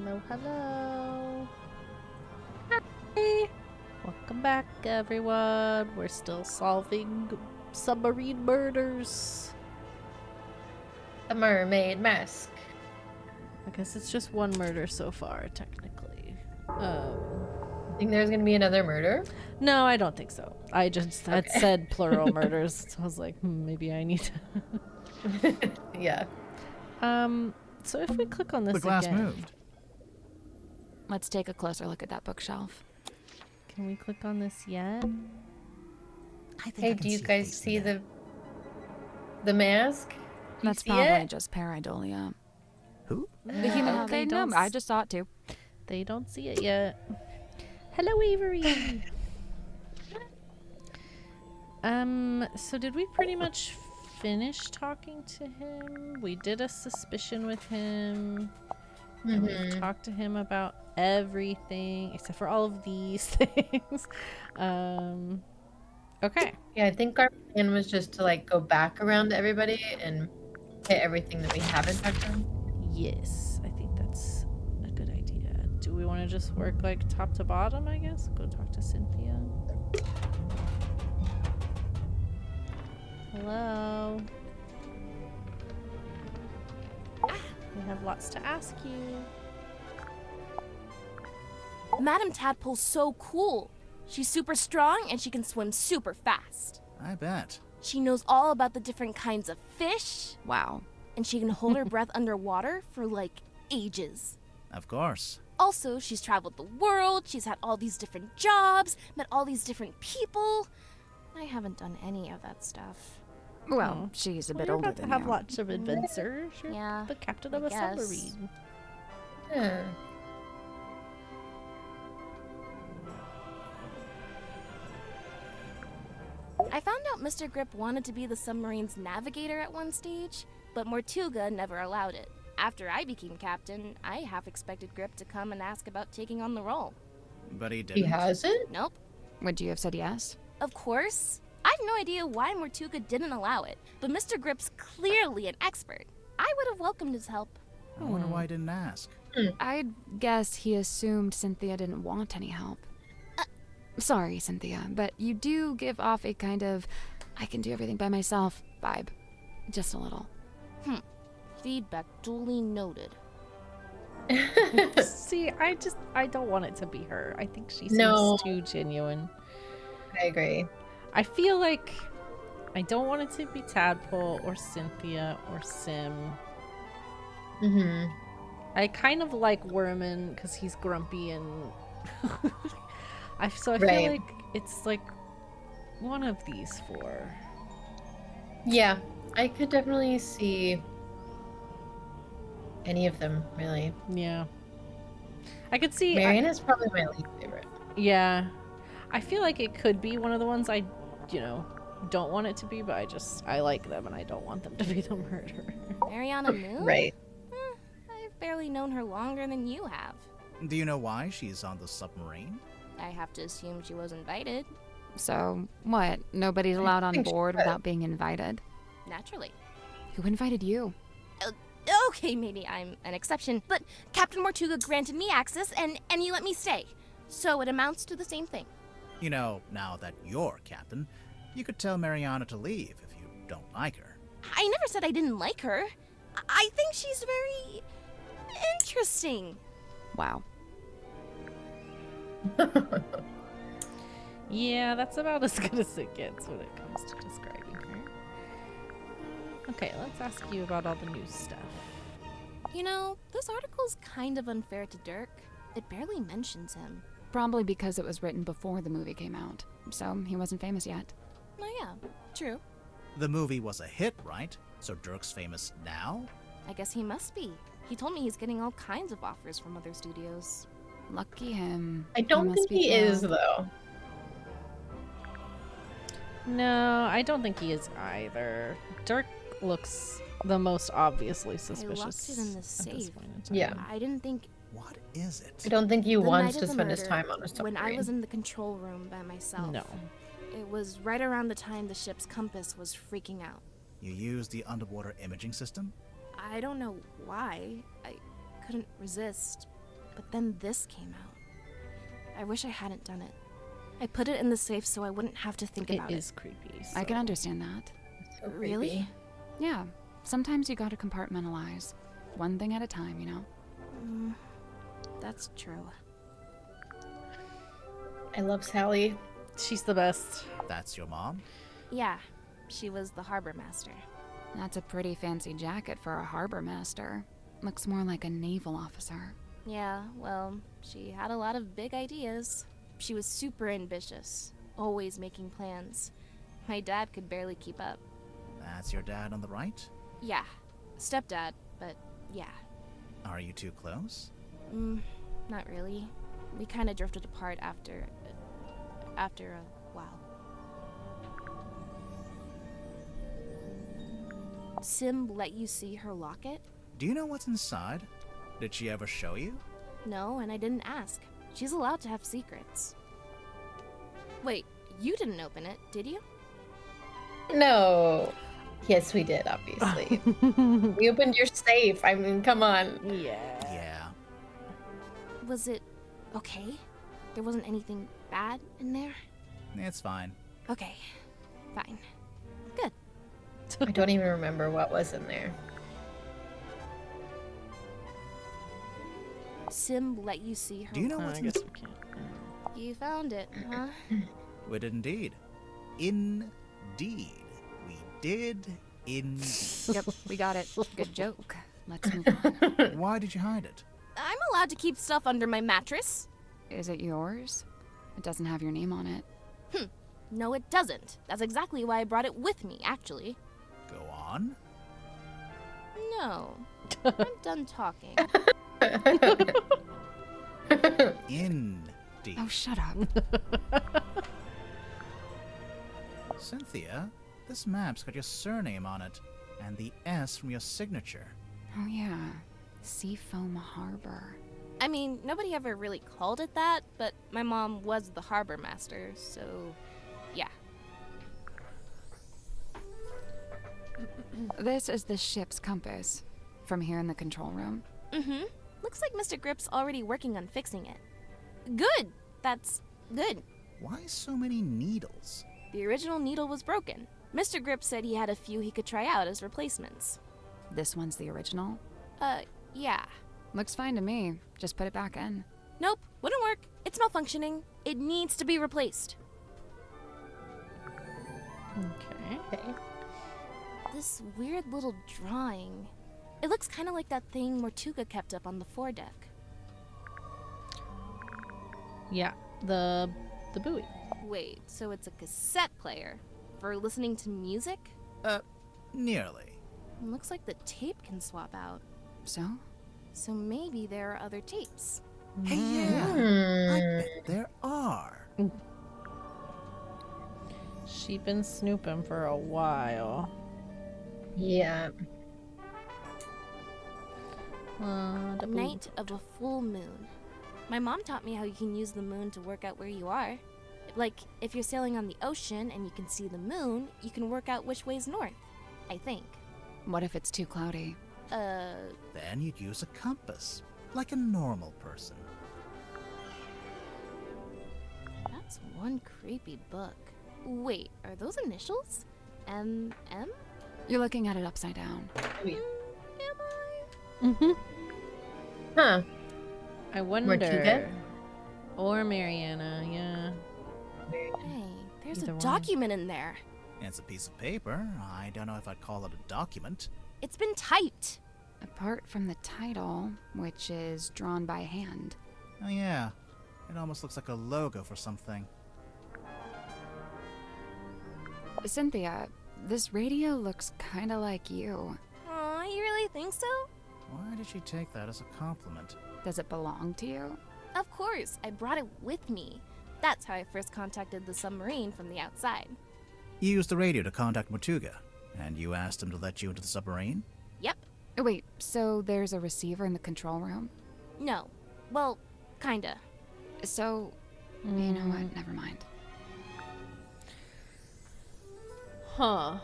Hello, hello. Hey. Welcome back, everyone. We're still solving submarine murders. The mermaid mask. I guess it's just one murder so far, technically. Think there's gonna be another murder? No, I don't think so. I just had Okay. said plural murders, so I was like, maybe I need to. Yeah. So if we click on this The glass again, moved. Let's take a closer look at that bookshelf. can we click on this yet? Hey, do you guys see the mask? That's see probably it? just pareidolia. Who? The human No, they thing? No, don't I just saw it too. They don't see it yet. Hello, Avery. So did we pretty much finish talking to him? We did a suspicion with him. And we talked to him about everything except for all of these things. Okay. Yeah, I think our plan was just to like go back around to everybody and hit everything that we haven't touched on. Yes, I think that's a good idea. Do we want to just work like top to bottom, I guess? Go talk to Cynthia. Hello. We have lots to ask you. Madam Tadpole's so cool. She's super strong and she can swim super fast. I bet. She knows all about the different kinds of fish, Wow. and she can hold her breath underwater for like ages. Of course. Also, she's traveled the world, she's had all these different jobs, met all these different people. I haven't done any of that stuff. Well, she's a bit You're older about to than have you. lots of adventures. You're Yeah, the captain of I a guess. submarine. Yeah. I found out Mr. Grip wanted to be the submarine's navigator at one stage, but Mortuga never allowed it. After I became captain, I half expected Grip to come and ask about taking on the role. But he He didn't. hasn't? Nope. Would you have said yes? Of course. I have no idea why Mortuga didn't allow it, but Mr. Grip's clearly an expert. I would have welcomed his help. I wonder why he didn't ask. I'd guess he assumed Cynthia didn't want any help. Sorry, Cynthia, but you do give off a kind of I can do everything by myself vibe. Just a little. Feedback duly noted. See, I don't want it to be her. I think she seems No. too genuine. I agree. I feel like I don't want it to be Tadpole or Cynthia or Sim. Mm-hmm. I kind of like Worman because he's grumpy and I feel Right. like it's like one of these four. Yeah, I could definitely see any of them, really. Yeah. I could see Marianne is probably my least favorite. yeah. I feel like it could be one of the ones I, don't want it to be, but I like them and I don't want them to be the murderer. Mariana Moon? Right. I've barely known her longer than you have. Do you know why she's on the submarine? I have to assume she was invited. So, what? Nobody's allowed on think she board was. without being invited? Naturally. Who invited you? Okay, maybe I'm an exception, but Captain Mortuga granted me access and he let me stay. So it amounts to the same thing. You know, now that you're captain, you could tell Mariana to leave if you don't like her. I never said I didn't like her. I think she's very interesting. Wow. Yeah, that's about as good as it gets when it comes to describing her. Okay, let's ask you about all the new stuff. You know, this article's kind of unfair to Dirk. It barely mentions him. Probably because it was written before the movie came out, so he wasn't famous yet. Oh yeah, true. The movie was a hit, right? So Dirk's famous now? I guess he must be. He told me he's getting all kinds of offers from other studios. Lucky him. I don't must think be he is, thrilled. though. No, I don't think he is either. Dirk looks the most obviously I suspicious. locked it in the at this safe. point in time. Yeah. I didn't think What is it? I don't think he the wants night to of the spend his murder, time on a submarine. when I was in the control room by myself. No. It was right around the time the ship's compass was freaking out. You used the underwater imaging system? I don't know why. I couldn't resist. But then this came out. I wish I hadn't done it. I put it in the safe so I wouldn't have to think about It it. is creepy. I can so- understand that. So Really? creepy. Yeah, sometimes you gotta compartmentalize. One thing at a time, you know? That's true. I love Sally. She's the best. That's your mom? Yeah, she was the harbor master. That's a pretty fancy jacket for a harbor master. Looks more like a naval officer. Yeah, well, she had a lot of big ideas. She was super ambitious, always making plans. My dad could barely keep up. That's your dad on the right? Yeah, stepdad, but yeah. Are you too close? Not really. We kind of drifted apart after a while. Sim let you see her locket? Do you know what's inside? Did she ever show you? No, and I didn't ask. She's allowed to have secrets. Wait, you didn't open it, did you? No. Yes, we did, obviously. We opened your safe. I mean, come on. Yeah. Yeah. Was it okay? There wasn't anything bad in there? It's fine. Okay, fine. Good. I don't even remember what was in there. Sim let you see her. Do you know Oh, what's I guess inside? we can't. You found it, huh? We did indeed. Indeed. We did indeed. Yep, we got it. Good joke. Let's move on. Why did you hide it? I'm allowed to keep stuff under my mattress. Is it yours? It doesn't have your name on it. No, it doesn't. That's exactly why I brought it with me, actually. Go on. No. I'm done talking. Indeed. Oh, shut up. Cynthia, this map's got your surname on it, and the S from your signature. Oh, yeah. Seafoam Harbor. I mean, nobody ever really called it that, but my mom was the harbor master, so yeah. This is the ship's compass. From here in the control room. Mm-hmm. Looks like Mr. Grip's already working on fixing it. Good! That's good. Why so many needles? The original needle was broken. Mr. Grip said he had a few he could try out as replacements. This one's the original. Yeah. Looks fine to me. Just put it back in. Nope, wouldn't work. It's malfunctioning. It needs to be replaced. Okay. Okay. This weird little drawing. It looks kind of like that thing Mortuga kept up on the foredeck. Yeah. The buoy. Wait, so it's a cassette player for listening to music? Nearly. Looks like the tape can swap out. So? So maybe there are other tapes. Hey, yeah. I bet there are. She's been snooping for a while. Yeah. The Night of a full moon. My mom taught me how you can use the moon to work out where you are. Like, if you're sailing on the ocean and you can see the moon, you can work out which way's north. I think. What if it's too cloudy? Then you'd use a compass, like a normal person. That's one creepy book. Wait, are those initials? M? You're looking at it upside down. Maybe. Am I? Mm-hmm. Huh. I wonder. Mortuga? Or Mariana, yeah. Hey, there's Either a one. document in there. It's a piece of paper. I don't know if I'd call it a document. It's been typed. Apart from the title, which is drawn by hand. Oh yeah, it almost looks like a logo for something. Cynthia, this radio looks kinda like you. Aw, you really think so? Why did she take that as a compliment? Does it belong to you? Of course, I brought it with me. That's how I first contacted the submarine from the outside. You used the radio to contact Mortuga, and you asked him to let you into the submarine? Yep. Oh, wait, so there's a receiver in the control room? No. Well, kinda. So, you know what? Never mind. Huh.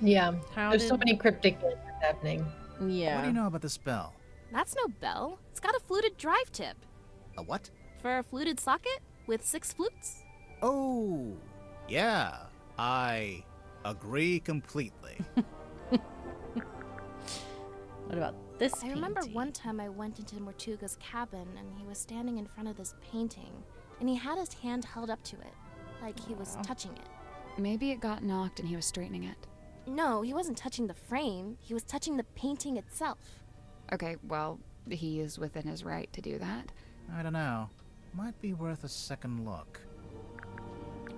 Yeah. How There's so did- many cryptic things happening. Yeah. What do you know about the spell? That's no bell. It's got a fluted drive tip. A what? For a fluted socket with 6 flutes. Oh, yeah. I agree completely. What about this I remember painting? one time I went into Mortuga's cabin and he was standing in front of this painting, and he had his hand held up to it, like he was touching it. Maybe it got knocked and he was straightening it. No, he wasn't touching the frame, he was touching the painting itself. Okay, well, he is within his right to do that. I don't know. Might be worth a second look.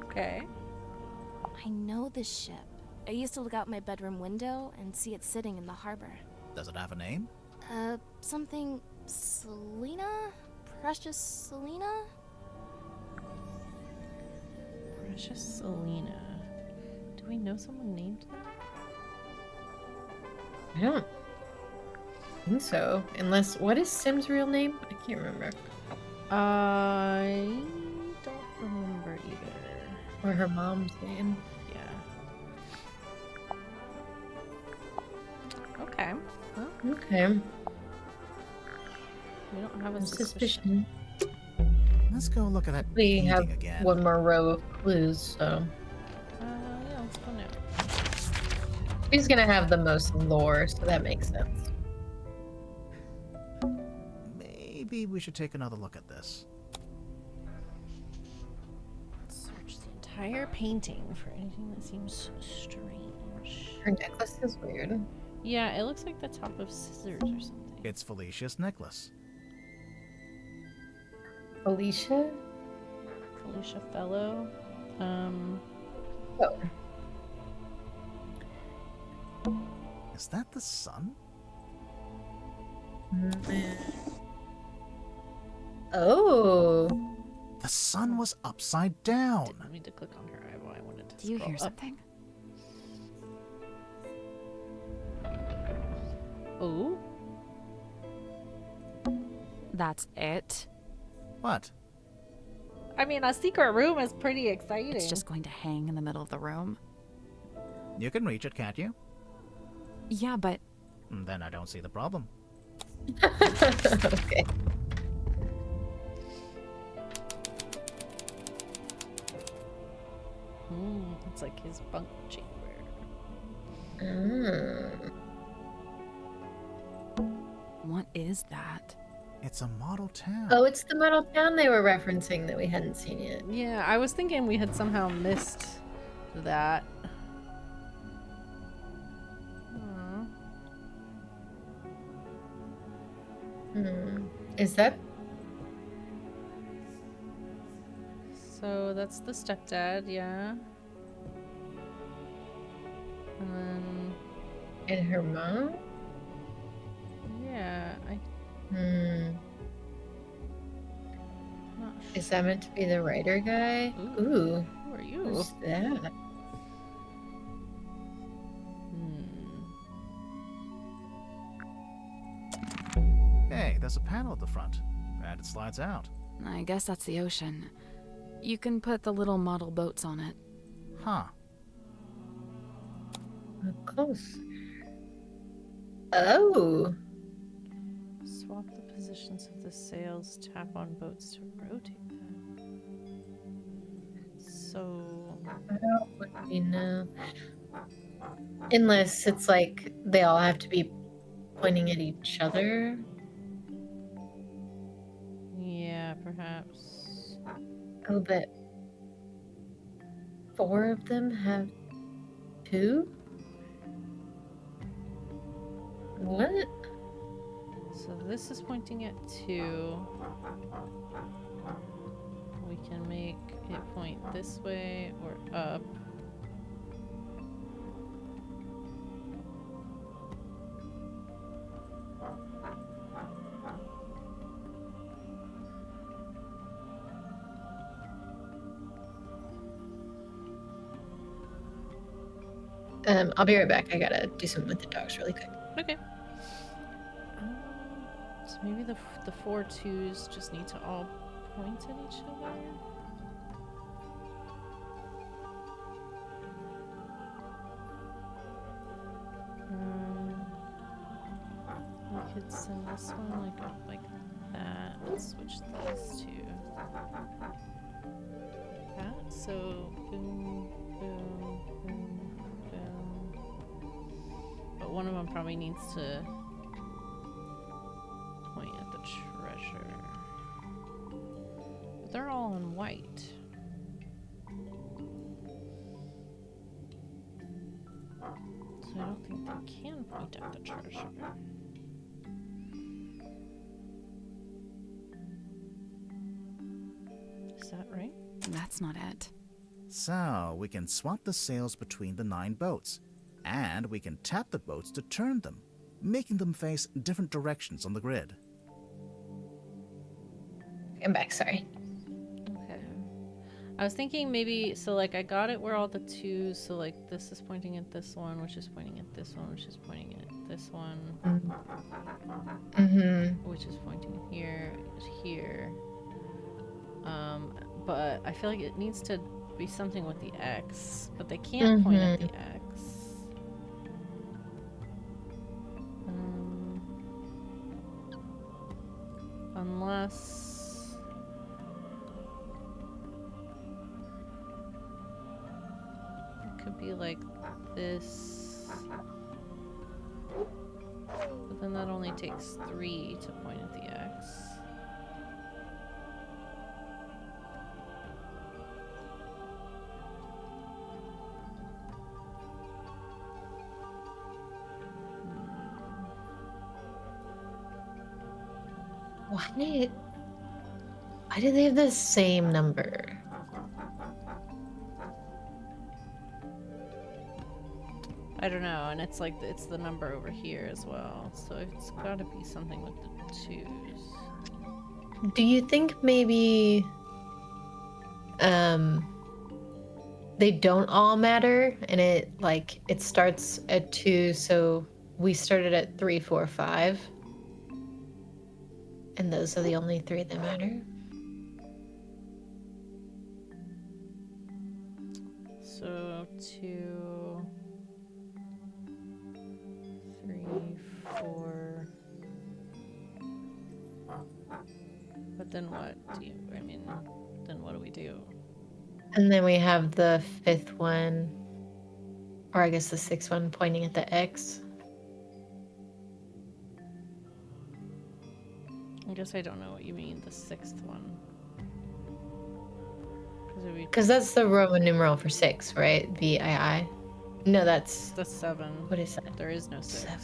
Okay. I know this ship. I used to look out my bedroom window and see it sitting in the harbor. Does it have a name? Something Selena? Precious Selena? Precious Selena. Do we know someone named that? I don't think so. Unless, what is Sim's real name? I can't remember. I don't remember either. Or her mom's name. Yeah. Okay. Well, Okay. we don't have a Suspicion. Let's go look at that We painting have again. one more row of clues, so. Yeah, let's go now. She's gonna have the most lore, so that makes sense. Maybe we should take another look at this. Search the entire painting for anything that seems strange. Her necklace is weird. Yeah, it looks like the top of scissors or something. It's Felicia's necklace. Alicia? Felicia Fellow. Oh. Is that the sun? Oh. The sun was upside down. Didn't mean to click on her eyeball. I wanted to Do you scroll hear up. something? Oh, That's it. What? I mean, a secret room is pretty exciting. It's just going to hang in the middle of the room. You can reach it, can't you? Yeah, but Then I don't see the problem. Okay. It's like his bunk chamber. Mm. what is that? It's a model town. Oh, it's the metal town they were referencing that we hadn't seen yet. Yeah, I was thinking we had somehow missed that. Aw. Is that? So that's the stepdad, yeah. And then, And her mom? yeah, Hmm. not Is that meant to be the writer guy? Ooh. Ooh. Who are you? Who's that? Hey, there's a panel at the front. And it slides out. I guess that's the ocean. You can put the little model boats on it. Huh. Up close. Oh. Swap the positions of the sails, tap on boats to rotate them. So, How would we know? Unless it's like they all have to be pointing at each other. yeah, perhaps. Oh, but 4 of them have 2? What? So this is pointing at 2. We can make it point this way or up. I'll be right back. I gotta do something with the dogs really quick. Okay. So maybe the 4 twos just need to all point at each other. We could send this one like up like that. Let's switch these two. That. So boom, boom, boom, boom. But one of them probably needs to point at the treasure. But they're all in white. So I don't think they can point at the treasure. Is that right? That's not it. So, we can swap the sails between the 9 boats, and we can tap the boats to turn them, making them face different directions on the grid. I'm back, sorry. Okay. I was thinking maybe, so like I got it where all the 2s, so like this is pointing at this one, which is pointing at this one, which is pointing at this one, Mm-hmm. which is pointing here, here. But I feel like it needs to be something with the X, but they can't point at the X. Unless it could be like this, but then that only takes 3 to point at the X. Why do they have the same number? I don't know, and it's like it's the number over here as well, so it's got to be something with the 2s. Do you think maybe they don't all matter and it starts at 2, so we started at 3, 4, 5? And those are the only 3 that matter? So 2, 3, 4. But then what do you, I mean, then what do we do? And then we have the 5th one, or I guess the 6th one pointing at the X. I guess I don't know what you mean, the 6th one. Because that's the Roman numeral for 6, right? VII. No, that's the 7. What is that? There is no 6. 7.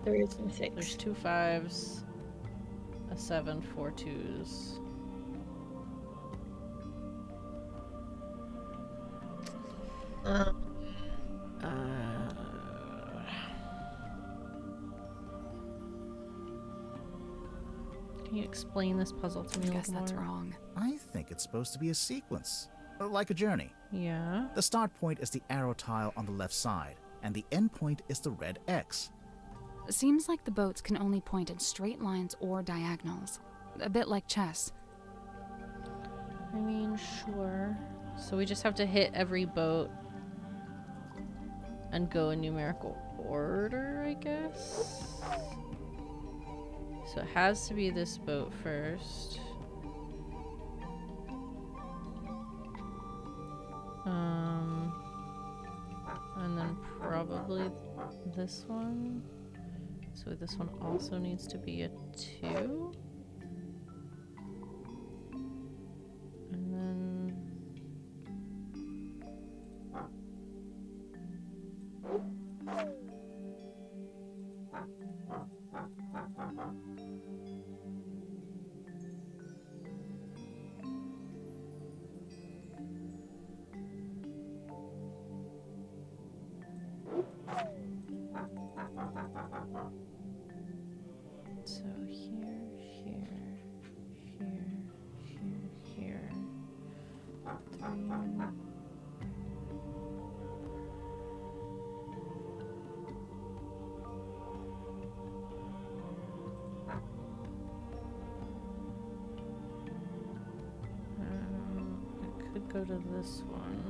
There is no 6. There's 2 5s, a 7, 4 2s. Can you explain this puzzle to me I a guess little that's more? wrong. I think it's supposed to be a sequence, like a journey. Yeah. The start point is the arrow tile on the left side, and the end point is the red X. Seems like the boats can only point in straight lines or diagonals. A bit like chess. I mean, sure. So we just have to hit every boat and go in numerical order, I guess? So it has to be this boat first. And then probably this one. So this one also needs to be a 2. And then... So here, here, here. 3. I could go to this one.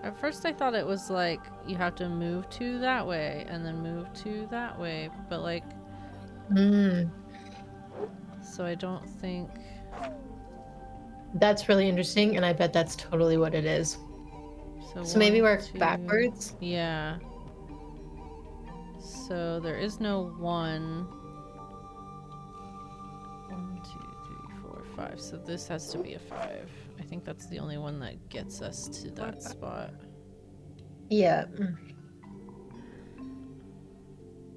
At first I thought it was like you have to move to that way and then move to that way, but like, so I don't think. That's really interesting, and I bet that's totally what it is. So maybe one, work two- backwards. Yeah. So there is no 1. 1, 2, 3, 4, 5. So this has to be a 5. I think that's the only one that gets us to that spot. Yeah.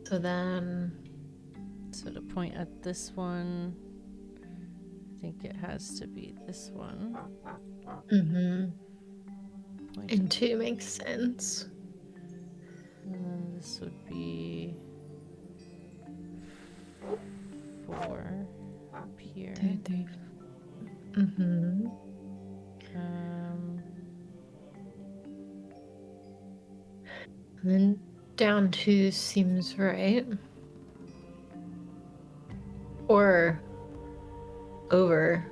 So then. So to point at this one, I think it has to be this one. Point And 2 makes sense. And then this would be 4 up here. 2, 3. And then down 2 seems right. Or over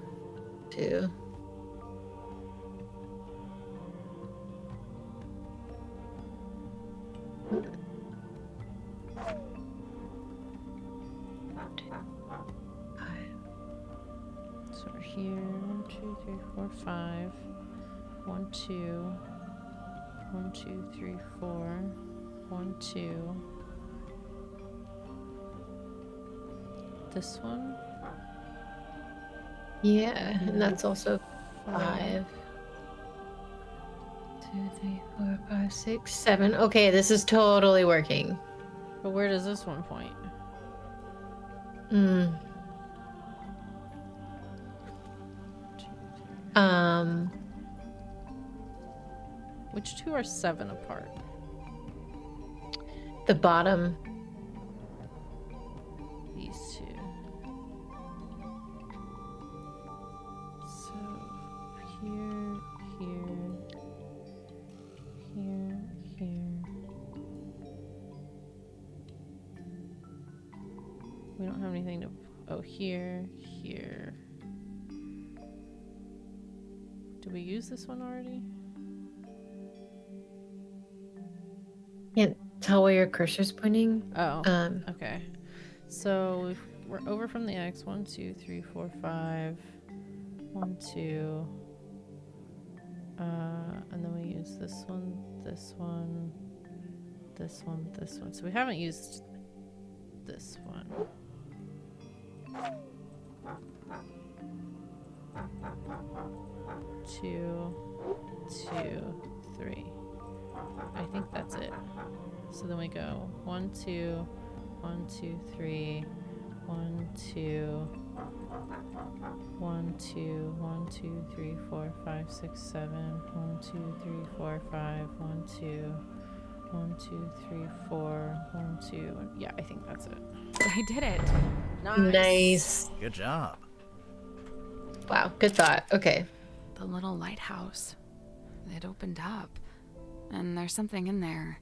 2. So we're here, 1, 2, 3, 4, 5. 1, 2. 1, 2, 3, 4. 1, 2. This one? Yeah, and that's also 5. 2, 3, 4, 5, 6, 7. Okay, this is totally working. But where does this one point? Which 2 are 7 apart? The bottom. These 2. So here, here, here, here. We don't have anything to. Oh, here, here. Did we use this one already? Can't tell where your cursor's pointing. Oh, okay. So we're over from the X. 1, 2, 3, 4, 5. 1, 2. And then we use this one, this one, this one, this one. So we haven't used this one. 2, 2, 3. I think that's it. So then we go 1, 2, 1, 2, 3, 1, 2, 1, 2, 1, 2, 3, 4, 5, 6, 7, 1, 2, 3, 4, 5, 1, 2, 1, 2, 3, 4, 1, 2. Yeah, I think that's it. I did it. Nice. Good job. Wow, good thought. Okay. The little lighthouse. It opened up. And there's something in there.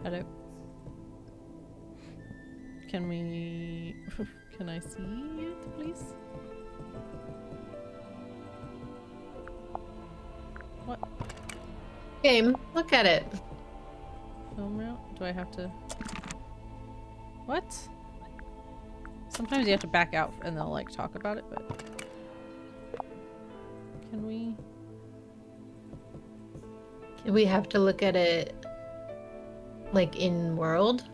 Hello. Can we... Can I see it, please? What? Game, look at it. Film reel? Do I have to... What? Sometimes you have to back out and they'll like talk about it, but... Can we... Do we have to look at it like in world?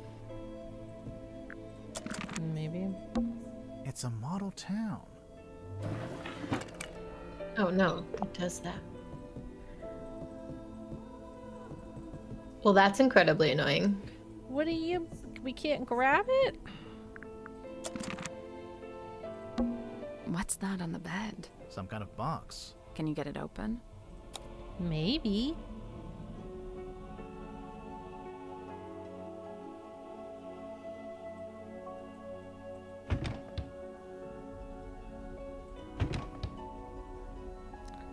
Maybe. It's a model town. Oh no, it does that. Well, that's incredibly annoying. What do you... We can't grab it? What's that on the bed? Some kind of box. Can you get it open? Maybe.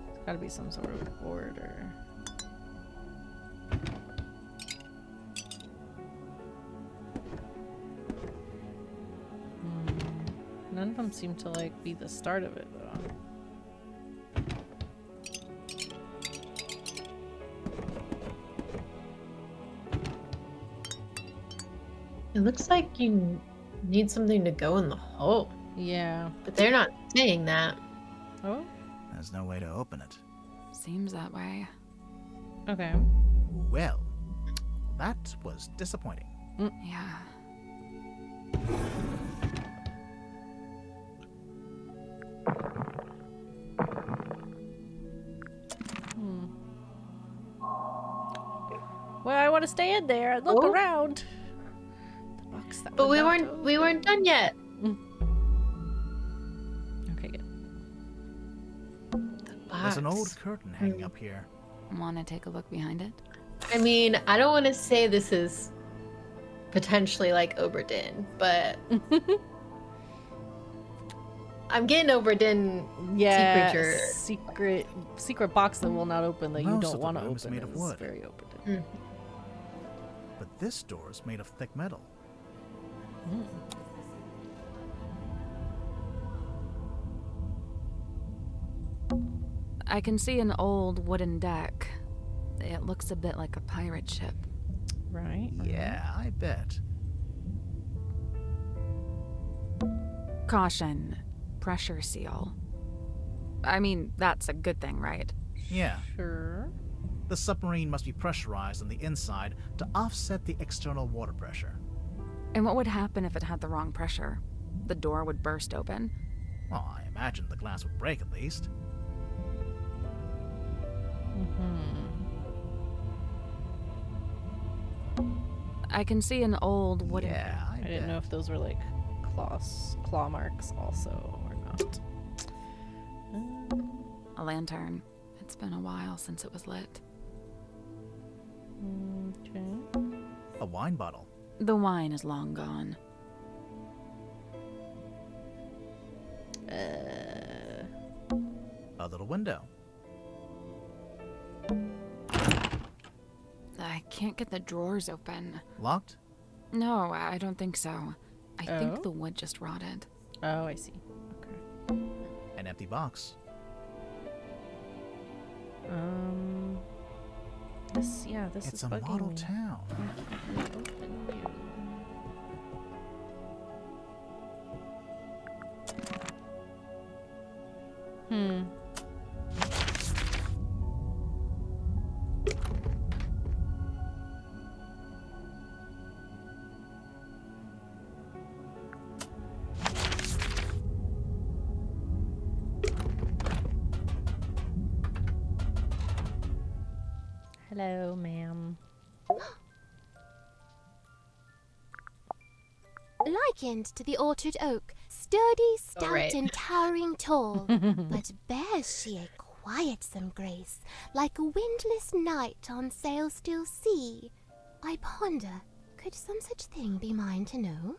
There's gotta be some sort of order. of them seem to like be the start of it though. It looks like you need something to go in the hole, Yeah. but they're not saying that. Oh. There's no way to open it. Seems that way. Okay. Well, that was disappointing. Yeah. Well, I want to stay in there and look Oh. around. The box that But would we not weren't open. done yet. Okay, good. There's an old Box. curtain hanging up here. Want to take a look behind it? I mean, I don't want to say this is potentially like Oberdin, but I'm getting Oberdin Yeah, creature. secret box that will not open that you Most don't of the want to room open. is made of is wood. very open. But this door is made of thick metal. I can see an old wooden deck. It looks a bit like a pirate ship. Right. Yeah, I bet. Caution. Pressure seal. I mean, that's a good thing, right? Yeah, Sure. the submarine must be pressurized on the inside to offset the external water pressure. And what would happen if it had the wrong pressure? The door would burst open. Well, I imagine the glass would break at least. I can see an old wooden... Yeah, I I didn't know if those were like claw marks also or not. A lantern. It's been a while since it was lit. Okay. A wine bottle. The wine is long gone. A little window. I can't get the drawers open. Locked? No, I don't think so. I Oh? think the wood just rotted. Oh, I see. Okay. An empty box. This It's is a bugging model me. town. I can't open you. Hello, ma'am. Likened to the orchard oak, sturdy, stout, right. and towering tall, but bears she a quietsome grace, like a windless night on sail still sea. I ponder, could some such thing be mine to know?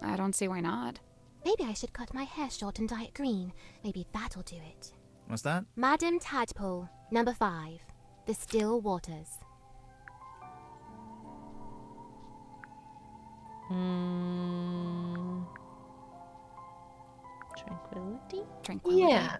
I don't see why not. Maybe I should cut my hair short and dye it green. Maybe that'll do it. What's that? Madam Tadpole, number 5, the still waters. Tranquility? Tranquility. Yeah.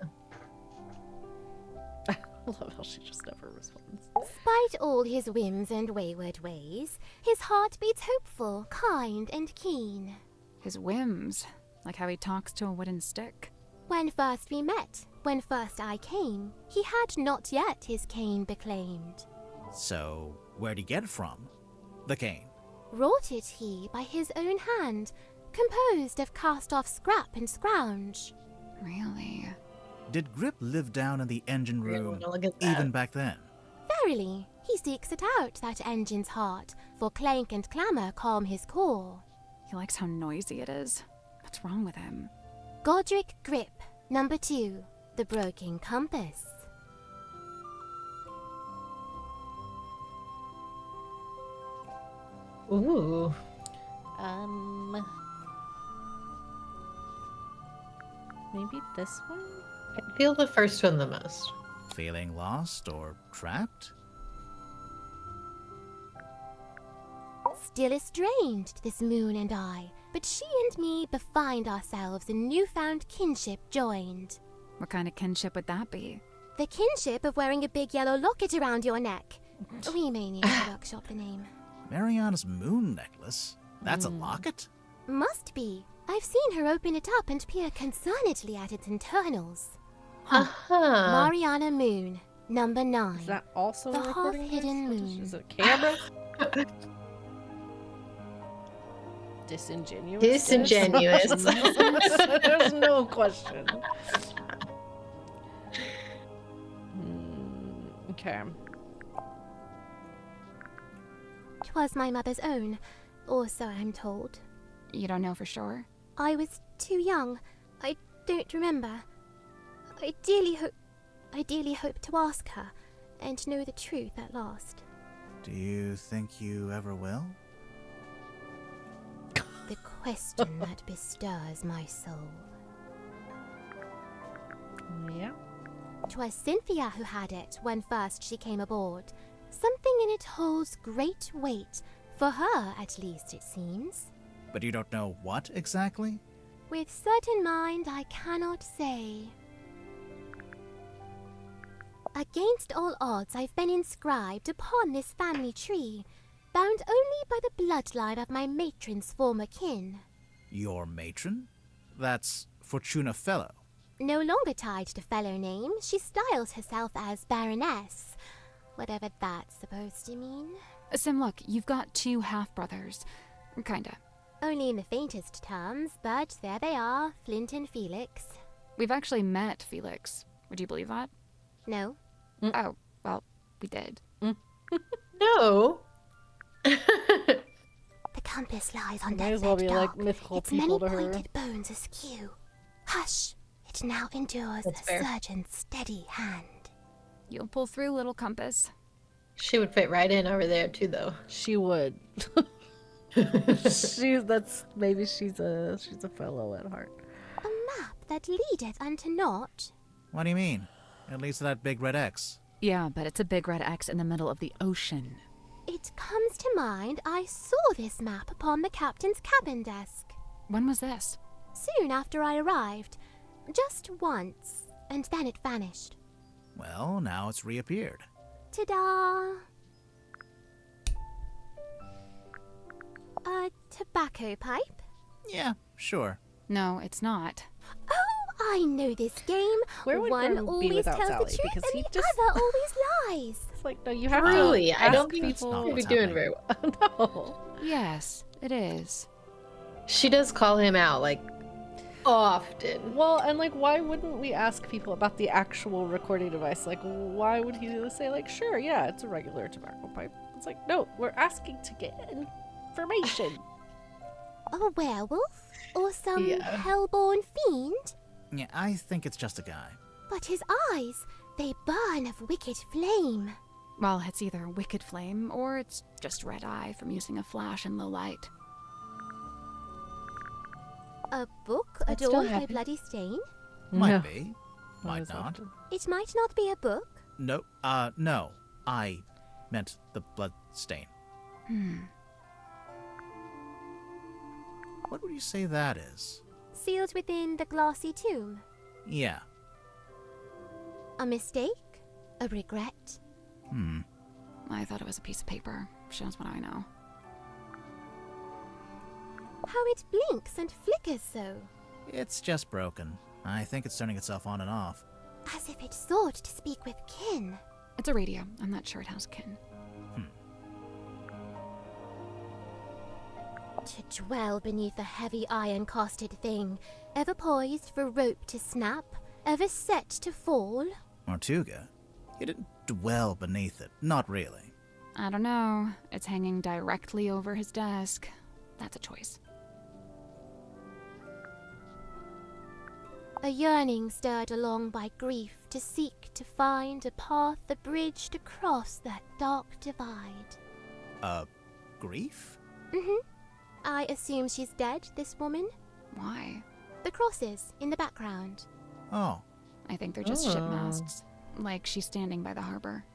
I love how she just never responds. Despite all his whims and wayward ways, his heart beats hopeful, kind, and keen. His whims. Like how he talks to a wooden stick. When first we met, when first I came, he had not yet his cane beclaimed. So, where'd he get it from? The cane. Wrought it he by his own hand, composed of cast-off scrap and scrounge. Really? Did Grip live down in the engine Really room wanna look at that. even back then? Verily, he seeks it out, that engine's heart, for clank and clamour calm his core. He likes how noisy it is. What's wrong with him? Godric Grip, number 2, the broken compass. Ooh. Maybe this one? I feel the first one the most. Feeling lost or trapped? Still estranged, this moon and I, but she and me befind ourselves in newfound kinship joined. What kind of kinship would that be? The kinship of wearing a big yellow locket around your neck. We may need to workshop the name. Mariana's moon necklace? That's a locket? Must be. I've seen her open it up and peer concernedly at its internals. Mariana Moon, number 9. Is that also The a recording half-hidden device? moon. Is it a camera? Disingenuous. Disingenuous. There's no question. Okay. 'Twas my mother's own, or so I'm told. You don't know for sure? I was too young. I don't remember. I dearly hope to ask her and know the truth at last. Do you think you ever will? The question that bestirs my soul. Yeah. 'Twas Cynthia who had it when first she came aboard. Something in it holds great weight, for her at least it seems. But you don't know what exactly? With certain mind I cannot say. Against all odds I've been inscribed upon this family tree, bound only by the bloodline of my matron's former kin. Your matron? That's Fortuna Fellow. No longer tied to fellow name, she styles herself as Baroness, whatever that's supposed to mean. Sim, look, you've got 2 half-brothers. Kinda. Only in the faintest terms, but there they are, Flint and Felix. We've actually met Felix. Would you believe that? No? Oh, well, we did. No. The compass lies on Might that as well red be dog, like mythical its people many to her. pointed bones askew. Hush! It now endures That's a fair. surgeon's steady hand. You'll pull through, little compass. She would fit right in over there too, though. She would. She's a fellow at heart. A map that leadeth unto naught. What do you mean? It leads to that big red X. Yeah, but it's a big red X in the middle of the ocean. It comes to mind I saw this map upon the captain's cabin desk. When was this? Soon after I arrived. Just once, and then it vanished. Well, now it's reappeared. Ta-da! A tobacco pipe? Yeah, sure. No, it's not. Oh, I know this game. Where would One Grim be always without tells Sally? the truth Because and he the just- other always lies. It's like, no, you have Truly, to I don't ask think it's people. not She'd be what's doing happening. very well. No. Yes, it is. She does call him out, like, often. Well, and like, why wouldn't we ask people about the actual recording device? Like, why would he say, like, sure, yeah, it's a regular tobacco pipe? It's like, no, we're asking to get information. A werewolf? Or some Yeah. hellborn fiend? Yeah, I think it's just a guy. But his eyes, they burn of wicked flame. Well, it's either wicked flame or it's just red eye from using a flash in low light. A book That still adorned by happened. bloody stain? Might No. be. Might As not. often. It might not be a book. No, no. I meant the blood stain. What would you say that is? Sealed within the glassy tomb. Yeah. A mistake? A regret? I thought it was a piece of paper. Shows what I know. How it blinks and flickers so, It's just broken. I think it's turning itself on and off. as if it sought to speak with kin. It's a radio. I'm not sure it has kin. To dwell beneath a heavy iron-casted thing, ever poised for rope to snap, ever set to fall. Tortuga? You didn't dwell beneath it. Not really. I don't know. It's hanging directly over his desk. That's a choice. A yearning stirred along by grief to seek to find a path, a bridge to cross that dark divide. Grief? I assume she's dead, this woman? Why? The crosses in the background. Oh. I think they're just ship Oh. masts. Like she's standing by the harbor.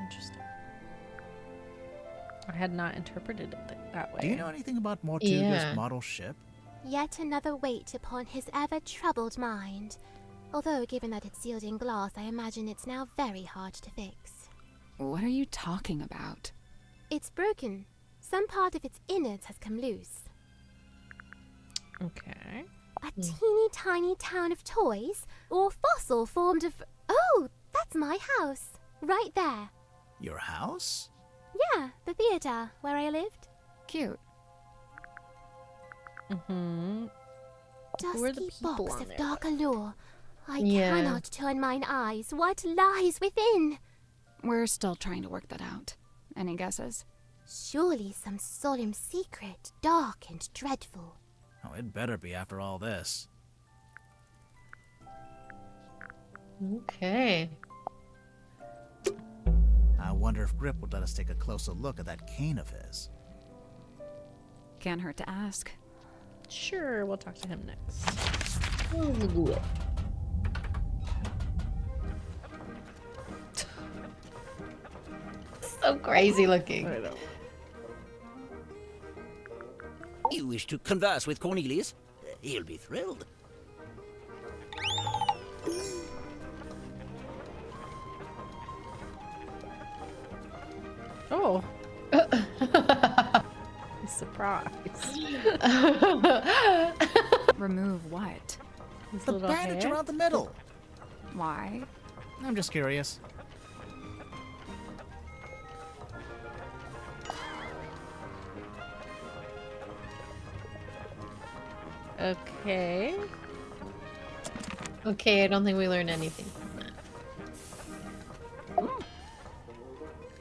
Interesting. I had not interpreted it that way. Do you know anything about Mortuga's Yeah. model ship? Yet another weight upon his ever-troubled mind. Although, given that it's sealed in glass, I imagine it's now very hard to fix. What are you talking about? It's broken. Some part of its innards has come loose. Okay. A teeny tiny town of toys? Or fossil formed of... Oh, that's my house. Right there. Your house? Yeah, the theatre, where I lived. Cute. Mm-hmm. Who are the Dusky people box on of there, dark allure. I Yeah. cannot turn mine eyes. What lies within? We're still trying to work that out. Any guesses? Surely some solemn secret, dark and dreadful. Oh, it better be after all this. Okay. I wonder if Grip would let us take a closer look at that cane of his. Can't hurt to ask. Sure, we'll talk to him next. So crazy looking. I know. You wish to converse with Cornelius? He'll be thrilled. Oh. He's surprised. Remove what? His The little bandage hair? around the middle. Why? I'm just curious. Okay. Okay, I don't think we learned anything from that.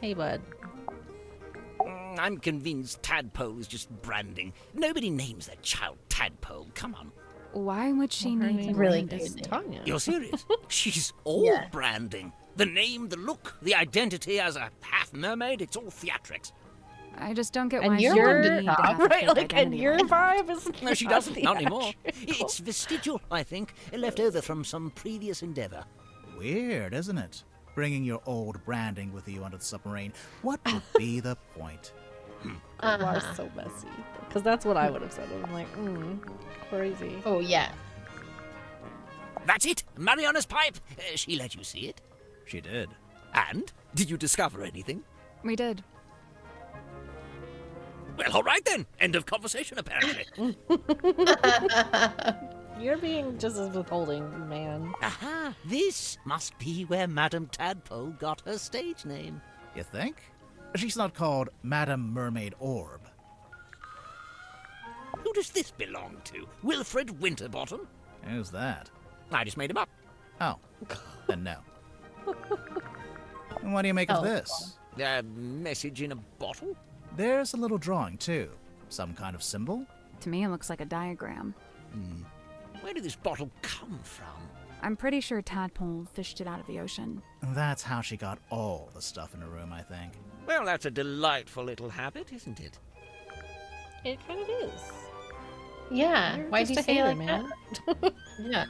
Hey, bud. I'm convinced Tadpole is just branding. Nobody names their child Tadpole. Come on. Why would she Her need name really is good name. Tanya. You're serious? She's all Yeah. branding. The name, the look, the identity as a half mermaid, it's all theatrics. I just don't get And why you're she on would the need to top, have a Right, fake like, and identity your like that. vibe is No, she doesn't. Not anymore. theatrical. It's vestigial, I think, left over from some previous endeavor. Weird, isn't it? Bringing your old branding with you onto the submarine. What would be the point? You are so messy. Because that's what I would have said. I'm like, crazy. Oh, yeah. That's it. Mariana's pipe. She let you see it. She did. And? Did you discover anything? We did. Well, all right then. End of conversation, apparently. You're being just as withholding, man. Aha! This must be where Madame Tadpole got her stage name. You think? She's not called Madame Mermaid Orb. Who does this belong to? Wilfred Winterbottom? Who's that? I just made him up. Oh, then no. And what do you make of Oh. this? A message in a bottle? There's a little drawing, too. Some kind of symbol? To me, it looks like a diagram. Where did this bottle come from? I'm pretty sure Tadpole fished it out of the ocean. That's how she got all the stuff in her room, I think. Well, that's a delightful little habit, isn't it? It kind of is. Yeah. You're Why do you just a say it hater, like man. that? Yeah.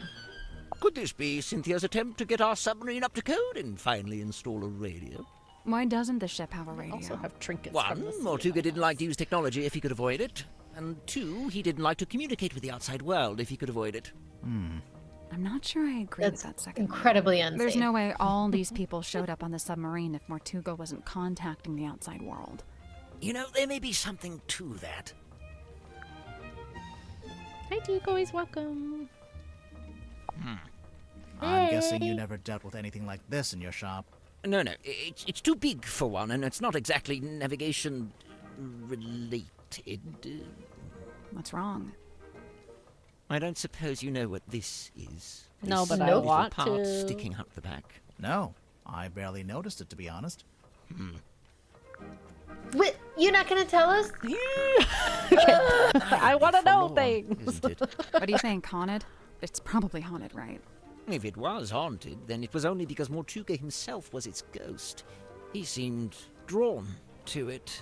Could this be Cynthia's attempt to get our submarine up to code and finally install a radio? Why doesn't the ship have a radio? Also have trinkets from One, the sea. Mortuga didn't like to use technology if he could avoid it. And two, he didn't like to communicate with the outside world if he could avoid it. I'm not sure I agree That's with that second one. incredibly unsafe. There's no way all these people showed up on the submarine if Mortuga wasn't contacting the outside world. You know, there may be something to that. Hi, Deco. He's welcome. I'm guessing you never dealt with anything like this in your shop. No, it's too big for one, and it's not exactly navigation related. What's wrong? I don't suppose you know what this is. No, This but I little want part to. sticking out the back. No, I barely noticed it, to be honest. Wait, you're not gonna tell us? I want to know For more, things. Isn't it? What do you think, haunted? It's probably haunted, right? If it was haunted, then it was only because Mortuga himself was its ghost. He seemed drawn to it,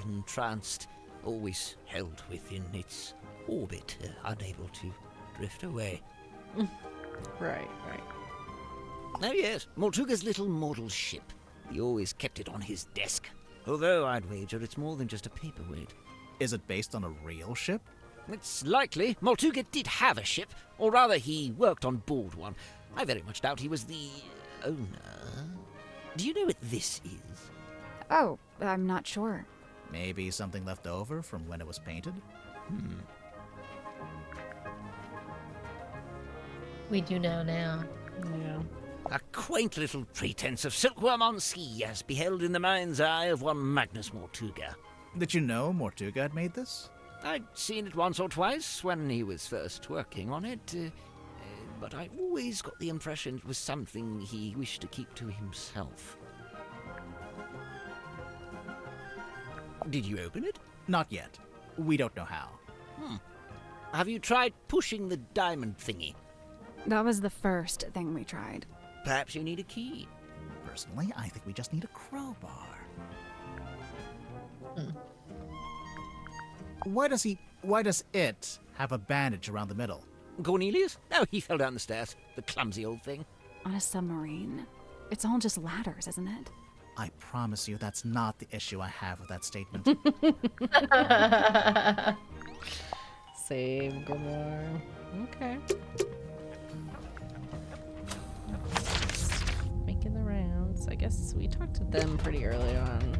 entranced, always held within its orbit, unable to drift away. Right. Oh yes, Mortuga's little mortal ship. He always kept it on his desk. Although I'd wager it's more than just a paperweight. Is it based on a real ship? It's likely. Moltuga did have a ship, or rather he worked on board one. I very much doubt he was the owner. Do you know what this is? Oh, I'm not sure. Maybe something left over from when it was painted? We do know now. Yeah. A quaint little pretense of silkworm on sea, as beheld in the mind's eye of one Magnus Moltuga. Did you know Mortuga had made this? I'd seen it once or twice when he was first working on it, but I always got the impression it was something he wished to keep to himself. Did you open it? Not yet. We don't know how. Have you tried pushing the diamond thingy? That was the first thing we tried. Perhaps you need a key. Personally, I think we just need a crowbar. Why does it have a bandage around the middle? Cornelius? Oh, he fell down the stairs. The clumsy old thing. On a submarine. It's all just ladders, isn't it? I promise you that's not the issue I have with that statement. Save Grimoire. Okay. Making the rounds. I guess we talked to them pretty early on.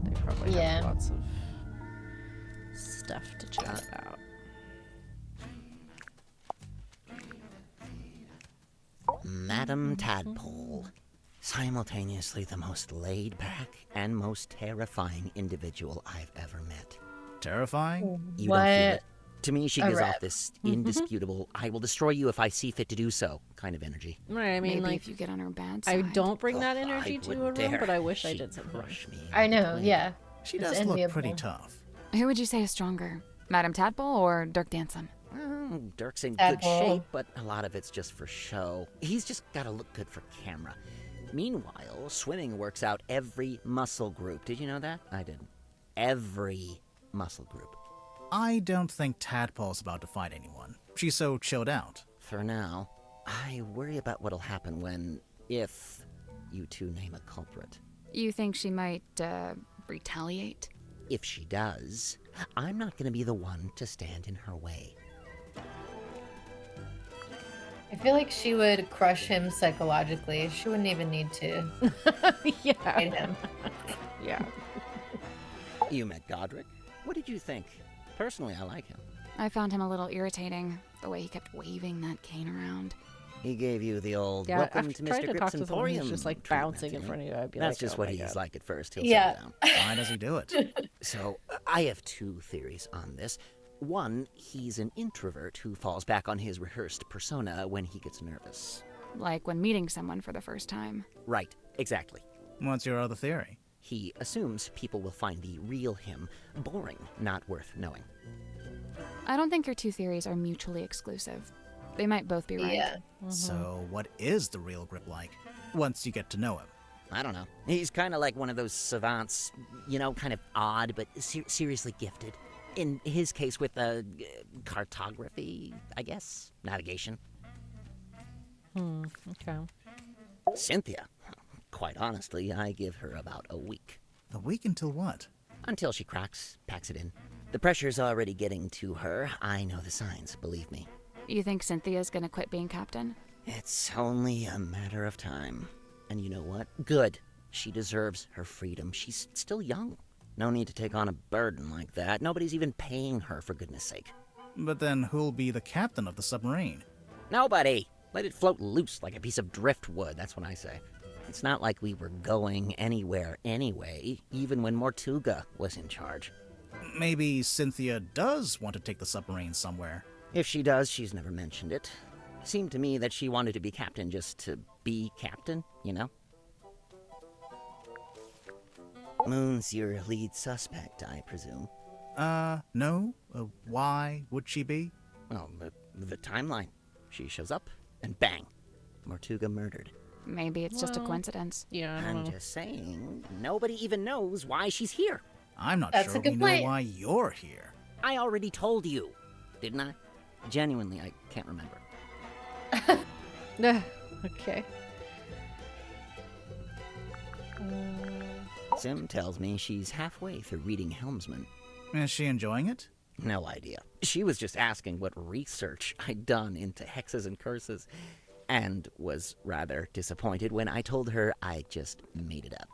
They probably have lots of stuff to chat about. Madam Tadpole. Simultaneously the most laid-back and most terrifying individual I've ever met. Terrifying? You don't feel it. To me, she gives rep. off this indisputable, I will destroy you if I see fit to do so kind of energy. Right, I mean, Maybe like, if you get on her bad I side. don't bring that energy I to would a room, dare. but I wish I She'd did something. crush me. I know, yeah. She It's does look enviable. pretty tough. Who would you say is stronger? Madam Tadpole or Dirk Danson? Well, Dirk's in good Tadpole. shape, but a lot of it's just for show. He's just gotta look good for camera. Meanwhile, swimming works out every muscle group. Did you know that? I didn't. Every muscle group. I don't think Tadpole's about to fight anyone. She's so chilled out. For now, I worry about what'll happen when, if, you two name a culprit. You think she might, retaliate? If she does, I'm not gonna be the one to stand in her way. I feel like she would crush him psychologically. She wouldn't even need to Yeah. fight him. Yeah. You met Godric. What did you think? Personally, I like him. I found him a little irritating, the way he kept waving that cane around. He gave you the old Yeah, welcome I've to tried Mr. to talk Grip's to someone Emporium. who's just like treatment, bouncing in you know? front of you. I'd be That's like, just oh what my he's God. like at first. He'll Yeah. settle down. Why does he do it? So, I have two theories on this. One, he's an introvert who falls back on his rehearsed persona when he gets nervous. Like when meeting someone for the first time. Right, exactly. What's your other theory? He assumes people will find the real him boring, not worth knowing. I don't think your two theories are mutually exclusive. They might both be right. Yeah. So, what is the real Grip like once you get to know him? I don't know. He's kind of like one of those savants, you know, kind of odd, but seriously gifted. In his case, with cartography, I guess, navigation. Okay. Cynthia, quite honestly, I give her about a week. A week until what? Until she cracks, packs it in. The pressure's already getting to her. I know the signs, believe me. You think Cynthia's gonna quit being captain? It's only a matter of time. And you know what? Good. She deserves her freedom. She's still young. No need to take on a burden like that. Nobody's even paying her, for goodness sake. But then who'll be the captain of the submarine? Nobody! Let it float loose like a piece of driftwood, that's what I say. It's not like we were going anywhere anyway, even when Mortuga was in charge. Maybe Cynthia does want to take the submarine somewhere. If she does, she's never mentioned it. Seemed to me that she wanted to be captain just to be captain, you know? Moon's your lead suspect, I presume. No. Why would she be? Well, the timeline. She shows up, and bang! Mortuga murdered. Maybe it's just a Well, coincidence. Yeah, I don't I'm know. just saying, nobody even knows why she's here. I'm not That's sure a good we know point. why you're here. I already told you, didn't I? Genuinely, I can't remember. Okay. Sim tells me she's halfway through reading Helmsman. Is she enjoying it? No idea. She was just asking what research I'd done into hexes and curses, and was rather disappointed when I told her I just made it up.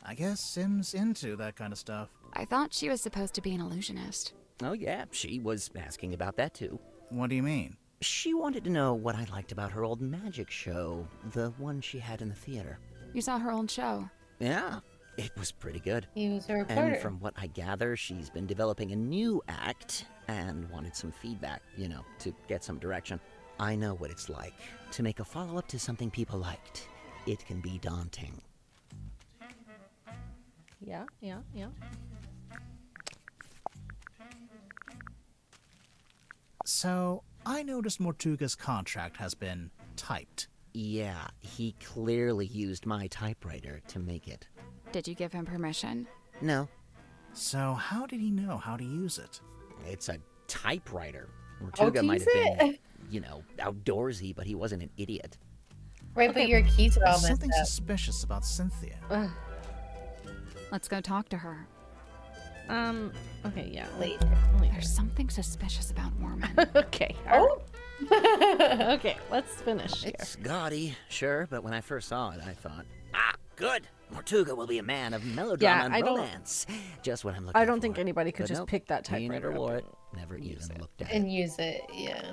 I guess Sim's into that kind of stuff. I thought she was supposed to be an illusionist. Oh yeah, she was asking about that too. What do you mean? She wanted to know what I liked about her old magic show, the one she had in the theater. You saw her old show. Yeah, it was pretty good. He was a reporter. And from what I gather, she's been developing a new act and wanted some feedback, to get some direction. I know what it's like to make a follow-up to something people liked. It can be daunting. Yeah. So, I noticed Mortuga's contract has been typed. Yeah, he clearly used my typewriter to make it. Did you give him permission? No, So, how did he know how to use it? it's a typewriter. How Mortuga to might use have been, it? outdoorsy, but he wasn't an idiot. Right, but your keys are all There's messed something up. suspicious about Cynthia. Let's go talk to her. Okay, yeah. Later. There's something suspicious about Mormon. Okay. Oh. Okay, let's finish here. It's gaudy, sure, but when I first saw it, I thought, good. Mortuga will be a man of melodrama Yeah, and I don't- romance. Just what I'm looking for. I don't think anybody could But just nope, pick that he typewriter never up wore it, and never use even it. looked at And it. use it, yeah.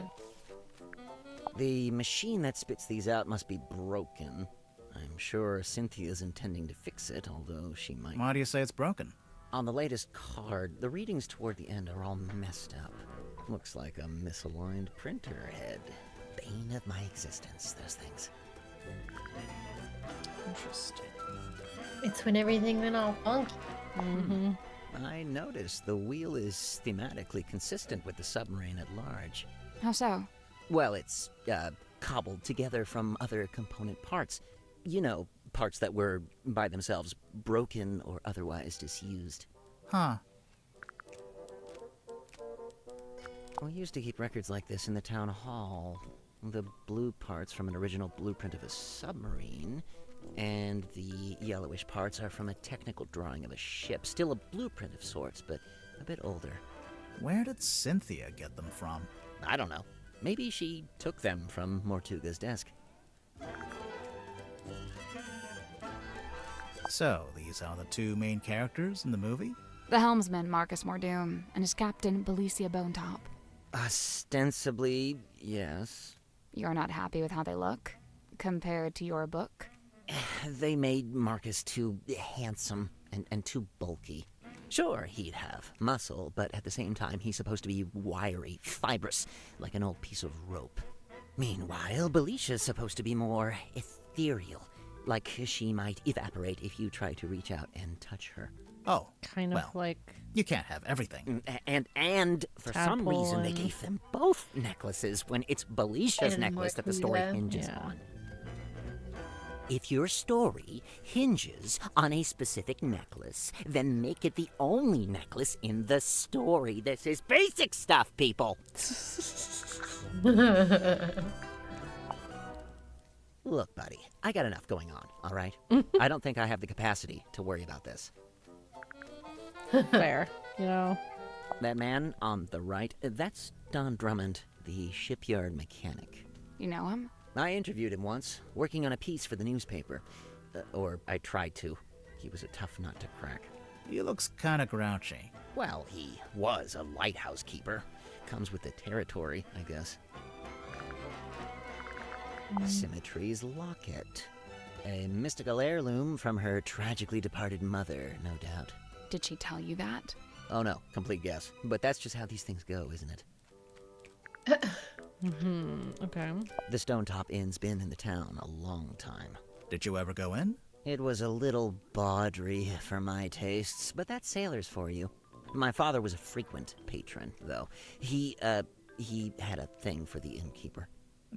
The machine that spits these out must be broken. I'm sure Cynthia's intending to fix it, although she might. Why do you say it's broken? On the latest card, the readings toward the end are all messed up. Looks like a misaligned printer head. Bane of my existence, those things. Interesting. It's when everything went all funky. Mm-hmm. I noticed the wheel is thematically consistent with the submarine at large. How so? Well, it's, cobbled together from other component parts. Parts that were, by themselves, broken or otherwise disused. Huh. We used to keep records like this in the town hall. The blue parts from an original blueprint of a submarine, and the yellowish parts are from a technical drawing of a ship. Still a blueprint of sorts, but a bit older. Where did Cynthia get them from? I don't know. Maybe she took them from Mortuga's desk. So, these are the two main characters in the movie? The helmsman, Marcus Mordoom, and his captain, Belicia Bonetop. Ostensibly, yes. You're not happy with how they look? Compared to your book? They made Marcus too handsome and too bulky. Sure, he'd have muscle, but at the same time, he's supposed to be wiry, fibrous, like an old piece of rope. Meanwhile, Belicia's supposed to be more ethereal, like she might evaporate if you try to reach out and touch her. Oh, Kind of well, like you can't have everything. And for some Tadpole reason, they and- gave them both necklaces when it's Belicia's And necklace that the story Mortuga. hinges Yeah. on. If your story hinges on a specific necklace, then make it the only necklace in the story. This is basic stuff, people. Look, buddy, I got enough going on, all right? I don't think I have the capacity to worry about this. fair, That man on the right, that's Don Drummond, the shipyard mechanic. You know him? I interviewed him once, working on a piece for the newspaper. Or I tried to. He was a tough nut to crack. He looks kinda grouchy. Well, he was a lighthouse keeper. Comes with the territory, I guess. Symmetry's locket. A mystical heirloom from her tragically departed mother, no doubt. Did she tell you that? Oh no, complete guess. But that's just how these things go, isn't it? Okay. The Stone Top Inn's been in the town a long time. Did you ever go in? It was a little bawdry for my tastes, but that's sailors for you. My father was a frequent patron, though. He had a thing for the innkeeper.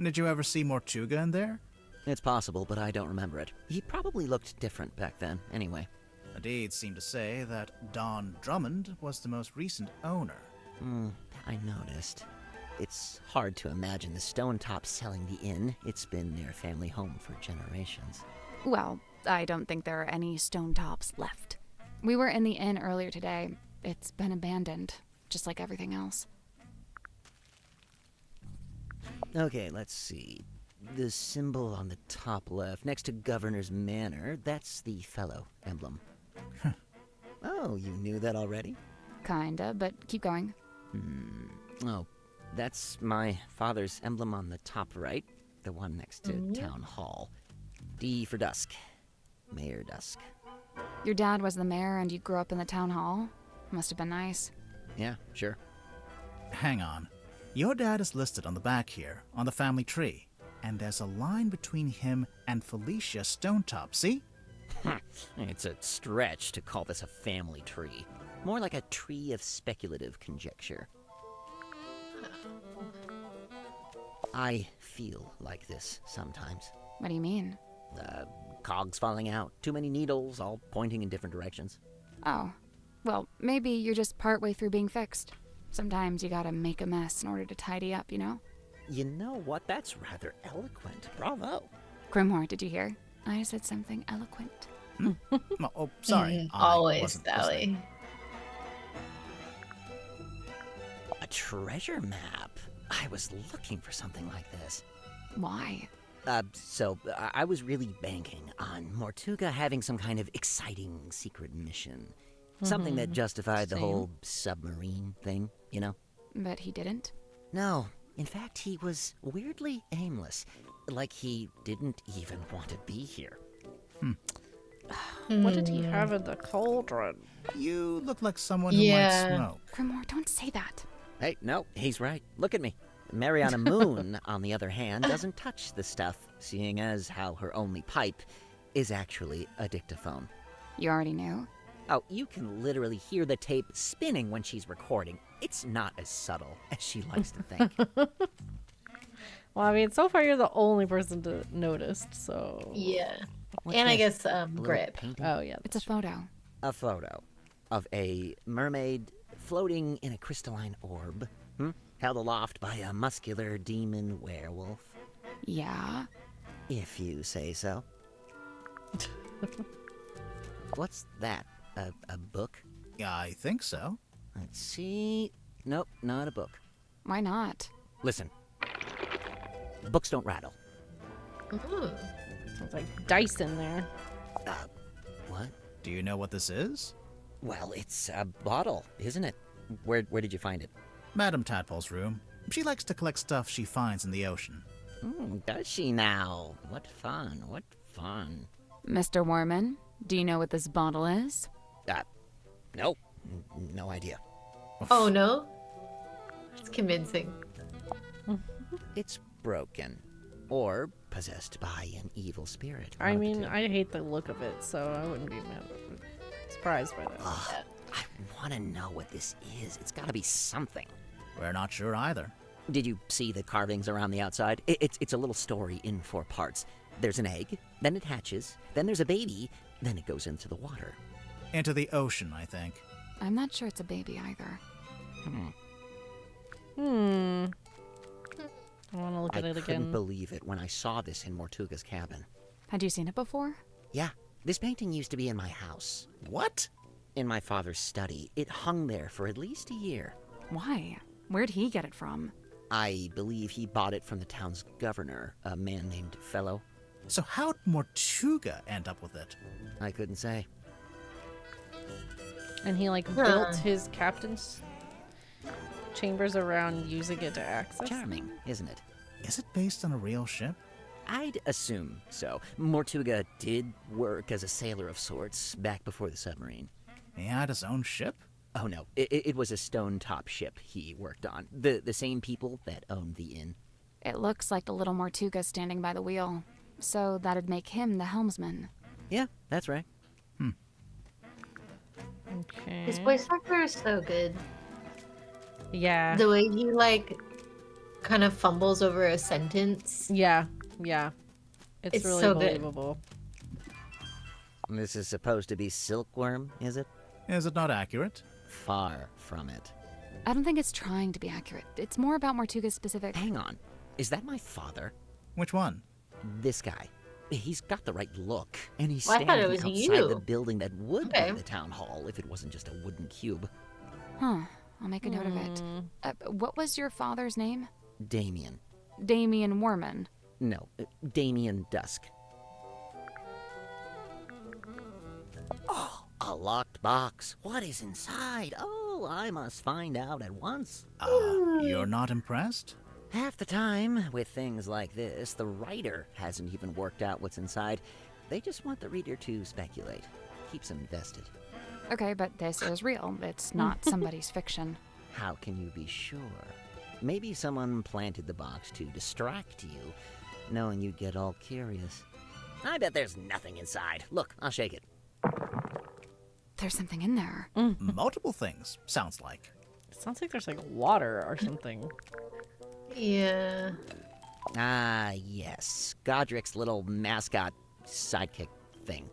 Did you ever see Mortuga in there? It's possible, but I don't remember it. He probably looked different back then, anyway. The deeds seem to say that Don Drummond was the most recent owner. I noticed. It's hard to imagine the Stone Top selling the inn. It's been their family home for generations. Well, I don't think there are any stone tops left. We were in the inn earlier today. It's been abandoned, just like everything else. Okay, let's see. The symbol on the top left, next to Governor's Manor, that's the fellow emblem. Oh, you knew that already? Kinda, but keep going. Oh, that's my father's emblem on the top right, the one next to Town Hall. D for Dusk. Mayor Dusk. Your dad was the mayor and you grew up in the town hall? Must have been nice. Yeah, sure. Hang on. Your dad is listed on the back here, on the family tree. And there's a line between him and Felicia Stonetop, see? It's a stretch to call this a family tree. More like a tree of speculative conjecture. I feel like this sometimes. What do you mean? Cogs falling out, too many needles, all pointing in different directions. Oh. Well, maybe you're just partway through being fixed. Sometimes you gotta make a mess in order to tidy up, you know? You know what? That's rather eloquent. Bravo. Grimhor, did you hear? I said something eloquent. Oh, sorry. I Always, wasn't Sally. listening. A treasure map. I was looking for something like this. Why? So I was really banking on Mortuga having some kind of exciting secret mission. Something that justified the Same. whole submarine thing, you know? But he didn't? No. In fact, he was weirdly aimless. Like he didn't even want to be here. What did he have in the cauldron? You look like someone who Yeah. might smoke. Grimhor, don't say that. Hey, no, he's right. Look at me. Mariana Moon, on the other hand, doesn't touch the stuff, seeing as how her only pipe is actually a dictaphone. You already knew? Oh, you can literally hear the tape spinning when she's recording. It's not as subtle as she likes to think. Well, I mean, so far you're the only person to notice, so... Yeah. What's And I this? guess A little Grip. painting? Oh, yeah. It's a photo. A photo of a mermaid floating in a crystalline orb, held aloft by a muscular demon werewolf, Yeah? if you say so. What's that? A book? I think so. Let's see. Nope, not a book. Why not? Listen. Books don't rattle. Ooh. Sounds like dice in there. What? Do you know what this is? Well, it's a bottle, isn't it? Where did you find it? Madame Tadpole's room. She likes to collect stuff she finds in the ocean. Does she now? What fun, what fun. Mr. Warman, do you know what this bottle is? Nope, no idea. Oh no? It's convincing. It's broken. Or possessed by an evil spirit. I one of the mean, two. I hate the look of it, so I wouldn't be surprised by that. Ugh, I want to know what this is. It's got to be something. We're not sure either. Did you see the carvings around the outside? It's a little story in 4 parts. There's an egg, then it hatches, then there's a baby, then it goes into the water. Into the ocean, I think. I'm not sure it's a baby either. I want to look at I it couldn't again. believe it when I saw this in Mortuga's cabin. Had you seen it before? Yeah, this painting used to be in my house. What? In my father's study. It hung there for at least a year. Why? Where'd he get it from? I believe he bought it from the town's governor, a man named Fellow. So how'd Mortuga end up with it? I couldn't say. And he, like, built his captain's chambers around using it to access. Charming, isn't it? Is it based on a real ship? I'd assume so. Mortuga did work as a sailor of sorts back before the submarine. He had his own ship? Oh no, it was a stone-top ship he worked on. The same people that owned the inn. It looks like the little Mortuga standing by the wheel. So that'd make him the helmsman. Yeah, that's right. Okay. His voice actor is so good. Yeah. The way he like kind of fumbles over a sentence. Yeah. It's It's really so good. believable. This is supposed to be silkworm, is it? Is it not accurate? Far from it. I don't think it's trying to be accurate. It's more about Mortuga's specific... Hang on. Is that my father? Which one? This guy. He's got the right look, and he's Well, I thought it standing was outside you. the building that would Okay. be the town hall if it wasn't just a wooden cube. Huh. I'll make a note of it. What was your father's name? Damien. Damien Warman. No, Damien Dusk. Oh, a locked box. What is inside? Oh, I must find out at once. You're not impressed? Half the time, with things like this, the writer hasn't even worked out what's inside. They just want the reader to speculate. Keeps them invested. Okay, but this is real. It's not somebody's fiction. How can you be sure? Maybe someone planted the box to distract you, knowing you'd get all curious. I bet there's nothing inside. Look, I'll shake it. There's something in there. Multiple things, sounds like. It sounds like there's like water or something. Yeah. Ah, yes. Godric's little mascot sidekick thing.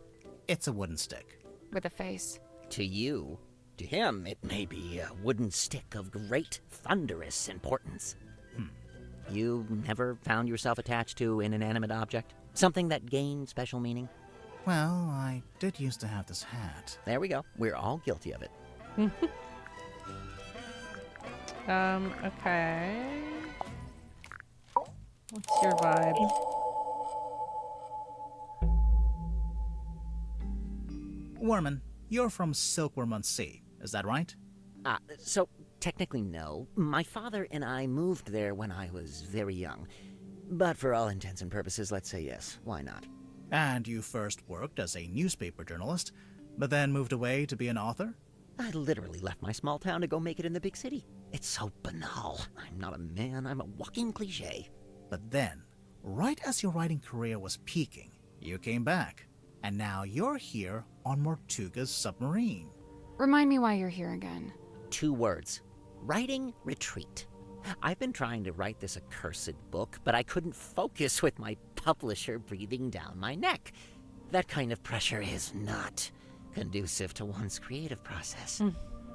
It's a wooden stick. With a face. To you, to him, it may be a wooden stick of great, thunderous importance. You never found yourself attached to an inanimate object? Something that gained special meaning? Well, I did used to have this hat. There we go. We're all guilty of it. Okay. What's your vibe? Worman, you're from Silkworm-on-Sea, is that right? So, technically no. My father and I moved there when I was very young. But for all intents and purposes, let's say yes. Why not? And you first worked as a newspaper journalist, but then moved away to be an author? I literally left my small town to go make it in the big city. It's so banal. I'm not a man, I'm a walking cliche. But then, right as your writing career was peaking, you came back. And now you're here on Mortuga's submarine. Remind me why you're here again. 2 words. Writing retreat. I've been trying to write this accursed book, but I couldn't focus with my publisher breathing down my neck. That kind of pressure is not conducive to one's creative process.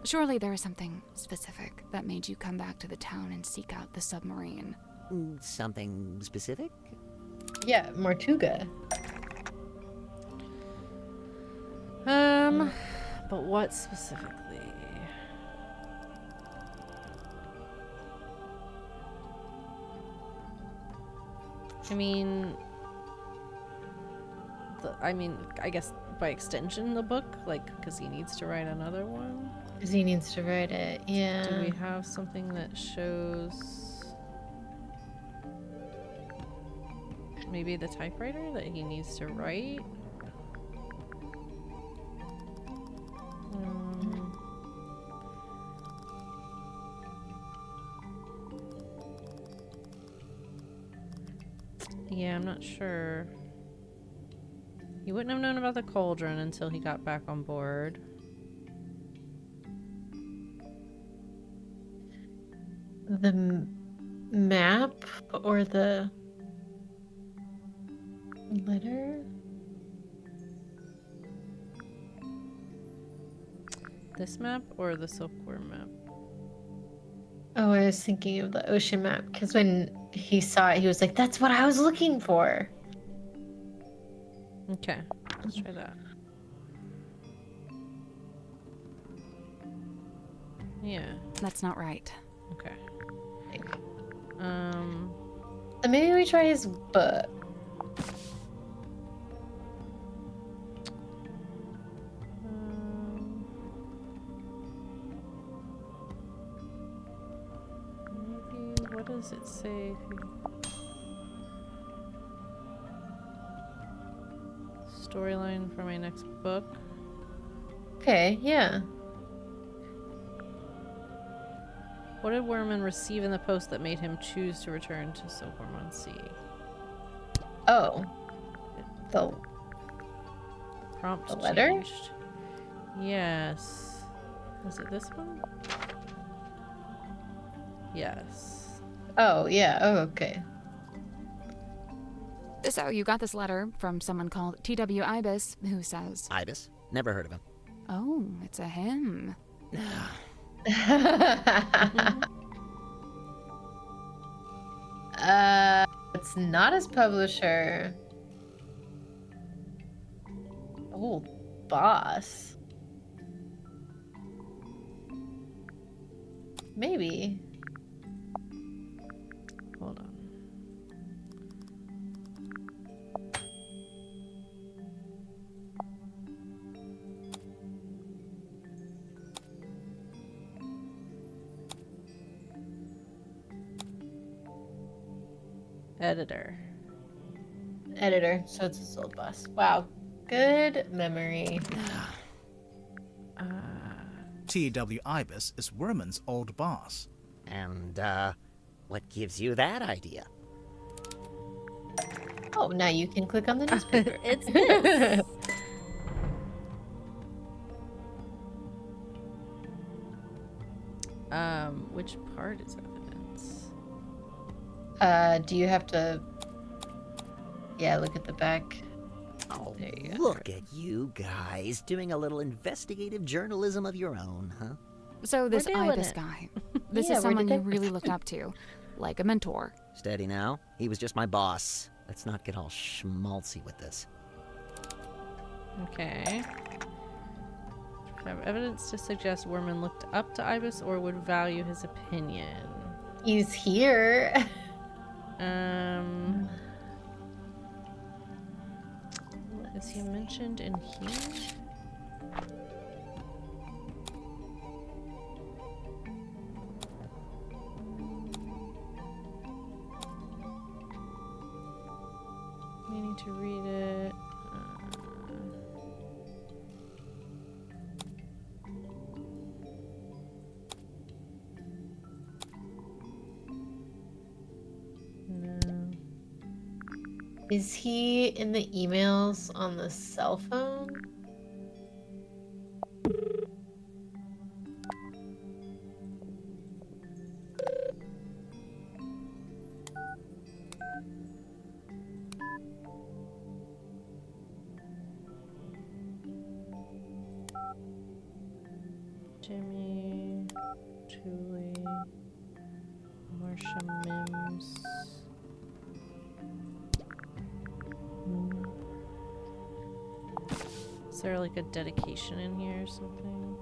Surely there is something specific that made you come back to the town and seek out the submarine. Something specific? Yeah, Mortuga. But what specifically? I guess by extension the book, like, because he needs to write another one. Because he needs to write it, yeah. Do we have something that shows maybe the typewriter that he needs to write? Yeah, I'm not sure. He wouldn't have known about the cauldron until he got back on board. The map or the letter? This map or the silkworm map? Oh, I was thinking of the ocean map because when he saw it, he was like, "That's what I was looking for." Okay, let's try that. Yeah, That's not right. okay. And maybe we try his book. Maybe, what does it say? Storyline for my next book. Okay, yeah. What did Werman receive in the post that made him choose to return to Silkworm-on-Sea? Oh. The Prompt The letter? changed. Yes. Was it this one? Yes. Oh, yeah. Oh, okay. So you got this letter from someone called T.W. Ibis, who says, Ibis? Never heard of him. "Oh, it's a him." It's not his publisher. Old boss. Maybe. Hold on. Editor. Editor, so it's his old boss. Wow. Good memory. T.W. Ibis is Werman's old boss. And, what gives you that idea? Oh, now you can click on the newspaper. It's this. Which part is evidence? Do you have to... Yeah, look at the back. Oh, There you go. look at you guys doing a little investigative journalism of your own, huh? So this doing Ibis it. guy, this Yeah, is we're someone you detectives. really looked up to, like a mentor. Steady now. He was just my boss. Let's not get all schmaltzy with this. Okay. I have evidence to suggest Werman looked up to Ibis or would value his opinion. He's here. Is he mentioned in here? Meaning to read it. No. Is he in the emails on the cell phone? Jimmy, Julie, Marsha Mims. Is there like a dedication in here or something?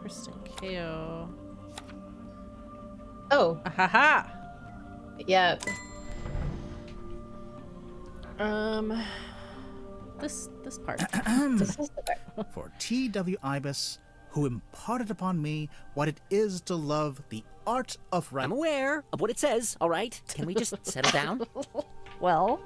Kristen Ko. Oh, Ahaha! yeah. This part. This is the part. For T.W. Ibis, who imparted upon me what it is to love the art of I'm writing. aware of what it says, all right? Can we just settle down? Well,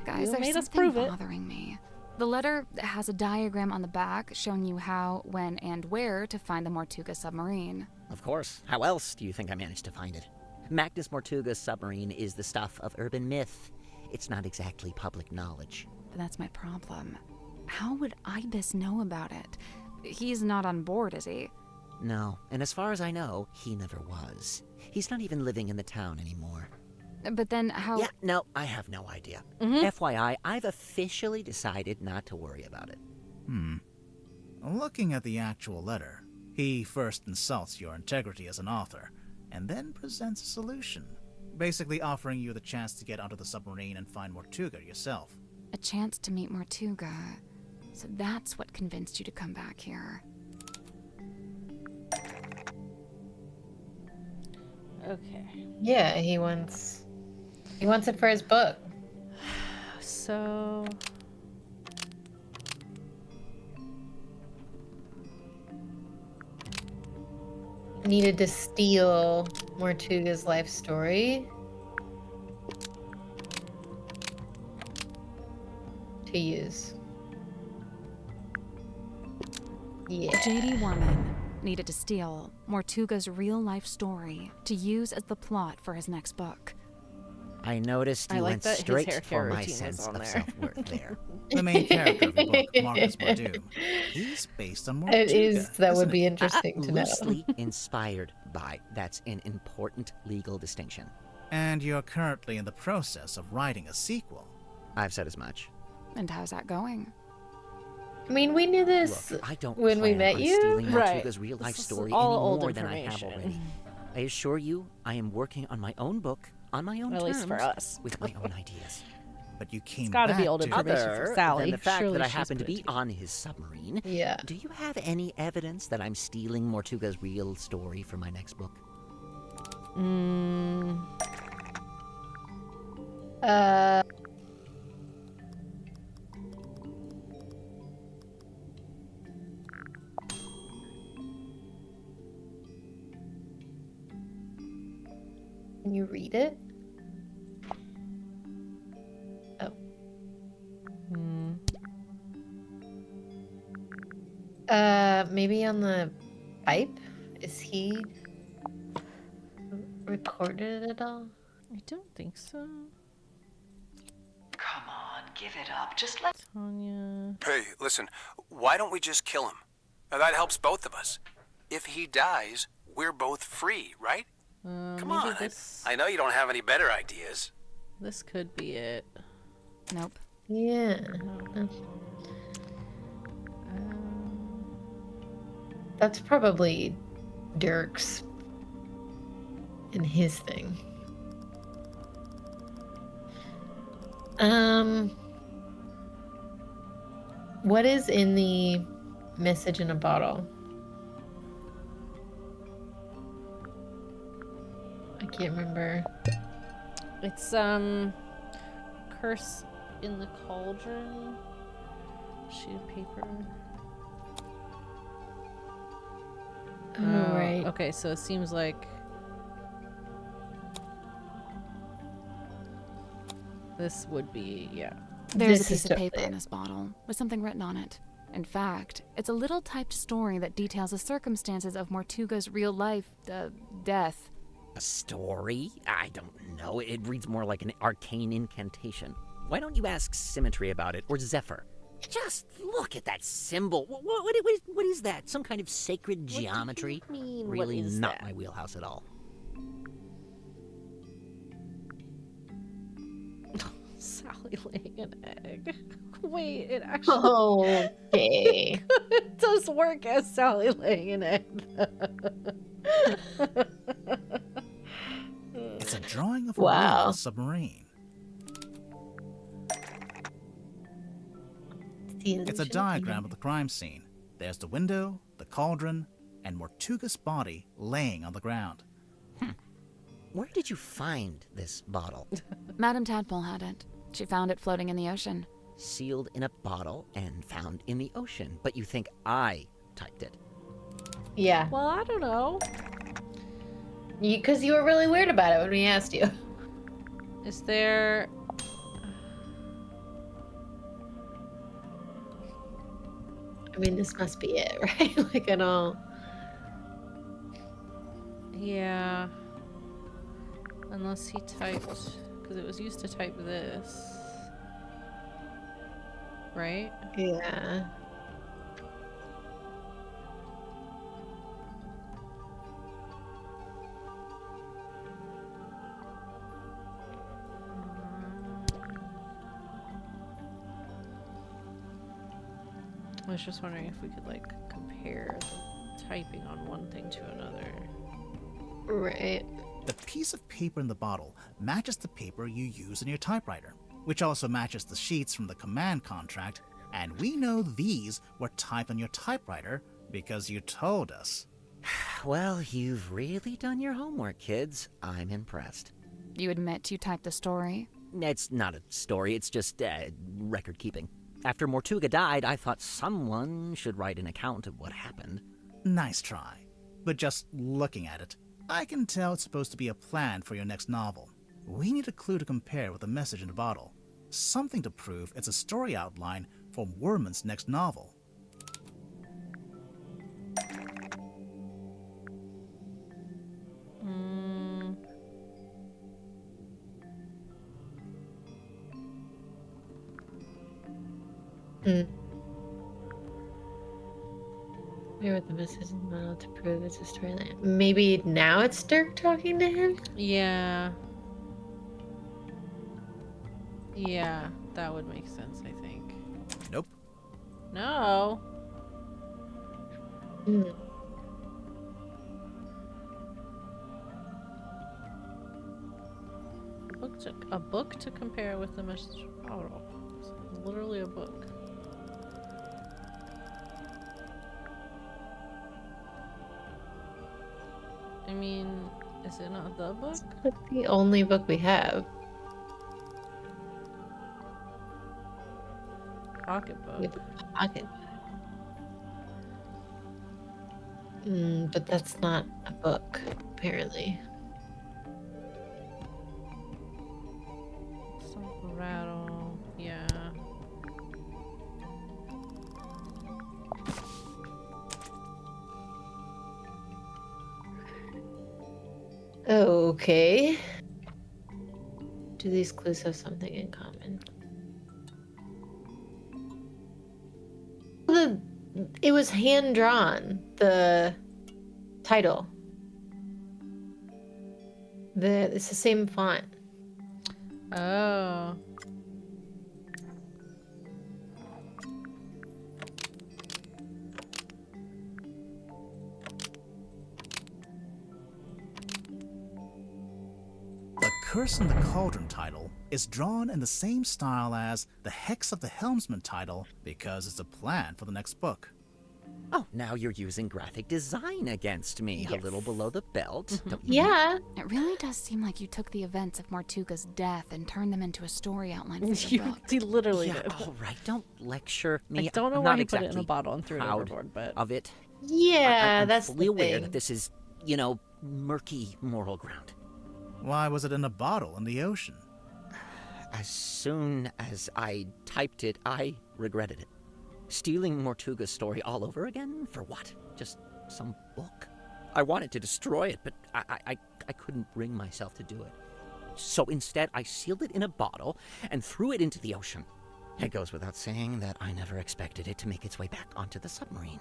Guys, You there's made us something prove it. bothering me. The letter has a diagram on the back showing you how, when, and where to find the Mortuga submarine. Of course. How else do you think I managed to find it? Magnus Mortuga's submarine is the stuff of urban myth. It's not exactly public knowledge. But that's my problem. How would Ibis know about it? He's not on board, is he? No, and as far as I know, he never was. He's not even living in the town anymore. But then how... Yeah, no, I have no idea. FYI, I've officially decided not to worry about it. Looking at the actual letter, he first insults your integrity as an author, and then presents a solution, basically offering you the chance to get onto the submarine and find Mortuga yourself. A chance to meet Mortuga. So that's what convinced you to come back here. okay. Yeah, he wants it for his book. So Needed to steal Mortuga's life story to use. Yeah. J.D. Warman needed to steal Mortuga's real-life story to use as the plot for his next book. I noticed I you like went that his straight hair for care my routine is sense on of there. self-worth there. The main character of the book, Marcus Mordoom, he's based on Mortuga. It is. That would isn't be it? interesting to know. Loosely inspired by. That's an important legal distinction. And you're currently in the process of writing a sequel. I've said as much. And how's that going? I mean, we knew this Look, I don't when we plan met on you. stealing Right. Mortuga's real-life This is story all any old more than I have information. already. I assure you, I am working on my own book, on my own At terms, least for us. with my own ideas. But you came gotta be back old to... information. for Other Sally. than the fact Surely that I she's happen to put it be together. on his submarine, Yeah. do you have any evidence that I'm stealing Mortuga's real story for my next book? Can you read it? Oh. Maybe on the pipe? Is he recorded it at all? I don't think so. Come on, give it up. Just let... Tanya. Hey, listen, why don't we just kill him? Now, that helps both of us. If he dies, we're both free, right? Come Maybe on. this I know you don't have any better ideas. this could be it. Nope. Yeah. No. That's probably Dirk's and his thing. What is in the message in a bottle? I can't remember. It's curse in the cauldron. Sheet of paper. Oh, right. Okay, so it seems like this would be, yeah. There's This a is piece of definitely paper in it. this bottle with something written on it. In fact, it's a little typed story that details the circumstances of Mortuga's real life, death. A story? I don't know. It reads more like an arcane incantation. Why don't you ask Symmetry about it, or Zephyr? Just look at that symbol. What is that? Some kind of sacred geometry? What do you mean, what Really is not that? my wheelhouse at all. Sally laying an egg. Wait, it actually Okay. it does work as Sally laying an egg. It's a drawing of a Wow. real submarine. It's a diagram of the crime scene. There's the window, the cauldron, and Mortuga's body laying on the ground. Where did you find this bottle? Madame Tadpole had it. She found it floating in the ocean. Sealed in a bottle and found in the ocean. But you think I typed it? Yeah. Well, I don't know. Because you were really weird about it when we asked you. Is there... I mean, this must be it, right? Like, I don't... Yeah. Unless he typed... Because it was used to type this. Right? Yeah. I was just wondering if we could, like, compare the typing on one thing to another. Right. The piece of paper in the bottle matches the paper you use in your typewriter, which also matches the sheets from the command contract, and we know these were typed on your typewriter because you told us. Well, you've really done your homework, kids. I'm impressed. You admit you typed the story? It's not a story, it's just record keeping. After Mortuga died, I thought someone should write an account of what happened. Nice try. But just looking at it, I can tell it's supposed to be a plan for your next novel. We need a clue to compare with the message in the bottle. Something to prove it's a story outline for Worman's next novel. Maybe with the message in the bottle to prove it's a storyline. Maybe now it's Dirk talking to him? Yeah. Yeah, that would make sense, I think. Nope. No. Hmm. A book to compare with the message bottle. It's literally a book. I mean, is it not the book? It's the only book we have. Pocketbook. We have a pocket. But that's not a book, apparently. Some rattle. Yeah. Okay. Do these clues have something in common? It was hand drawn, the title. It's the same font. Oh. The Curse in the Cauldron title is drawn in the same style as the Hex of the Helmsman title because it's a plan for the next book. Oh, now you're using graphic design against me. Yes. A little below the belt. Don't you Yeah. It really does seem like you took the events of Mortuga's death and turned them into a story outline for the You book. he literally Yeah, did. all right. Don't lecture me. I don't know I'm why not he put it in a exactly bottle and threw it proud overboard, but of it. Yeah, I'm that's fully the aware thing. that this is, murky moral ground. Why was it in a bottle in the ocean? As soon as I typed it, I regretted it. Stealing Mortuga's story all over again? For what? Just some book? I wanted to destroy it, but I couldn't bring myself to do it. So instead, I sealed it in a bottle and threw it into the ocean. It goes without saying that I never expected it to make its way back onto the submarine.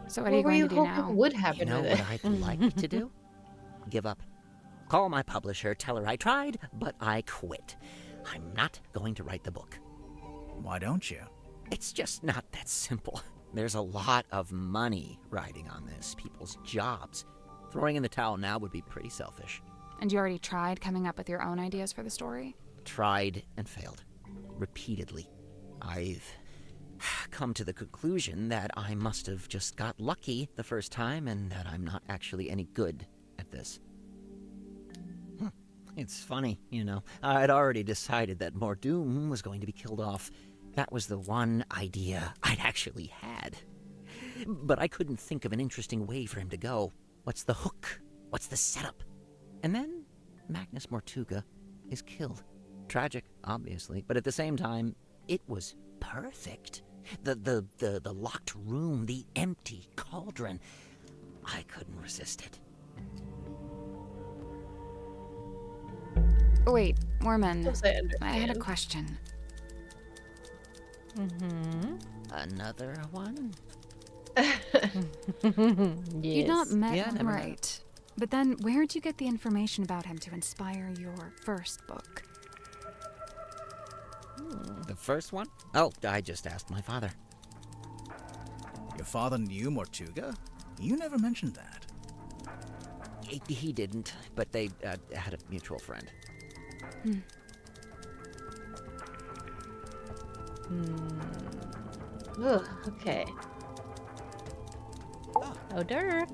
So what are you What were going you to do hoping now? would happen You know with what it? I'd like to do? Give up. Call my publisher, tell her I tried, but I quit. I'm not going to write the book. Why don't you? It's just not that simple. There's a lot of money riding on this, people's jobs. Throwing in the towel now would be pretty selfish. And you already tried coming up with your own ideas for the story? Tried and failed. Repeatedly. I've come to the conclusion that I must have just got lucky the first time and that I'm not actually any good at this. It's funny, I'd already decided that Mordoom was going to be killed off. That was the one idea I'd actually had. But I couldn't think of an interesting way for him to go. What's the hook? What's the setup? And then Magnus Mortuga is killed. Tragic, obviously, but at the same time, it was perfect. The locked room, the empty cauldron. I couldn't resist it. Wait, Mormon. Yes, I understand. I had a question. Mm-hmm. Another one? You'd not met Yeah, him, never met. right? But then where'd you get the information about him to inspire your first book? The first one? Oh, I just asked my father. Your father knew Mortuga? You never mentioned that. He didn't, but they had a mutual friend. Ugh, okay. Oh, Dirk.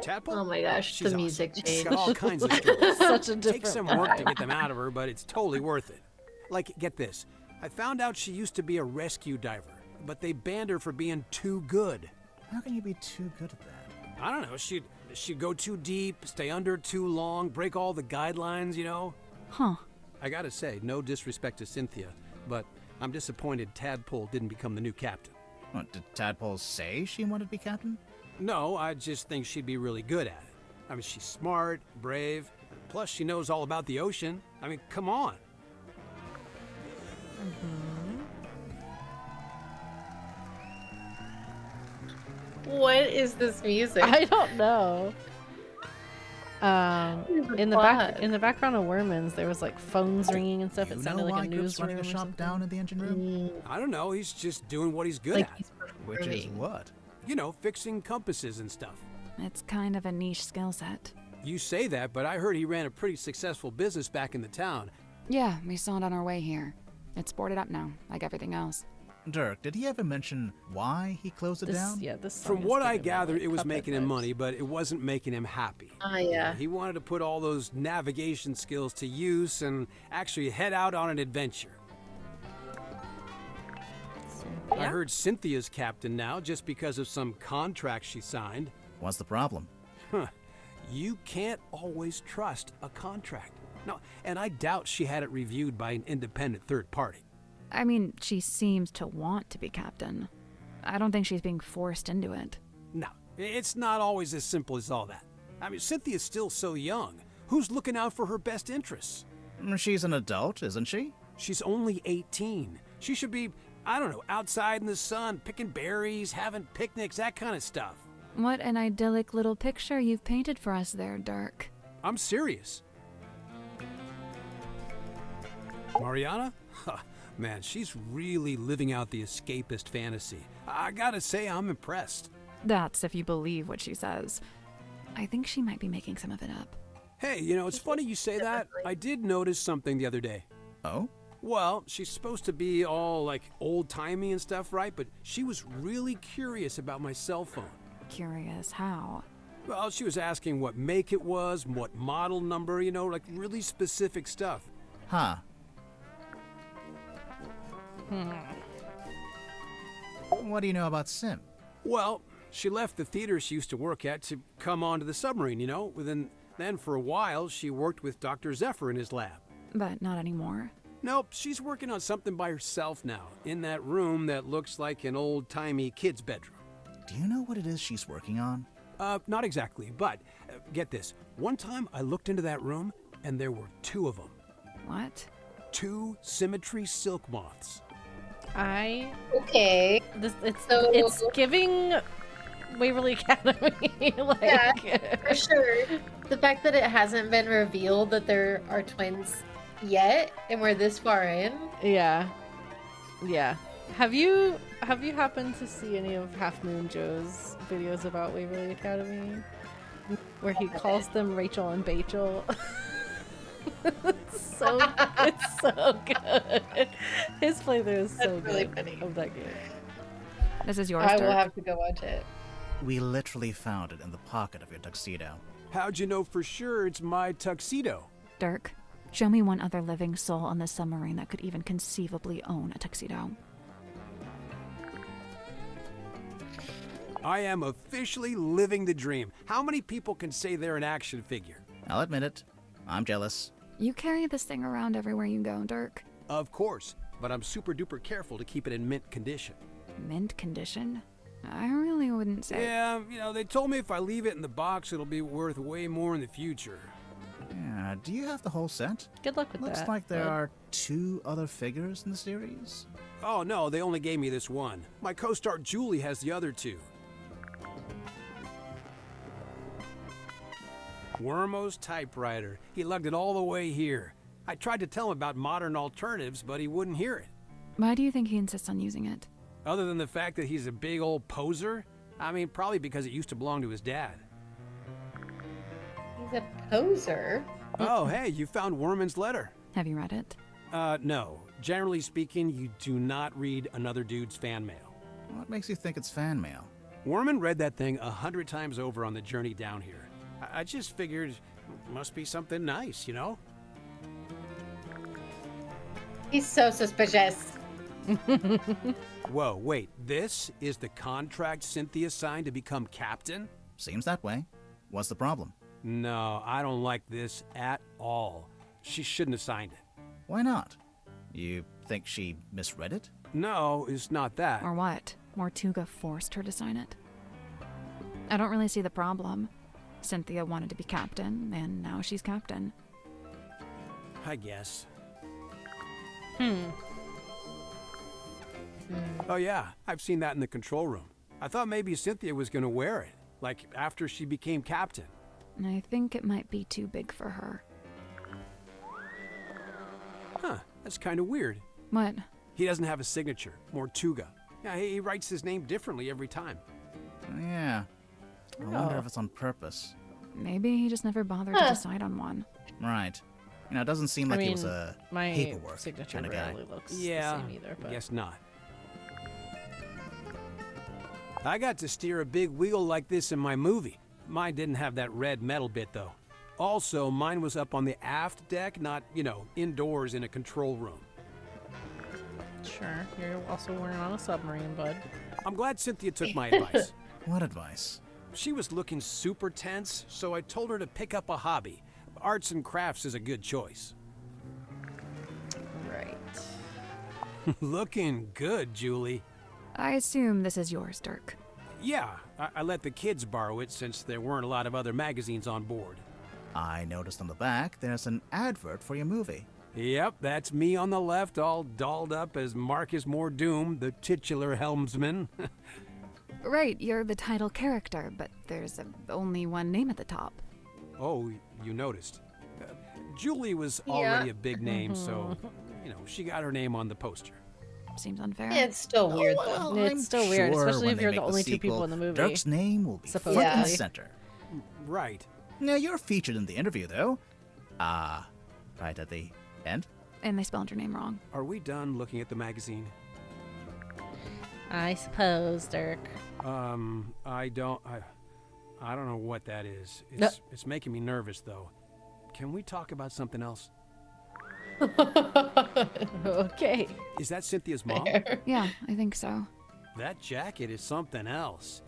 Tadpole? Oh my gosh, She's the music awesome. changed. Got all kinds of stories. Such a Takes different some work to vibe. get them out of her, but it's totally worth it. Like, get this. I found out she used to be a rescue diver, but they banned her for being too good. How can you be too good at that? I don't know, she'd go too deep, stay under too long, break all the guidelines, Huh. I gotta say, no disrespect to Cynthia, but I'm disappointed Tadpole didn't become the new captain. What, did Tadpole say she wanted to be captain? No, I just think she'd be really good at it. I mean, she's smart, brave, plus she knows all about the ocean. I mean, come on. What is this music? I don't know. In the background of Worman's, there was like phones ringing and stuff. It sounded like a newsroom running a or shop something. down in the engine room? I don't know. He's just doing what he's good Like at. he's Which is performing. what? You know, fixing compasses and stuff. It's kind of a niche skill set. You say that, but I heard he ran a pretty successful business back in the town. Yeah, we saw it on our way here. It's boarded up now, like everything else. Dirk, did he ever mention why he closed it down? This song From is what I giving me, gathered, like, it was Cuphead making him vibes. money, but it wasn't making him happy. Yeah. He wanted to put all those navigation skills to use and actually head out on an adventure. I heard Cynthia's captain now just because of some contract she signed. What's the problem? Huh. You can't always trust a contract. No, and I doubt she had it reviewed by an independent third party. I mean, she seems to want to be captain. I don't think she's being forced into it. No, it's not always as simple as all that. I mean, Cynthia's still so young. Who's looking out for her best interests? She's an adult, isn't she? She's only 18. She should be, I don't know, outside in the sun, picking berries, having picnics, that kind of stuff. What an idyllic little picture you've painted for us there, Dirk. I'm serious. Mariana? Huh, man, she's really living out the escapist fantasy. I gotta say, I'm impressed. That's if you believe what she says. I think she might be making some of it up. Hey, you know, it's funny you say that. I did notice something the other day. Oh? Well, she's supposed to be all like old-timey and stuff, right? But she was really curious about my cell phone. Curious how? Well, she was asking what make it was, what model number, you know, like really specific stuff. Huh. What do you know about Sim? Well, she left the theater she used to work at to come onto the submarine, you know. Then for a while, she worked with Dr. Zephyr in his lab. But not anymore. Nope, she's working on something by herself now, in that room that looks like an old-timey kid's bedroom. Do you know what it is she's working on? Not exactly, but get this. One time I looked into that room, and there were 2 of them. What? 2 symmetry silk moths. Okay. It's giving Waverly Academy. Like, Yeah, for sure. The fact that it hasn't been revealed that there are twins yet, and we're this far in. Yeah. Have you happened to see any of Half Moon Joe's videos about Waverly Academy, where he calls them Rachel and Bachel? it's so good. His playthrough is so That's really good funny. of that game. This is yours, I Dirk. will have to go watch it. We literally found it in the pocket of your tuxedo. How'd you know for sure it's my tuxedo? Dirk, show me one other living soul on the submarine that could even conceivably own a tuxedo. I am officially living the dream. How many people can say they're an action figure? I'll admit it. I'm jealous. You carry this thing around everywhere you go, Dirk. Of course, but I'm super duper careful to keep it in mint condition. Mint condition? I really wouldn't say. Yeah, you know, they told me if I leave it in the box, it'll be worth way more in the future. Yeah, do you have the whole set? Good luck with Looks that. like there bud. are 2 other figures in the series. Oh no, they only gave me this one. My co-star Julie has the other 2. Wormo's typewriter. He lugged it all the way here. I tried to tell him about modern alternatives, but he wouldn't hear it. Why do you think he insists on using it? Other than the fact that he's a big old poser? I mean, probably because it used to belong to his dad. He's a poser. Oh, hey, you found Worman's letter. Have you read it? No. Generally speaking, you do not read another dude's fan mail. What makes you think it's fan mail? Worman read that thing 100 times over on the journey down here. I just figured it must be something nice, you know? He's so suspicious. Whoa, wait, this is the contract Cynthia signed to become captain? Seems that way. What's the problem? No, I don't like this at all. She shouldn't have signed it. Why not? You think she misread it? No, it's not that. Or what? Mortuga forced her to sign it? I don't really see the problem. Cynthia wanted to be captain, and now she's captain. I guess. Oh yeah, I've seen that in the control room. I thought maybe Cynthia was gonna wear it, like after she became captain. and I think it might be too big for her. Huh, that's kind of weird. What? He doesn't have a signature, Mortuga. Yeah, he writes his name differently every time. Yeah. I wonder if it's on purpose. Maybe he just never bothered to decide on one. Right. You know, it doesn't seem like he was a my paperwork signature kind of guy. rarely looks Yeah, the same either. But I guess not. I got to steer a big wheel like this in my movie. Mine didn't have that red metal bit, though. Also, mine was up on the aft deck, not, indoors in a control room. sure, you're also wearing on a submarine, bud. I'm glad Cynthia took my advice. What advice? She was looking super tense, so I told her to pick up a hobby. Arts and crafts is a good choice. Right. Looking good, Julie. I assume this is yours, Dirk. Yeah, I let the kids borrow it since there weren't a lot of other magazines on board. I noticed on the back there's an advert for your movie. Yep, that's me on the left, all dolled up as Marcus Mordoom, the titular helmsman. Right, you're the title character, but there's only one name at the top. Oh, you noticed. Julie was already a big name, so, she got her name on the poster. Seems unfair. Yeah, it's still weird though. Well, It's still weird, sure especially when if they you're make the only two people sequel, in the movie. Dirk's name will be front Supposedly. and center. Right. Now, you're featured in the interview, though. Right at the end. And they spelled your name wrong. Are we done looking at the magazine? I suppose, Dirk. I don't know what that is. It's making me nervous, though. Can we talk about something else? Okay. Is that Cynthia's mom? Yeah, I think so. That jacket is something else.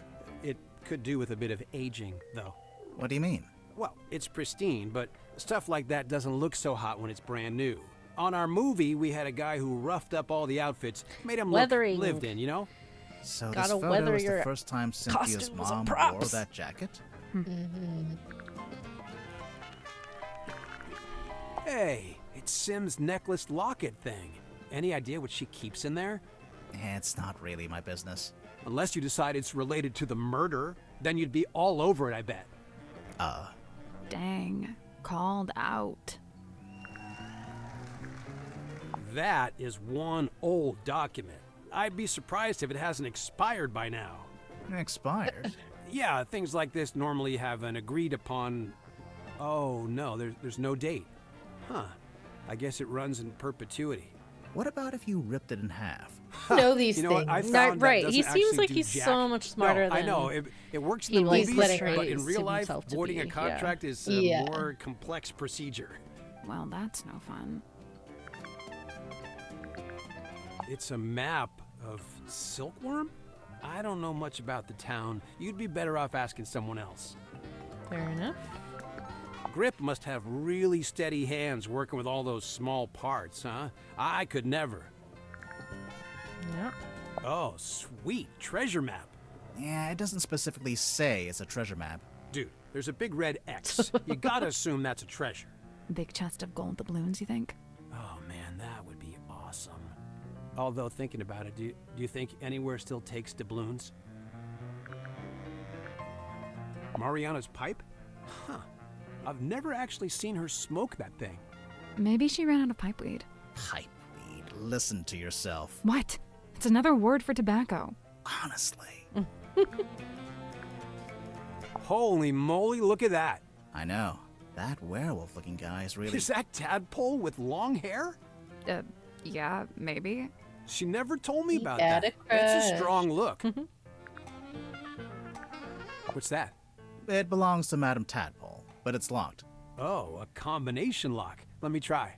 It could do with a bit of aging, though. What do you mean? Well, it's pristine, but stuff like that doesn't look so hot when it's brand new. On our movie, we had a guy who roughed up all the outfits, made them look Weathering. lived in, you know? So Gotta this photo weather is your the first time Cynthia's costumes and mom wore props. that jacket? Hey, it's Sim's necklace locket thing. Any idea what she keeps in there? It's not really my business. Unless you decide it's related to the murder, then you'd be all over it, I bet. Dang. Called out. That is one old document. I'd be surprised if it hasn't expired by now. Expired? Yeah, things like this normally have an agreed upon... Oh, no, there's no date. Huh. I guess it runs in perpetuity. What about if you ripped it in half? Know these You know what? I things. found that Right, doesn't he seems actually like do he's jack. so much smarter No, I than know. It works in he the likes movies, to but in praise real life, himself to voiding a be, yeah. contract is a Yeah. more complex procedure. Well, that's no fun. It's a map of Silkworm? I don't know much about the town. You'd be better off asking someone else. Fair enough. Grip must have really steady hands working with all those small parts, huh? I could never. Yeah. Oh, sweet. Treasure map. Yeah, it doesn't specifically say it's a treasure map. Dude, there's a big red X. You gotta assume that's a treasure. Big chest of gold doubloons, you think? Oh man, that would be awesome. Although thinking about it, do you think anywhere still takes doubloons? Mariana's pipe? Huh. I've never actually seen her smoke that thing. Maybe she ran out of pipeweed. Pipeweed. Listen to yourself. What? It's another word for tobacco. Honestly. Holy moly, look at that. I know. That werewolf-looking guy is really... Is that Tadpole with long hair? Yeah, maybe. She never told me He about got that. a It's a crush. strong look. What's that? It belongs to Madame Tadpole, but it's locked. Oh, a combination lock. Let me try.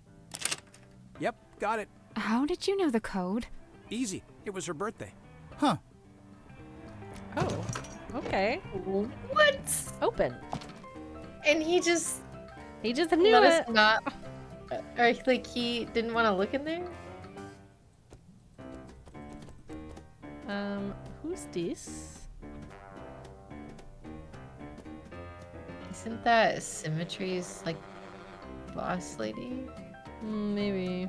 Yep, got it. How did you know the code? Easy. It was her birthday. Huh. Oh. Okay. What? Open. And he just He just knew let it. us not. Or like he didn't want to look in there. Who's this? Isn't that Symmetry's like boss lady? Maybe.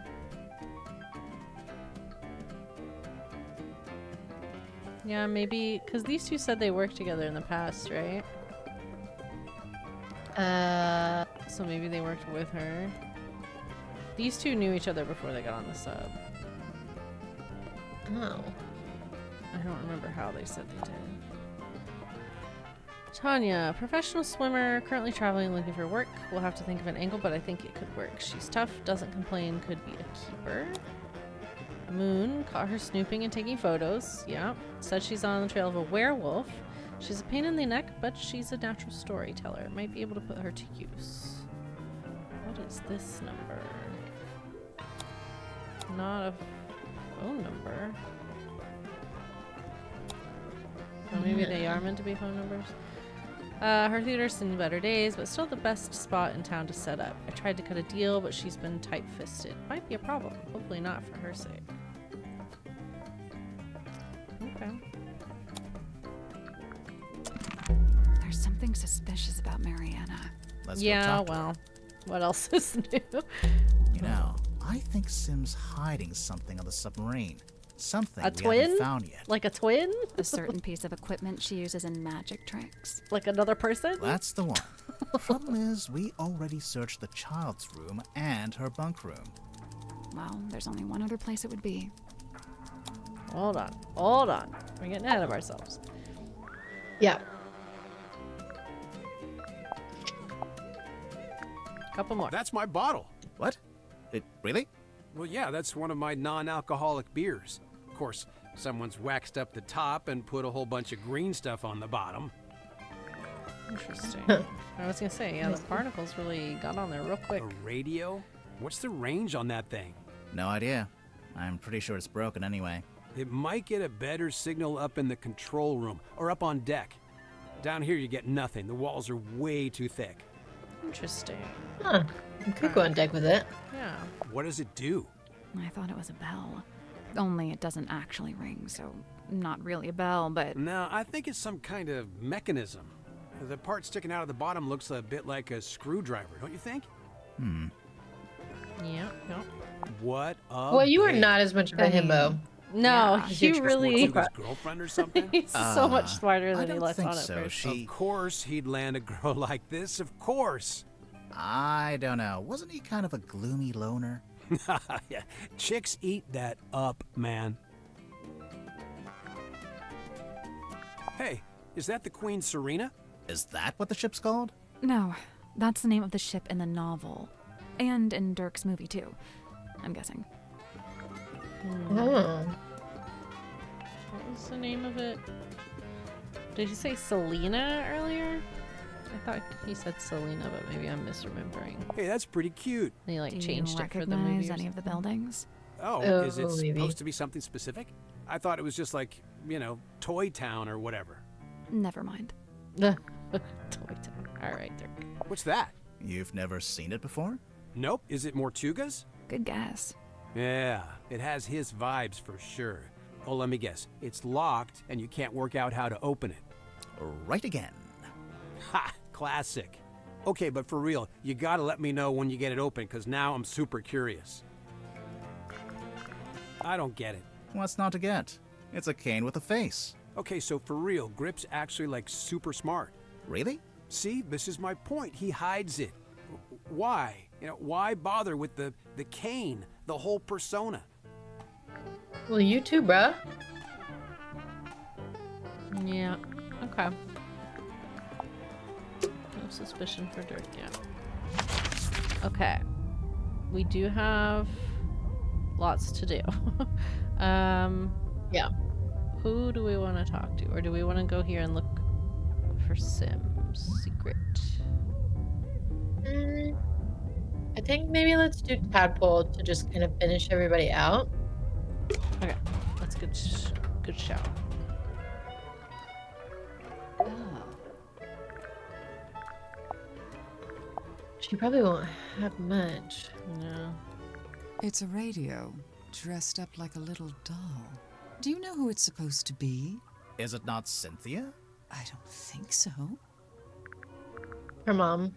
Yeah, maybe, because these two said they worked together in the past, right? So maybe they worked with her. These two knew each other before they got on the sub. Oh. I don't remember how they said they did. Tanya, professional swimmer, currently traveling looking for work. We'll have to think of an angle, but I think it could work. She's tough, doesn't complain, could be a keeper. Moon, caught her snooping and taking photos. Yeah. Said she's on the trail of a werewolf. She's a pain in the neck, but she's a natural storyteller. Might be able to put her to use. What is this number? Not a phone number. Oh, maybe they are meant to be phone numbers. Her theater's seen better days, but still the best spot in town to set up. I tried to cut a deal, but she's been tight-fisted. Might be a problem. Hopefully not for her sake. Okay. There's something suspicious about Mariana. Let's go Yeah, talk to her. well, what else is new? You know, I think Sim's hiding something on the submarine. Something A we twin? haven't found yet. Like a twin? A certain piece of equipment she uses in magic tricks. Like another person? That's the one. Problem is, we already searched the child's room and her bunk room. Well, there's only one other place it would be. Hold on. Hold on. We're getting ahead of ourselves. Yeah. Couple more. That's my bottle. What? Really? Well, yeah, that's one of my non-alcoholic beers. Of course, someone's waxed up the top and put a whole bunch of green stuff on the bottom. Interesting. I was gonna say, yeah, the particles really got on there real quick. A radio? What's the range on that thing? No idea. I'm pretty sure it's broken anyway. It might get a better signal up in the control room or up on deck. Down here you get nothing. The walls are way too thick. Interesting. Huh. You could go on deck with it. Yeah. What does it do? I thought it was a bell. Only it doesn't actually ring, so not really a bell, but... No, I think it's some kind of mechanism. The part sticking out of the bottom looks a bit like a screwdriver, don't you think? Yeah. No. What a Well, you are babe. not as much of a himbo. No, Yeah. he Just really. Mortuga's girlfriend or something? He's so much smarter I than he don't lets think on at so. first. She... Of course he'd land a girl like this, of course. I don't know. Wasn't he kind of a gloomy loner? Yeah, chicks eat that up, man. Hey, is that the Queen Serena? Is that what the ship's called? No, that's the name of the ship in the novel. And in Dirk's movie, too. I'm guessing. Oh. What was the name of it? Did you say Selena earlier? I thought he said Selena, but maybe I'm misremembering. Hey, that's pretty cute. And he like Do changed you it for the recognize movie. Or any of the something. buildings? Oh, Oh, is it maybe. supposed to be something specific? I thought it was just like, Toy Town or whatever. Never mind. Toy Town. All right, Dirk. What's that? You've never seen it before? Nope. Is it Mortuga's? Good guess. Yeah, it has his vibes for sure. Oh, let me guess. It's locked and you can't work out how to open it. Right again. Ha! Classic. Okay, but for real, you gotta let me know when you get it open, because now I'm super curious. I don't get it. What's not to get? It's a cane with a face. Okay, so for real, Grip's actually like super smart. Really? See, this is my point. He hides it. Why? Why bother with the cane, the whole persona? Well, you too, bruh. Yeah. Okay. No suspicion for Dirk yet. Okay. We do have lots to do. Yeah. Who do we want to talk to? Or do we want to go here and look for Sim's secret? I think maybe let's do Tadpole to just kind of finish everybody out. Okay. That's a good shout. She probably won't have much. No. It's a radio, dressed up like a little doll. Do you know who it's supposed to be? Is it not Cynthia? I don't think so. Her mom.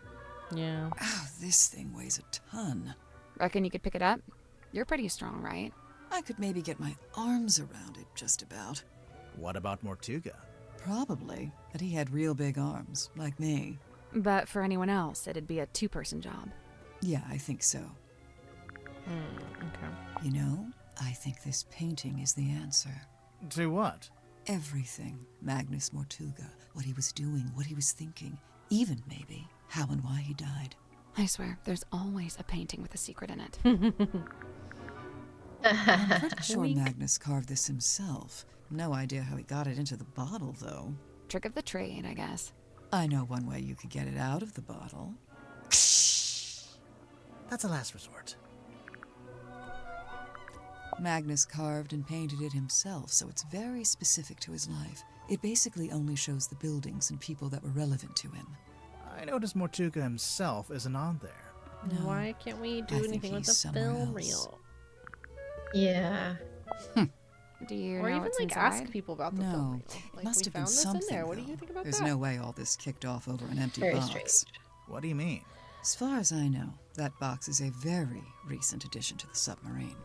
Yeah. Oh, this thing weighs a ton. Reckon you could pick it up? You're pretty strong, right? I could maybe get my arms around it, just about. What about Mortuga? Probably, but he had real big arms, like me. But for anyone else, it'd be a two-person job. Yeah, I think so. Okay. You know, I think this painting is the answer. To what? Everything. Magnus Mortuga, what he was doing, what he was thinking, even maybe how and why he died. I swear, there's always a painting with a secret in it. I'm pretty sure Wink. Magnus carved this himself. No idea how he got it into the bottle, though. Trick of the trade, I guess. I know one way you could get it out of the bottle. That's a last resort. Magnus carved and painted it himself, so it's very specific to his life. It basically only shows the buildings and people that were relevant to him. I noticed Mortuga himself isn't on there. No, Why can't we do I think anything with he's the somewhere film else. reel? Yeah. Do you Or know even what's like inside? ask people about the film No, reel. it Like, must we have been found this something, in there. What do though. you think about There's that? no way all this kicked off over an empty Very box. strange. What do you mean? As far as I know, that box is a very recent addition to the submarine.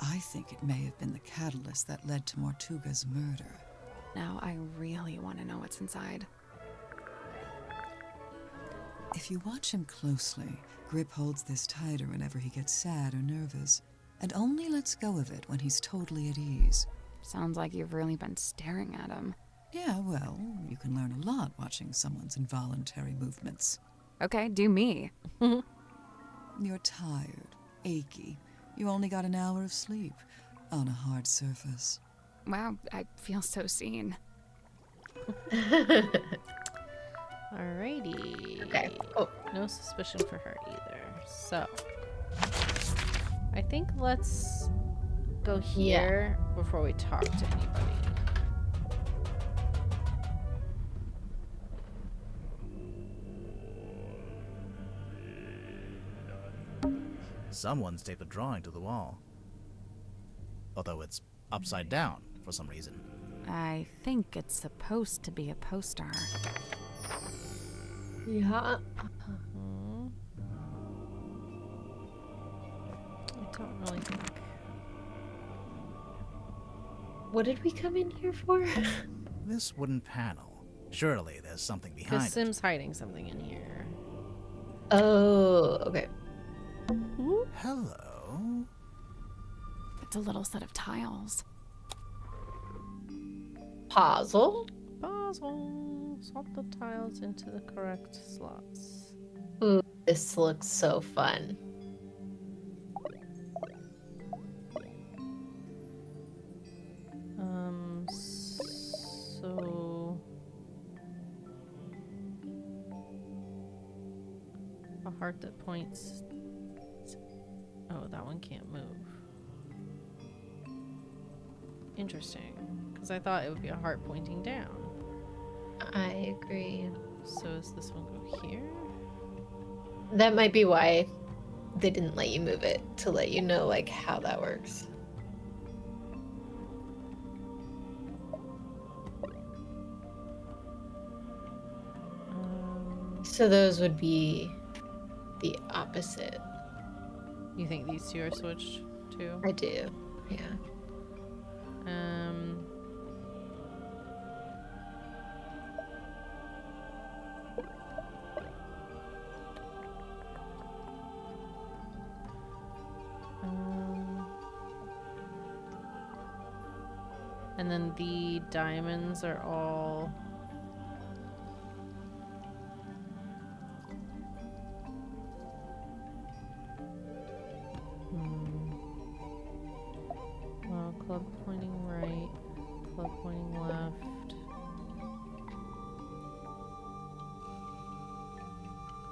I think it may have been the catalyst that led to Mortuga's murder. Now I really want to know what's inside. If you watch him closely, Grip holds this tighter whenever he gets sad or nervous, and only lets go of it when he's totally at ease. Sounds like you've really been staring at him. Yeah, well, you can learn a lot watching someone's involuntary movements. Okay, do me. You're tired, achy. You only got an hour of sleep on a hard surface. Wow, I feel so seen. Alrighty. Okay. Oh, No suspicion for her either. So, I think let's go here before we talk to anybody. Someone's taped a drawing to the wall. Although it's upside down for some reason. I think it's supposed to be a poster. yeah. I don't really think. What did we come in here for? This wooden panel. Surely there's something Because behind it. Sim's hiding something in here. Oh, okay. Hello? It's a little set of tiles. Puzzle? Puzzle. Swap the tiles into the correct slots. Ooh, this looks so fun. So a heart that points. Oh, that one can't move. Interesting, because I thought it would be a heart pointing down. I agree. So does this one go here? That might be why they didn't let you move it, to let you know like how that works. So those would be the opposite. You think these two are switched too? I do. Yeah. Um. And then the diamonds are all. Well, club pointing right, club pointing left,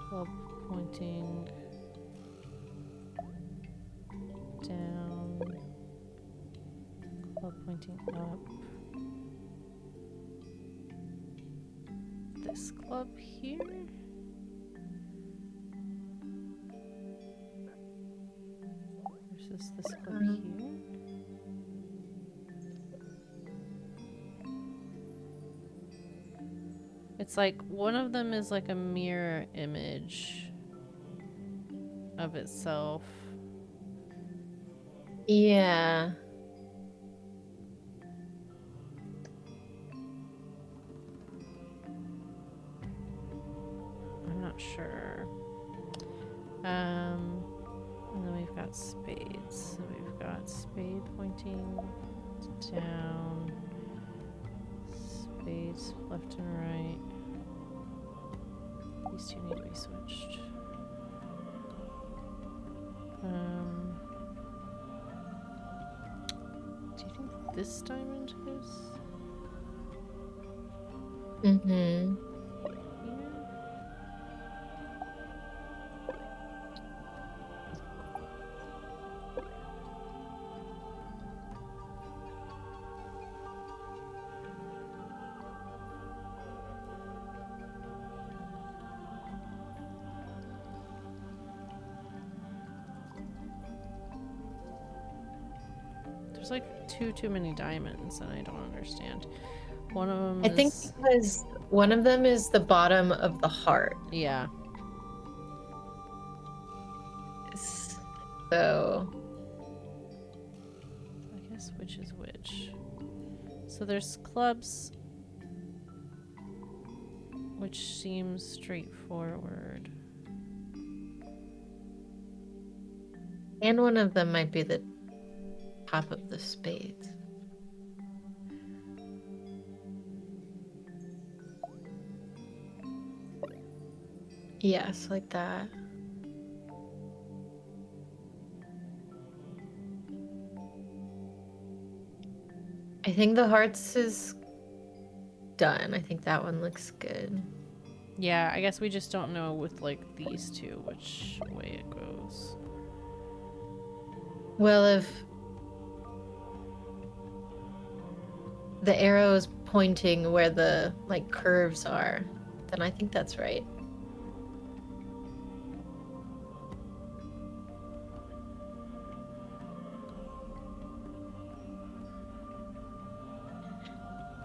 club pointing down, club pointing up. This club here? Versus this club here? It's like one of them is like a mirror image of itself. Yeah. I'm not sure. And then we've got spades. So we've got spade pointing down, spades left and right. These two need to be switched. Do you think this diamond is Mm-hmm. here? There's like too many diamonds, and I don't understand. One of them I think is because one of them is the bottom of the heart. yeah. So I guess which is which. So there's clubs, which seems straightforward. and one of them might be the top of the spades. Yes, like that. I think the hearts is done. I think that one looks good. Yeah, I guess we just don't know with like these two which way it goes. Well, if the arrow is pointing where the like curves are, then I think that's right.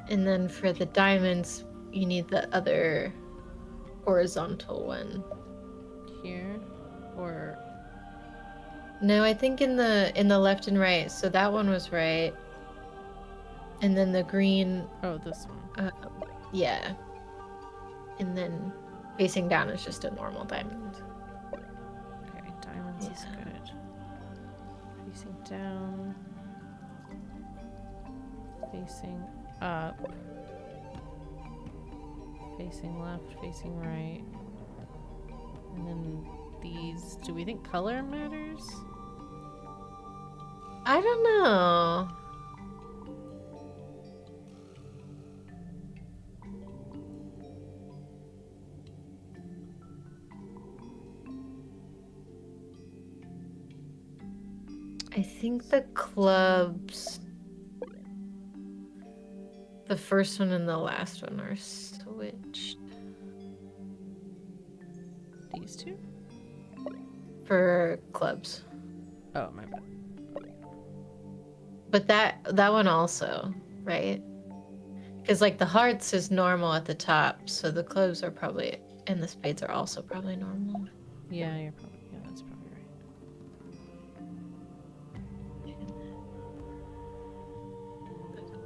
And then for the diamonds, you need the other horizontal one. Here? Or No, I think in the left and right. So that one was right. And then the green, oh, this one. yeah. And then facing down is just a normal diamond. Okay, diamonds is Yeah. good. Facing down. Facing up. Facing left, facing right. And then these, do we think color matters? I don't know. I think the clubs, the first one and the last one are switched These two? for clubs. Oh, my bad. But that one also, right? Because like the hearts is normal at the top, so the clubs are probably, and the spades are also probably normal. Yeah, you're probably, yeah, that's probably right.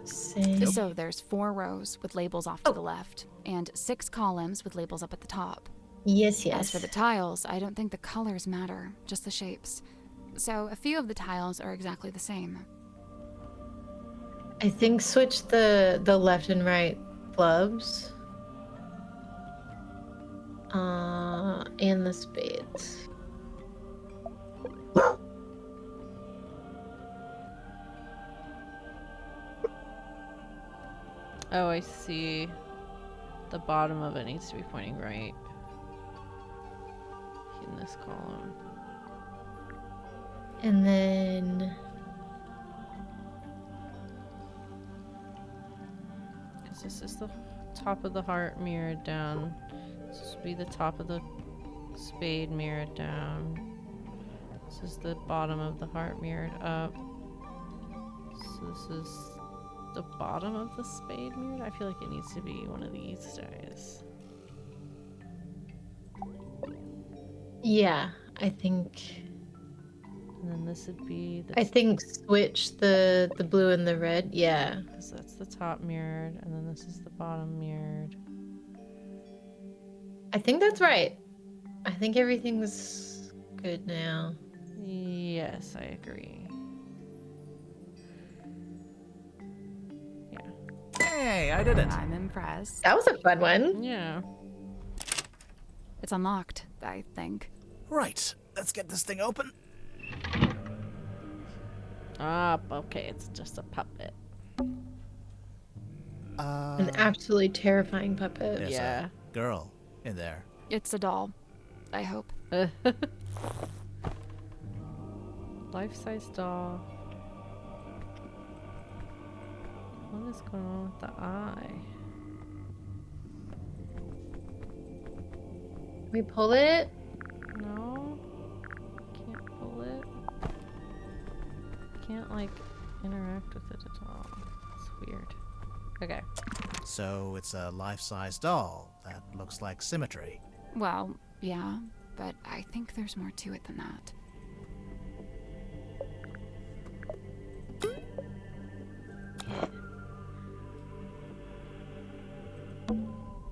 Same. So there's 4 rows with labels off to the left, and 6 columns with labels up at the top. Yes, yes. As for the tiles, I don't think the colors matter, just the shapes. So a few of the tiles are exactly the same. I think switch the left and right clubs. And the spades. Oh, I see. The bottom of it needs to be pointing right. In this column. And then Because this is the top of the heart mirrored down. This would be the top of the spade mirrored down. This is the bottom of the heart mirrored up. So this is the bottom of the spade mirrored. I feel like it needs to be one of these guys. yeah, I think And then this would be the I think switch the blue and the red. Yeah. because that's the top mirrored, and then this is the bottom mirrored. I think that's right. I think everything's good now. Yes, I agree. Hey, I did it. I'm impressed. That was a fun one. Yeah. It's unlocked, I think. Right, let's get this thing open. Ah, okay, it's just a puppet. An absolutely terrifying puppet. There's Yeah. a girl in there. It's a doll, I hope. Life-size doll. What is going on with the eye? We pull it. No. Can't pull it. Can't, like, interact with it at all. It's weird. Okay. So it's a life-size doll that looks like symmetry. Well, yeah, but I think there's more to it than that.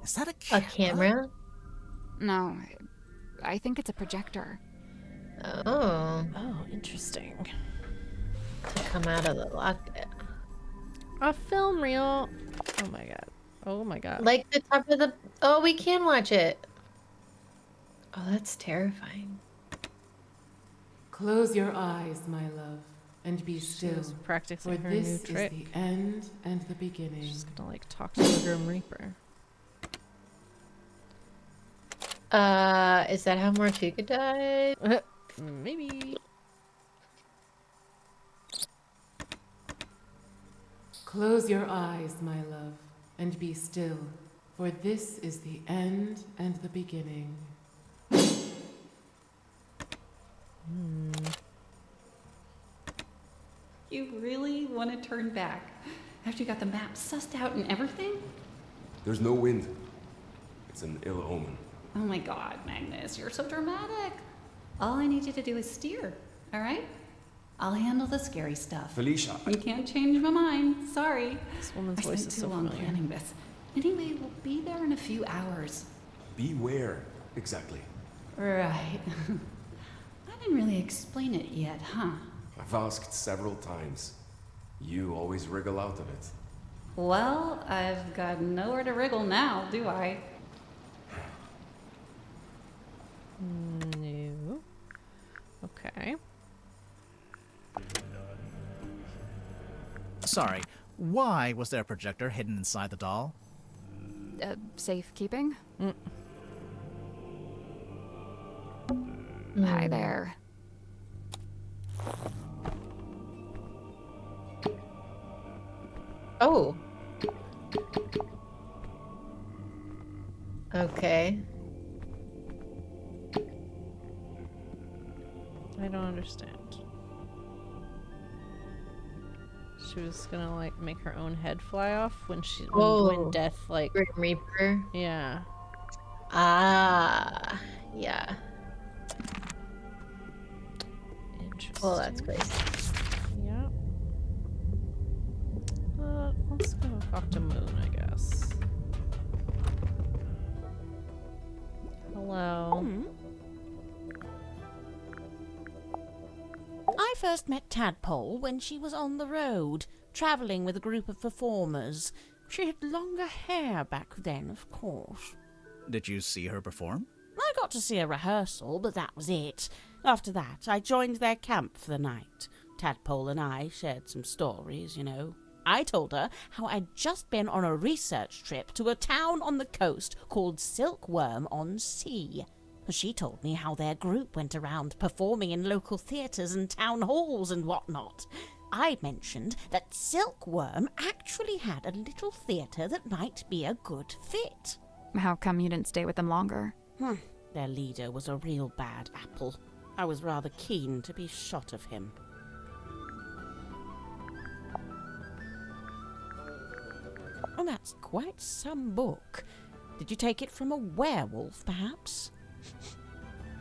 Is that a A camera? camera? No, I think it's a projector. Oh. Oh, interesting. To come out of the locket. A film reel. Oh my god. Oh my god. Like the top of the... Oh, we can watch it. Oh, that's terrifying. Close your eyes, my love, and be She still. was practicing For her new this trick. is the end and the beginning. She's gonna like talk to the Grim Reaper. Is that how Mortuga died? Maybe. Close your eyes, my love, and be still. For this is the end and the beginning. You really want to turn back after you got the map sussed out and everything? There's no wind. It's an ill omen. Oh my god, Magnus, you're so dramatic. All I need you to do is steer, all right? I'll handle the scary stuff. Felicia, You can't change my mind. Sorry. This woman's I voice spent is too so long familiar. planning this. Anyway, we'll be there in a few hours. beware. Exactly. Right. I didn't really explain it yet, huh? I've asked several times. You always wriggle out of it. Well, I've got nowhere to wriggle now, do I? No. Okay. Sorry, why was there a projector hidden inside the doll? Safekeeping? Mm. Hi there. Oh. Okay. I don't understand. She was gonna like make her own head fly off when Oh. when death like Grim Reaper. yeah. Ah. Yeah. Interesting. Well, that's crazy. Yeah. Let's go talk to Moon, I guess. Hello. I first met Tadpole when she was on the road, travelling with a group of performers. She had longer hair back then, of course. Did you see her perform? I got to see a rehearsal, but that was it. After that, I joined their camp for the night. Tadpole and I shared some stories, you know. I told her how I'd just been on a research trip to a town on the coast called Silkworm-on-Sea. She told me how their group went around performing in local theatres and town halls and whatnot. I mentioned that Silkworm actually had a little theatre that might be a good fit. How come you didn't stay with them longer? Their leader was a real bad apple. I was rather keen to be shot of him. Oh, that's quite some book. Did you take it from a werewolf, perhaps?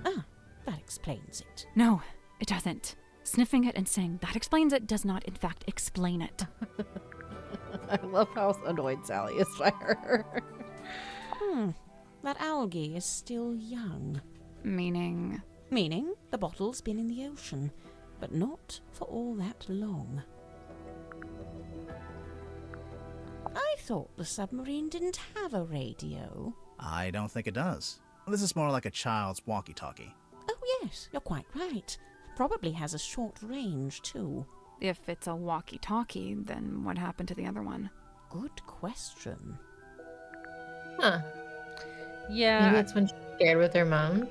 Ah, that explains it. No, it doesn't. Sniffing it and saying that explains it does not, in fact, explain it. I love how annoyed Sally is by her. That algae is still young. Meaning? Meaning the bottle's been in the ocean, but not for all that long. I thought the submarine didn't have a radio. I don't think it does. This is more like a child's walkie-talkie. Oh yes, you're quite right. Probably has a short range, too. If it's a walkie-talkie, then what happened to the other one? Good question. Huh. Yeah. Maybe it's when she's scared with her mom.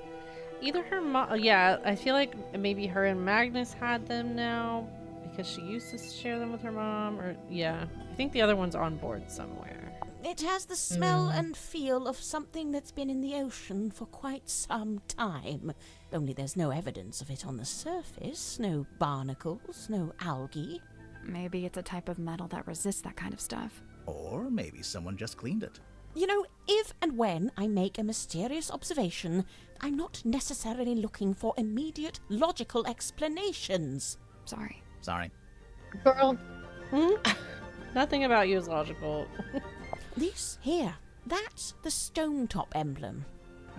Either her mom, yeah, I feel like maybe her and Magnus had them now because she used to share them with her mom, or yeah, I think the other one's on board somewhere. It has the smell and feel of something that's been in the ocean for quite some time. Only there's no evidence of it on the surface. No barnacles, no algae. Maybe it's a type of metal that resists that kind of stuff. Or maybe someone just cleaned it. You know, if and when I make a mysterious observation, I'm not necessarily looking for immediate logical explanations. Sorry. Sorry. Girl. Nothing about you is logical. This here, that's the stone top emblem.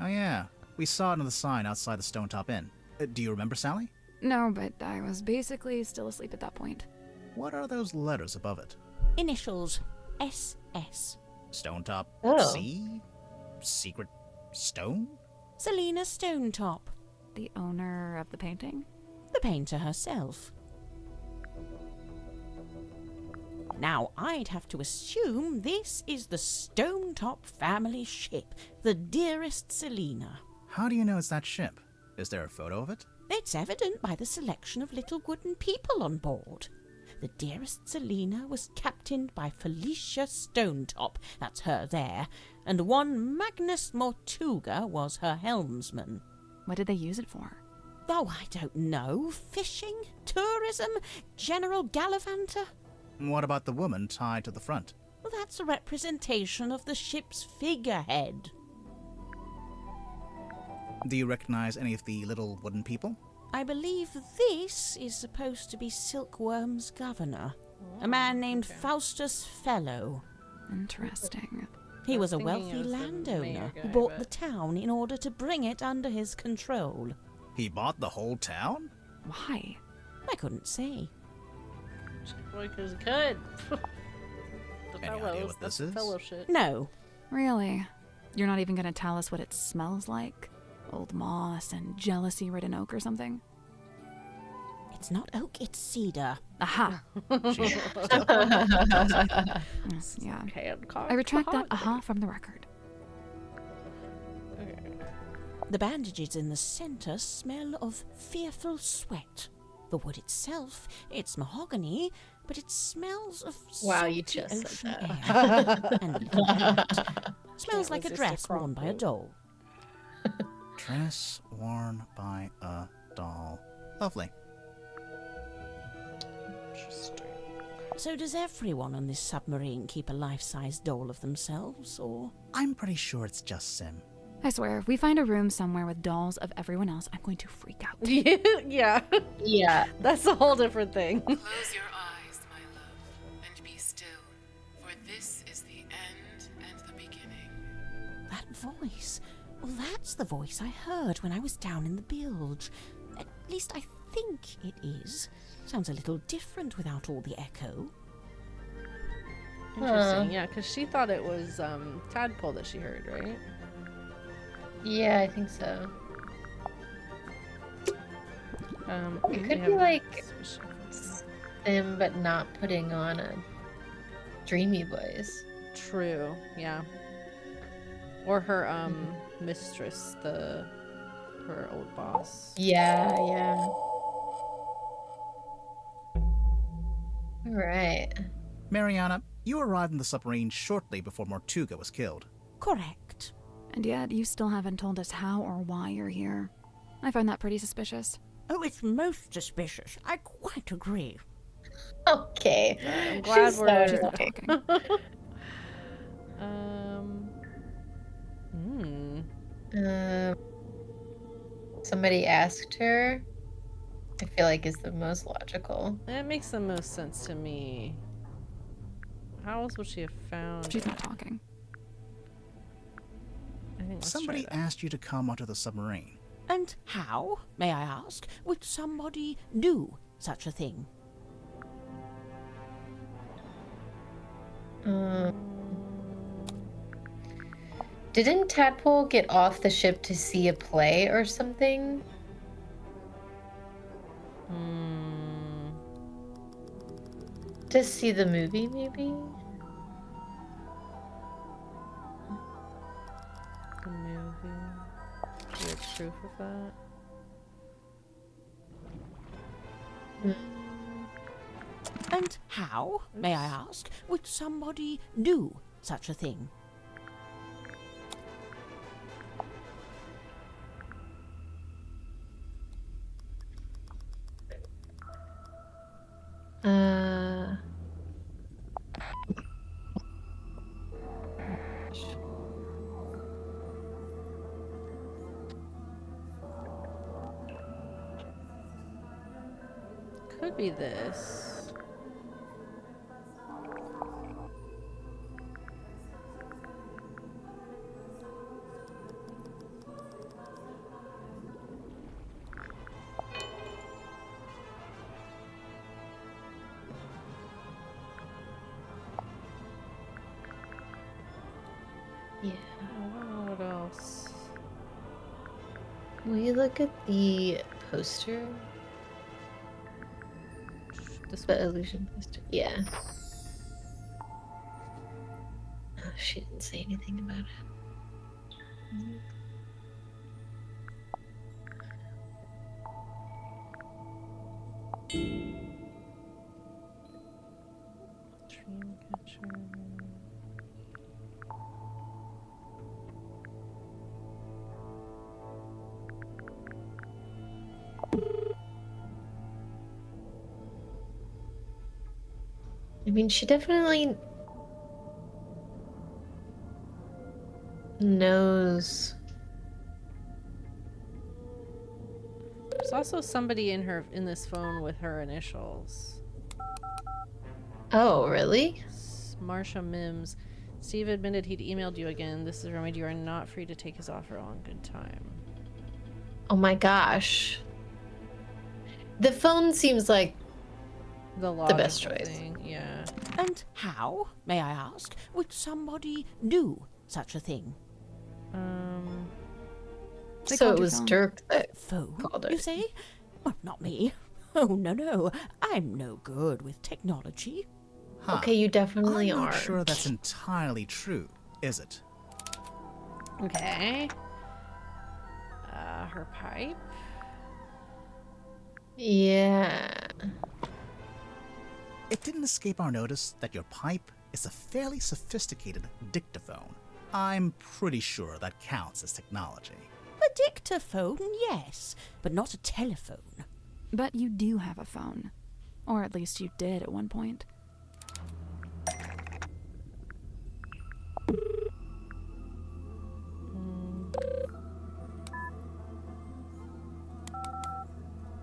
Oh yeah, we saw it on the sign outside the Stone Top Inn. Do you remember, Sally? No, but I was basically still asleep at that point. What are those letters above it? Initials. SS. Stone Top Oh. C? Secret Stone? Selena Stonetop. The owner of the painting? The painter herself. Now, I'd have to assume this is the Stonetop family ship, the dearest Selena. How do you know it's that ship? Is there a photo of it? It's evident by the selection of little wooden people on board. The dearest Selena was captained by Felicia Stonetop, that's her there, and one Magnus Mortuga was her helmsman. What did they use it for? Oh, I don't know. Fishing? Tourism? General gallivanter? What about the woman tied to the front? Well, that's a representation of the ship's figurehead. Do you recognize any of the little wooden people? I believe this is supposed to be Silkworm's governor, a man named Faustus Fellow. Interesting. He was a thinking wealthy it was the landowner mayor who guy, bought but- the town in order to bring it under his control. He bought the whole town? Why? I couldn't say. Because he could. The Any idea fellows, what that's this is? fellowship. No. Really? You're not even gonna tell us what it smells like? Old moss and jealousy-ridden oak or something? It's not oak, it's cedar. Aha! She- Yeah. Hancock I retract that mahogany. aha from the record. Okay. The bandages in the center smell of fearful sweat. The wood itself, it's mahogany, but it smells of Wow, you salty just ocean said air. that. And little hat. Smells Can't like a resist dress a worn by a crop doll. Dress worn by a doll. Lovely. Interesting. So does everyone on this submarine keep a life-size doll of themselves, or...? I'm pretty sure it's just Sim. I swear, if we find a room somewhere with dolls of everyone else, I'm going to freak out. Yeah. Yeah. That's a whole different thing. Close your eyes, my love, and be still, for this is the end and the beginning. That voice. Well, that's the voice I heard when I was down in the bilge. At least I think it is. Sounds a little different without all the echo. Interesting, yeah, because she thought it was Tadpole that she heard, right? Yeah, I think so. We It could have be a like suspicion. Sim, but not putting on a dreamy voice. True, yeah. Or her mistress, her old boss. Yeah, yeah. All right. Mariana, you arrived in the submarine shortly before Mortuga was killed. Correct. And yet, you still haven't told us how or why you're here. I find that pretty suspicious. Oh, it's most suspicious. I quite agree. Okay. I'm glad She's we're so talking. Somebody asked her. I feel like is the most logical. That makes the most sense to me. How else would she have found? She's not talking. I think let's Somebody try that. asked you to come onto the submarine. And how, may I ask, would somebody do such a thing? Didn't Tadpole get off the ship to see a play or something? To see the movie, maybe? The movie. Do you have proof of that? And how, may I ask, would somebody do such a thing? Could be this. Yeah. I don't know what else. Will you look at the poster? The illusion poster. Yeah. Oh, she didn't say anything about it. Dreamcatcher. I mean, she definitely knows. There's also somebody in this phone with her initials. Oh, really? Marsha Mims. Steve admitted he'd emailed you again. This is Mermaid. You are not free to take his offer on good time. Oh my gosh. The phone seems like the best choice. Thing. Yeah. And how, may I ask, would somebody do such a thing? So it was Dirk that phone, called her. you say? Well, not me. Oh, no. I'm no good with technology. Huh. Okay, you definitely I'm are. not sure that's entirely true, is it? Okay. Her pipe? Yeah. It didn't escape our notice that your pipe is a fairly sophisticated dictaphone. I'm pretty sure that counts as technology. A dictaphone, yes, but not a telephone. But you do have a phone. Or at least you did at one point.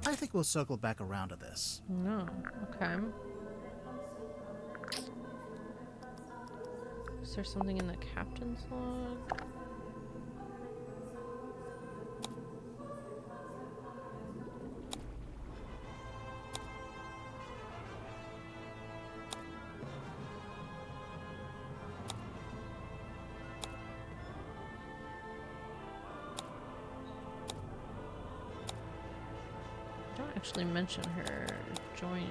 I think we'll circle back around to this. No. Okay. Is there something in the captain's log? Don't actually mention her joining.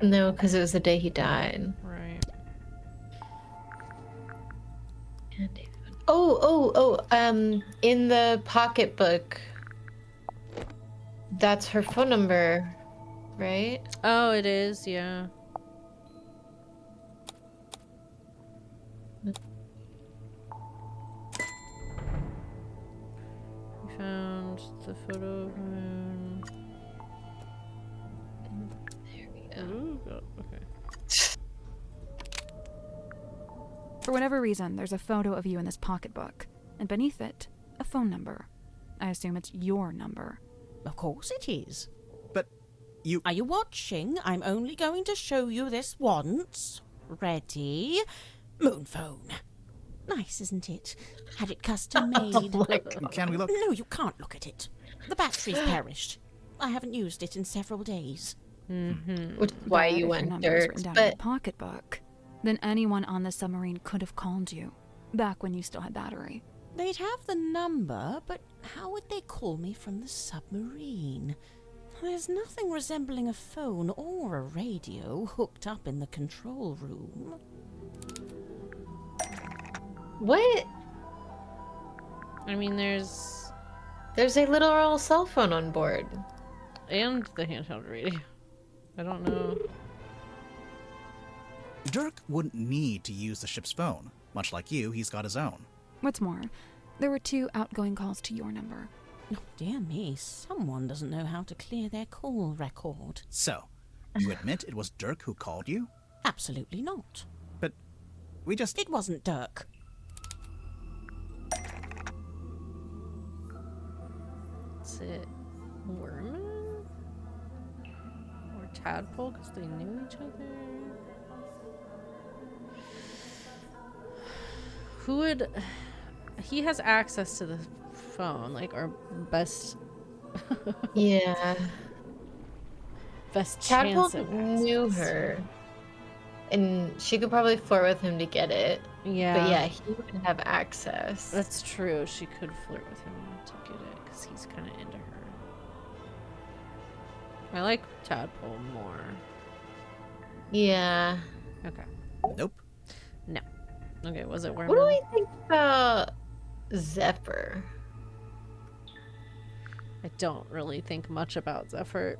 No, because it was the day he died. Right. In the pocketbook, that's her phone number, right? Oh, it is, yeah. We found the photo of Moon. There we go. Ooh, okay. For whatever reason, there's a photo of you in this pocketbook, and beneath it, a phone number. I assume it's your number. Of course it is. But you... Are you watching? I'm only going to show you this once. Ready? Moon phone. Nice, isn't it? Had it custom made. Can we look? No, you can't look at it. The battery's perished. I haven't used it in several days. Which is why But you if your went number was Dirks, written down in your but pocketbook, then anyone on the submarine could have called you, back when you still had battery. They'd have the number, but how would they call me from the submarine? There's nothing resembling a phone or a radio hooked up in the control room. what? I mean, there's There's a literal cell phone on board. and the handheld radio. I don't know. Dirk wouldn't need to use the ship's phone. Much like you, he's got his own. What's more, there were 2 outgoing calls to your number. Oh, dear me, someone doesn't know how to clear their call record. So, you admit it was Dirk who called you? Absolutely not. But we just... It wasn't Dirk. Is it Worman? Or Tadpole, because they knew each other? Who would... He has access to the phone, like our best... Yeah. best Tadpole chance of knew access. her. And she could probably flirt with him to get it. Yeah. But yeah, he would have access. That's true. She could flirt with him to get it, because he's kind of into her. I like Tadpole more. Yeah. Okay. Nope. No. Okay, was it Worman? What do we think about Zephyr? I don't really think much about Zephyr.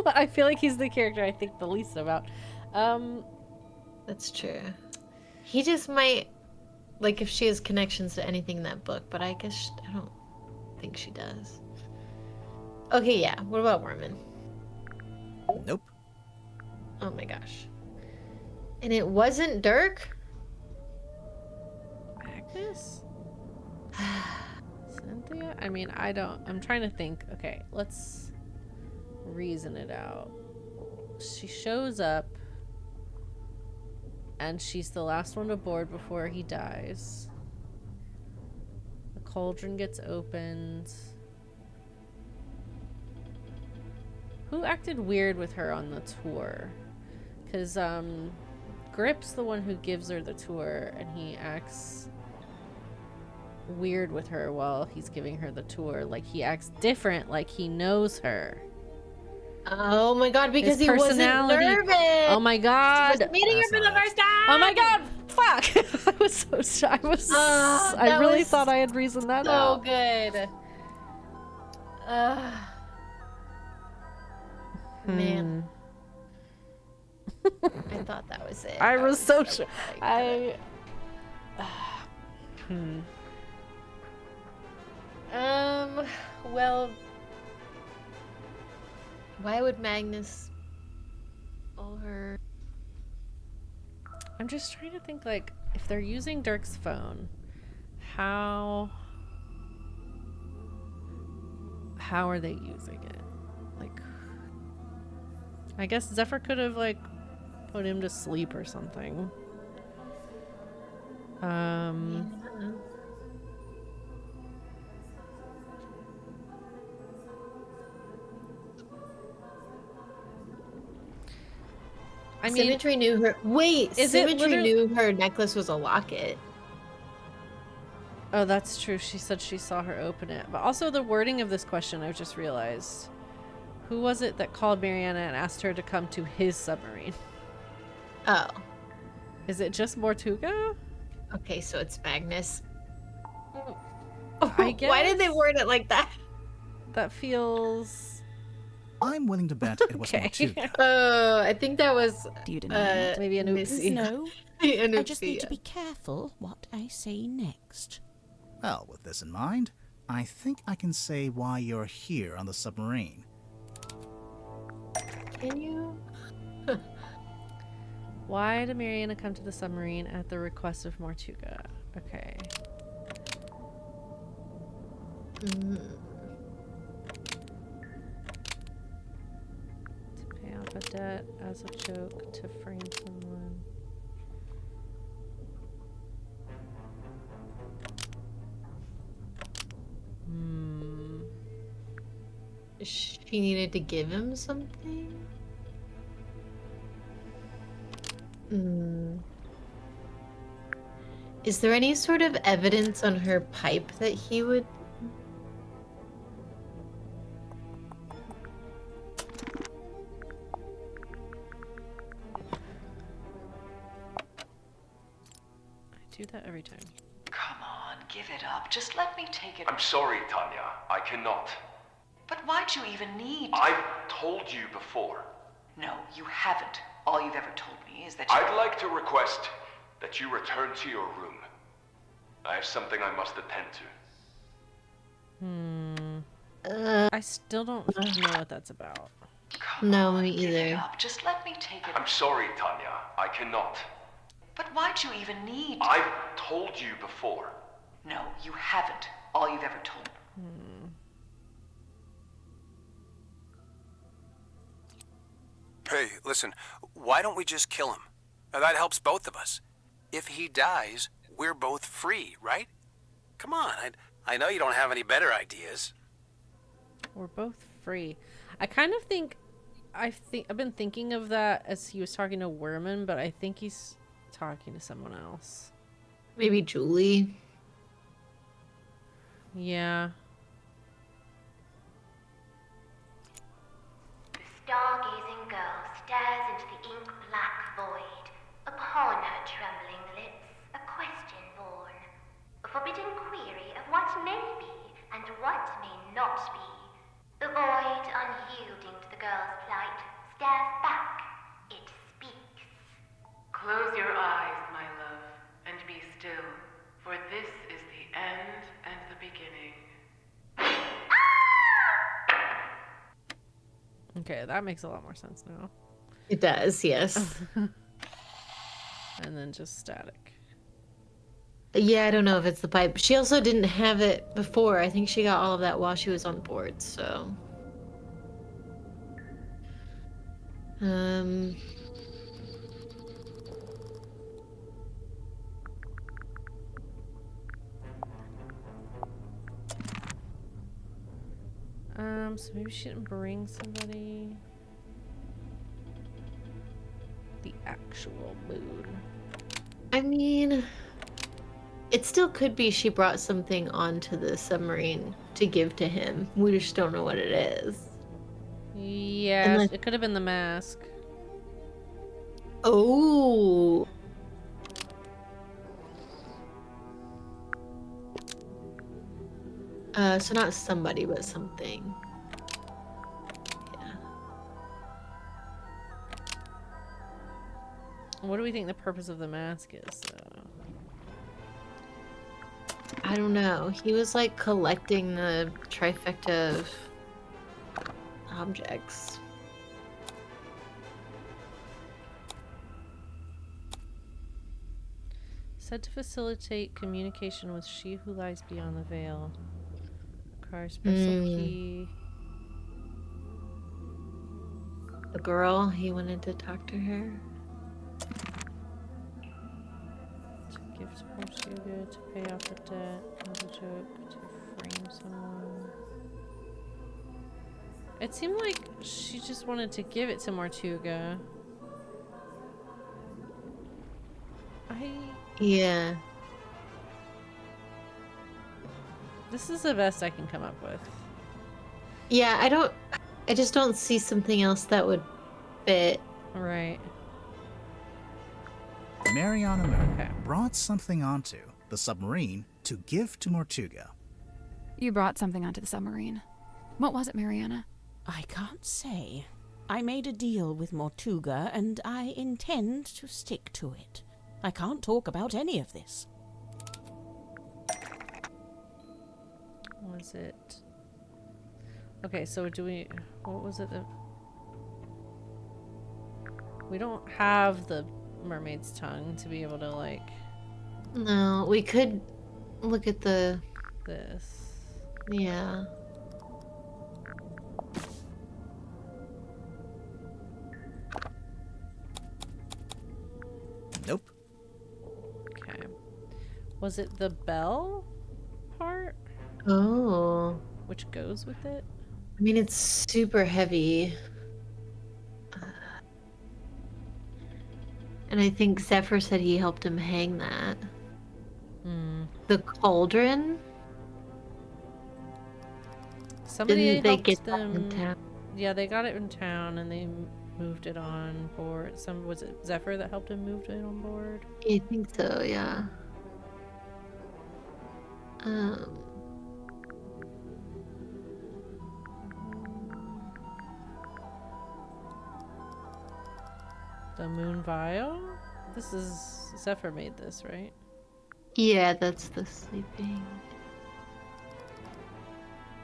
I feel like he's the character I think the least about. That's true. He just might, like, if she has connections to anything in that book, but I guess I don't think she does. Okay, yeah. What about Worman? Nope. Oh my gosh. And it wasn't Dirk? Agnes? Cynthia? I mean, I'm trying to think. Okay, let's reason it out. She shows up, and she's the last one aboard before he dies. The cauldron gets opened. Who acted weird with her on the tour? Because, Grip's the one who gives her the tour, and he acts weird with her while he's giving her the tour. Like, he acts different, like he knows her. Oh my god, because His he wasn't personality- nervous. Oh my god! Just meeting her That's for the not it. first time. Oh my god! Fuck! I was so shy. I that really was thought I had reasoned that So out. good. Man. I thought that was it. I was so sure. like, well, why would Magnus call her? I'm just trying to think, like, if they're using Dirk's phone, how are they using it? Like, I guess Zephyr could have, like, put him to sleep or something. I mean, Symmetry knew her. Wait, is it Symmetry literally- knew her necklace was a locket. oh, that's true. She said she saw her open it. But also the wording of this question, I've just realized. Who was it that called Mariana and asked her to come to his submarine? Oh. Is it just Mortuga? Okay, so it's Magnus. I guess. Why did they word it like that? That feels... I'm willing to bet it was Okay. Mortuga. Oh, I think that was Do you deny it? Maybe an oopsie. No, an I just need to oopsie. be careful what I say next. Well, with this in mind, I think I can say why you're here on the submarine. Can you? Why did Mariana come to the submarine at the request of Mortuga? Okay. To pay off a debt as a joke to frame someone. she needed to give him something? Is there any sort of evidence on her pipe that he would... I do that every time. Come on, give it up. Just let me take it. I'm sorry, Tanya. I cannot. But why'd you even need to? I've told you before. No, you haven't. All you've ever told me is that you... I'd like to request that you return to your room. I have something I must attend to. I still don't know what that's about. No, me Give it either. up. Just let me take it. I'm sorry, Tanya. I cannot. But why'd you even need to? I've told you before. No, you haven't. All you've ever told me. Hey, listen, why don't we just kill him? Now, that helps both of us. If he dies, we're both free, right? Come on, I know you don't have any better ideas. We're both free. I kind of think I've been thinking of that as he was talking to Werman, but I think he's talking to someone else. Maybe Julie. Yeah. The stargazing girl stares into the ink-black void. Upon her trembling lips, a question born. A forbidden query of what may be and what may not be. The void, unyielding to the girl's plight, stares back. It speaks. Close your eyes, my love, and be still, for this is the end and the beginning. Okay, that makes a lot more sense now. It does, yes. And then just static. Yeah, I don't know if it's the pipe. She also didn't have it before. I think she got all of that while she was on board, so... So maybe she didn't bring somebody. The actual moon. I mean, it still could be she brought something onto the submarine to give to him. We just don't know what it is. Yeah, Unless... it could have been the mask. Oh. So not somebody, but something. Yeah. What do we think the purpose of the mask is, though? I don't know. He was like collecting the trifecta of objects. Said to facilitate communication with she who lies beyond the veil. Requires special key. The girl, he wanted to talk to her. To give to Portuga, to pay off the debt, as a joke, to frame someone. It seemed like she just wanted to give it to Mortuga. Yeah. This is the best I can come up with. Yeah, I just don't see something else that would fit. Right. Mariana Moon brought something onto the submarine to give to Mortuga. You brought something onto the submarine. What was it, Mariana? I can't say. I made a deal with Mortuga, and I intend to stick to it. I can't talk about any of this. Was it... Okay, so do we... What was it that... We don't have the mermaid's tongue to be able to, like... No, we could look at the... This. Yeah. Nope. Okay. Was it the bell part? Oh. Which goes with it? I mean, it's super heavy. And I think Zephyr said he helped him hang that. The cauldron? Somebody Didn't they helped get that in them. town? Yeah, they got it in town and they moved it on board. Was it Zephyr that helped him move it on board? I think so, yeah. The moon vial? This is Zephyr made this, right? Yeah, that's the sleeping.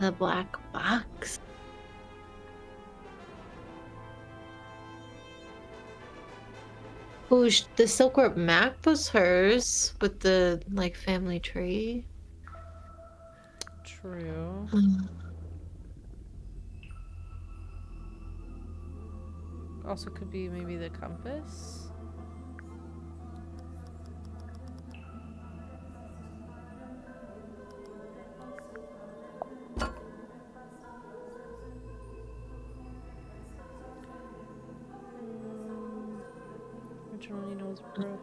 The black box. Oh, the Silkworm map was hers with the like family tree. True. Also could be maybe the compass. Original needle's broken.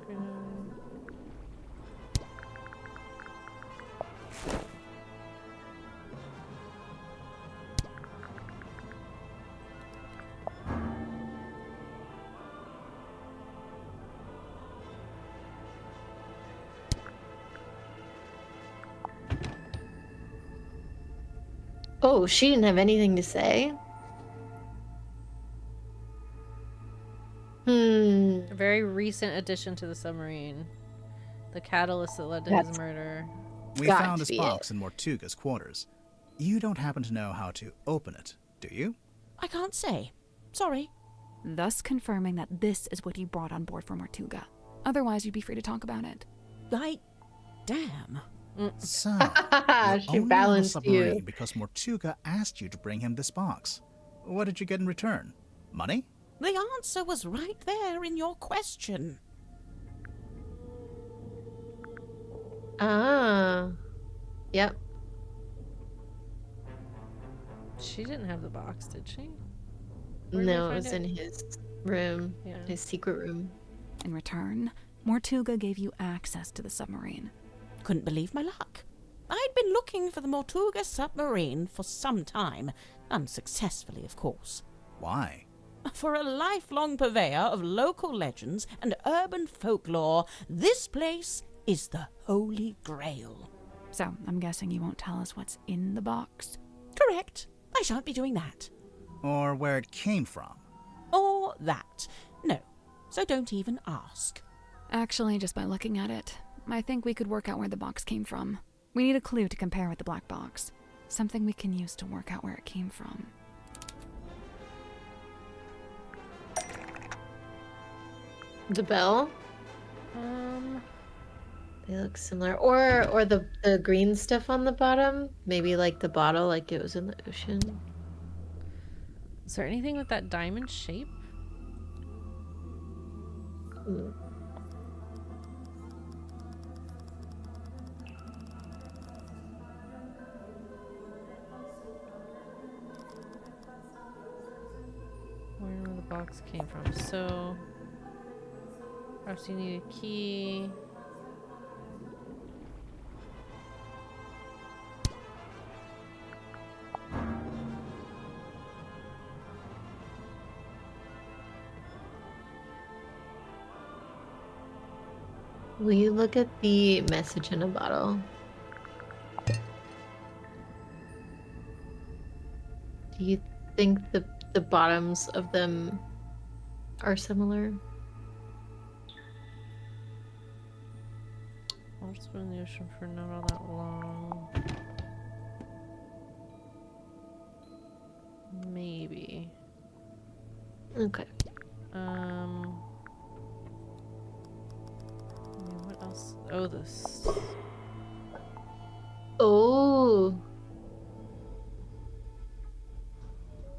Oh, she didn't have anything to say? A very recent addition to the submarine. The catalyst that led to his murder. We found this box in Mortuga's quarters. You don't happen to know how to open it, do you? I can't say. Sorry. Thus confirming that this is what you brought on board from Mortuga. Otherwise, you'd be free to talk about it. Damn. So, she you're only on the balanced submarine you. because Mortuga asked you to bring him this box. What did you get in return? Money? The answer was right there in your question. Ah. Yep. She didn't have the box, did she? No, it was in his room. Yeah. His secret room. In return, Mortuga gave you access to the submarine. Couldn't believe my luck. I'd been looking for the Mortuga submarine for some time. Unsuccessfully, of course. Why? For a lifelong purveyor of local legends and urban folklore, this place is the Holy Grail. So, I'm guessing you won't tell us what's in the box? Correct. I shan't be doing that. Or where it came from? Or that. No. So don't even ask. Actually, just by looking at it, I think we could work out where the box came from. We need a clue to compare with the black box. Something we can use to work out where it came from. The bell? They look similar. Or the green stuff on the bottom. Maybe like the bottle, like it was in the ocean. Is there anything with that diamond shape? Where the box came from. So, perhaps you need a key. Will you look at the message in a bottle? Do you think the bottoms of them are similar? I'll just been in the ocean for not all that long. Maybe. Okay. What else? Oh, this. Oh.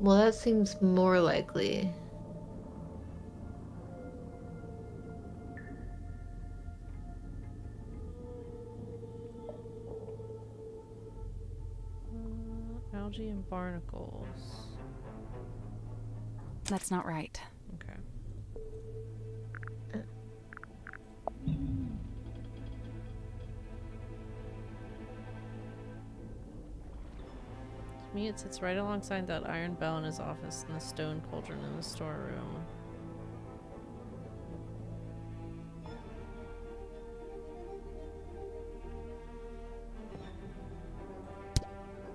Well, that seems more likely. algae and barnacles. That's not right. Okay. To me, it sits right alongside that iron bell in his office and the stone cauldron in the storeroom.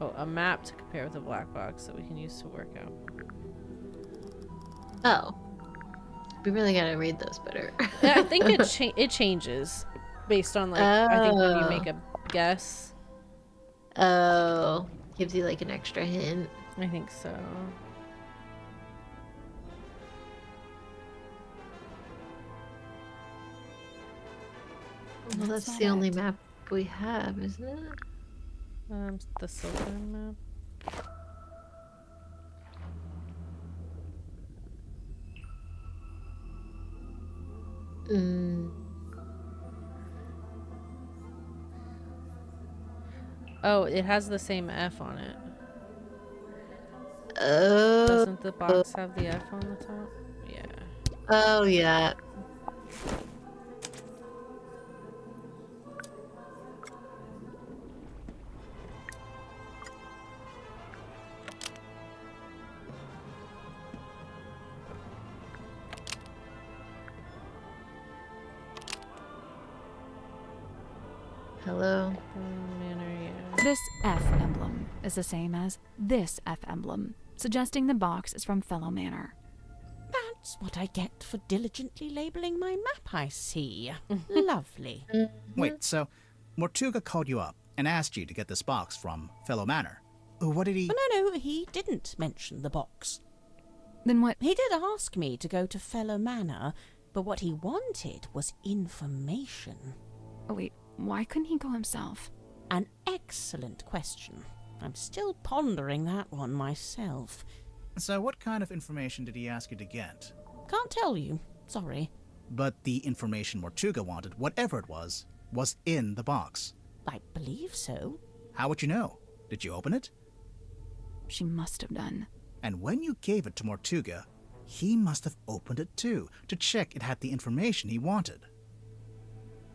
Oh, a map to compare with the black box that we can use to work out. Oh. We really gotta read those better. Yeah, I think it changes based on, like, I think when you make a guess. Oh. Gives you like an extra hint. I think so. Well, that's the only map we have, isn't it? The silver map. Oh, it has the same F on it. Oh. Doesn't the box have the F on the top? Yeah. Oh, yeah. Hello. This F emblem is the same as this F emblem, suggesting the box is from Fellow Manor. That's what I get for diligently labeling my map, I see. Lovely. Wait, so Mortuga called you up and asked you to get this box from Fellow Manor. What did he... No, he didn't mention the box. Then what? He did ask me to go to Fellow Manor, but what he wanted was information. Oh, wait, why couldn't he go himself? An excellent question. I'm still pondering that one myself. So what kind of information did he ask you to get? Can't tell you. Sorry. But the information Mortuga wanted, whatever it was in the box. I believe so. How would you know? Did you open it? She must have done. And when you gave it to Mortuga, he must have opened it too, to check it had the information he wanted.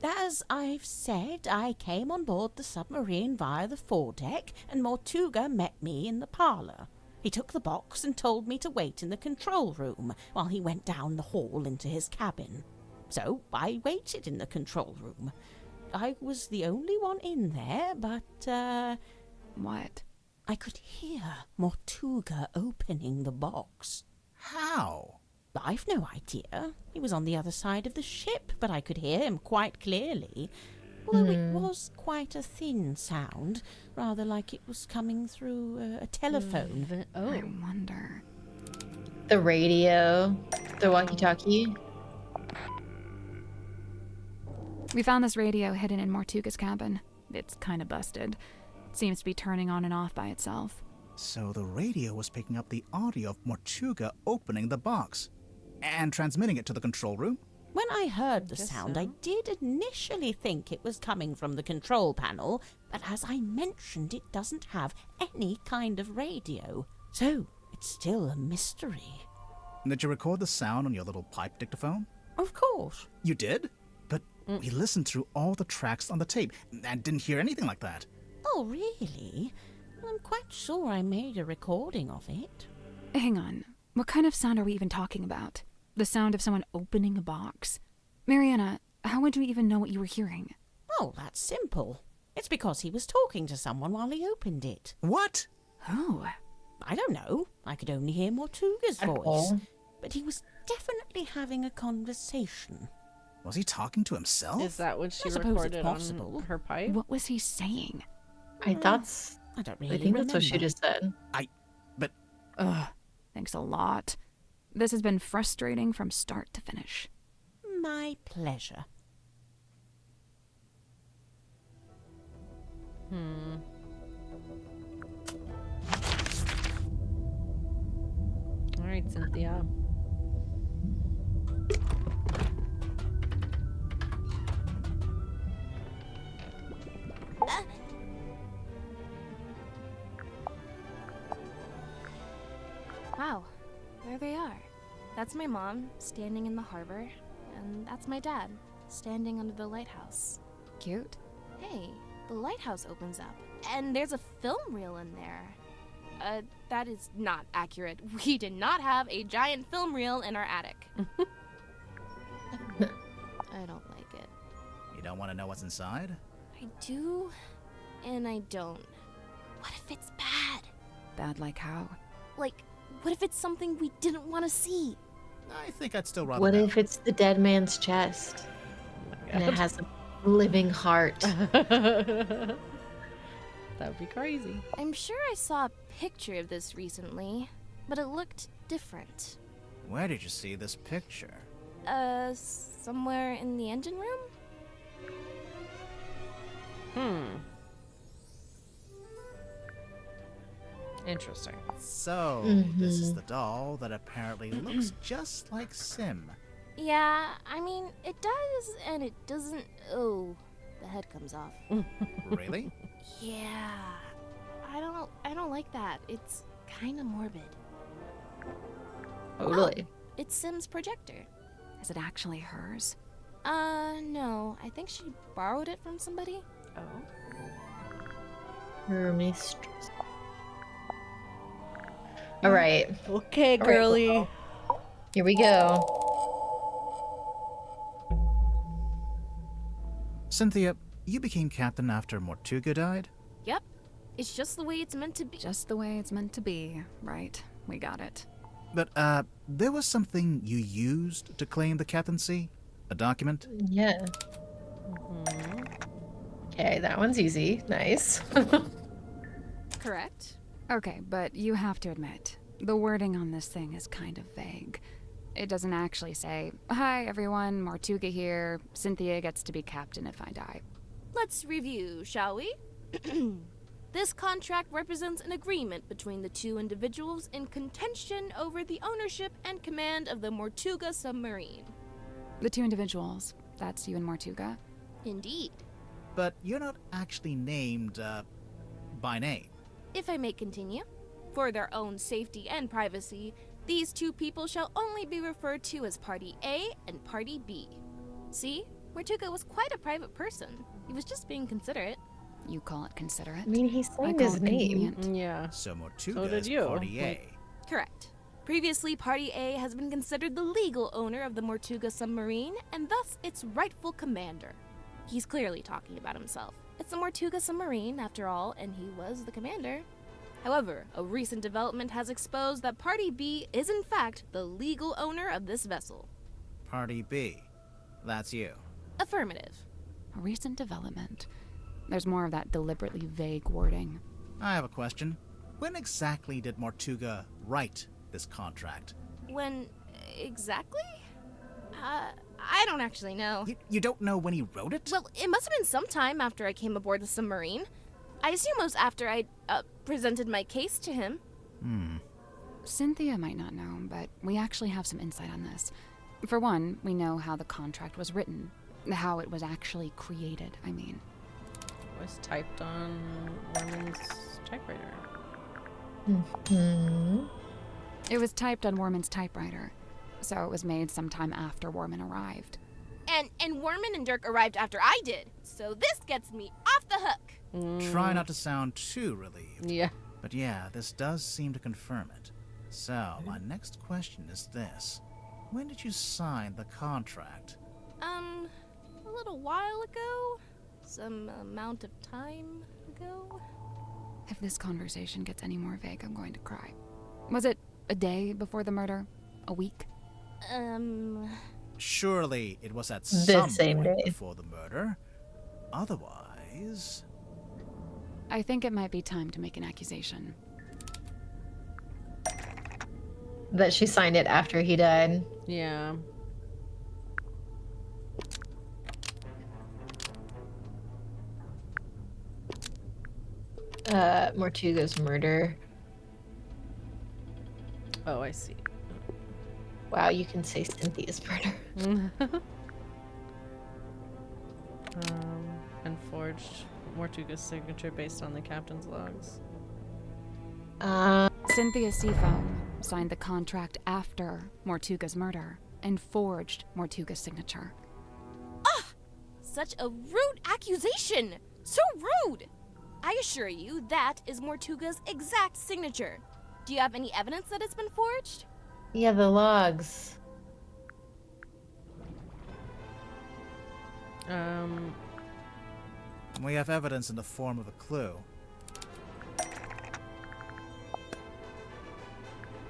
As I've said, I came on board the submarine via the foredeck, and Mortuga met me in the parlour. He took the box and told me to wait in the control room while he went down the hall into his cabin. So I waited in the control room. I was the only one in there, but, What? I could hear Mortuga opening the box. How? I've no idea. He was on the other side of the ship, but I could hear him quite clearly. Although it was quite a thin sound, rather like it was coming through a telephone. Oh, I wonder. The radio. The walkie-talkie. We found this radio hidden in Mortuga's cabin. It's kind of busted. Seems to be turning on and off by itself. So the radio was picking up the audio of Mortuga opening the box and transmitting it to the control room? When I heard the sound, I did initially think it was coming from the control panel, but as I mentioned, it doesn't have any kind of radio. So it's still a mystery. Did you record the sound on your little pipe dictaphone? Of course. You did? But we listened through all the tracks on the tape and didn't hear anything like that. Oh, really? I'm quite sure I made a recording of it. Hang on. What kind of sound are we even talking about? The sound of someone opening a box? Mariana, how would you even know what you were hearing? Oh, that's simple. It's because he was talking to someone while he opened it. What? Who? I don't know. I could only hear Mortuga's voice. But he was definitely having a conversation. Was he talking to himself? Is that what she I suppose recorded it's possible. on her pipe? What was he saying? I don't really I think that's what she remember. just said. Ugh, thanks a lot. This has been frustrating from start to finish. My pleasure. All right, Cynthia. Wow, there they are. That's my mom, standing in the harbor, and that's my dad, standing under the lighthouse. Cute. Hey, the lighthouse opens up, and there's a film reel in there. That is not accurate. We did not have a giant film reel in our attic. I don't like it. You don't want to know what's inside? I do, and I don't. What if it's bad? Bad like how? Like, what if it's something we didn't want to see? I think I'd still rather What know. if it's the dead man's chest? And it has a living heart. That would be crazy. I'm sure I saw a picture of this recently, but it looked different. Where did you see this picture? Somewhere in the engine room? Interesting. So, this is the doll that apparently looks just like Sim. Yeah, I mean, it does and it doesn't. Oh, the head comes off. Really? Yeah. I don't like that. It's kind of morbid. Totally. It's Sim's projector. Is it actually hers? No. I think she borrowed it from somebody. Oh. Her mistress. All right. Okay, All right, girly. girl. Here we go. Cynthia, you became captain after Mortuga died? Yep. It's just the way it's meant to be. Just the way it's meant to be. Right. We got it. But, there was something you used to claim the captaincy? A document? Yeah. Okay, that one's easy. Nice. Correct. Okay, but you have to admit, the wording on this thing is kind of vague. It doesn't actually say, "Hi everyone, Mortuga here. Cynthia gets to be captain if I die." Let's review, shall we? This contract represents an agreement between the two individuals in contention over the ownership and command of the Mortuga submarine. The two individuals, that's you and Mortuga? Indeed. But you're not actually named, by name. If I may continue, for their own safety and privacy, these two people shall only be referred to as Party A and Party B. See, Mortuga was quite a private person. He was just being considerate. You call it considerate? I mean, he I signed call his it name. convenient. Yeah. So Mortuga So did is you. Party A. Correct. Previously, Party A has been considered the legal owner of the Mortuga submarine, and thus its rightful commander. He's clearly talking about himself. It's the Mortuga submarine, after all, and he was the commander. However, a recent development has exposed that Party B is in fact the legal owner of this vessel. Party B. That's you. Affirmative. A recent development. There's more of that deliberately vague wording. I have a question. When exactly did Mortuga write this contract? When exactly? I don't actually know. You don't know when he wrote it? Well, it must have been sometime after I came aboard the submarine. I assume it was after I presented my case to him. Cynthia might not know, but we actually have some insight on this. For one, we know how the contract was written. How it was actually created, I mean. It was typed on Warman's typewriter. It was typed on Warman's typewriter, so it was made sometime after Warman arrived. And Warman and Dirk arrived after I did, so this gets me off the hook. Try not to sound too relieved. Yeah. But yeah, this does seem to confirm it. So, my next question is this. When did you sign the contract? A little while ago? Some amount of time ago? If this conversation gets any more vague, I'm going to cry. Was it a day before the murder? A week? Surely it was at The some same point day. before the murder. Otherwise... I think it might be time to make an accusation. That she signed it after he died. Yeah. Mortuga's murder. Oh, I see. Wow, you can say Cynthia's murder. And forged Mortuga's signature based on the captain's logs. Cynthia Seafoam, signed the contract after Mortuga's murder, and forged Mortuga's signature. Such a rude accusation! So rude! I assure you, that is Mortuga's exact signature. Do you have any evidence that it's been forged? Yeah, the logs. We have evidence in the form of a clue.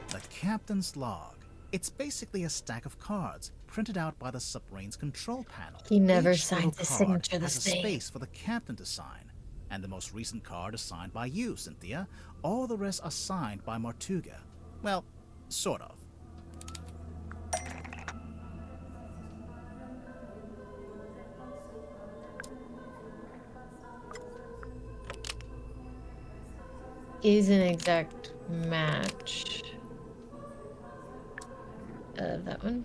The captain's log. It's basically a stack of cards printed out by the submarine's control panel. He never Each little signs his card signature the has a same. space for the captain to sign, and the most recent card is signed by you, Cynthia. All the rest are signed by Mortuga. Well, sort of. Is an exact match of that one.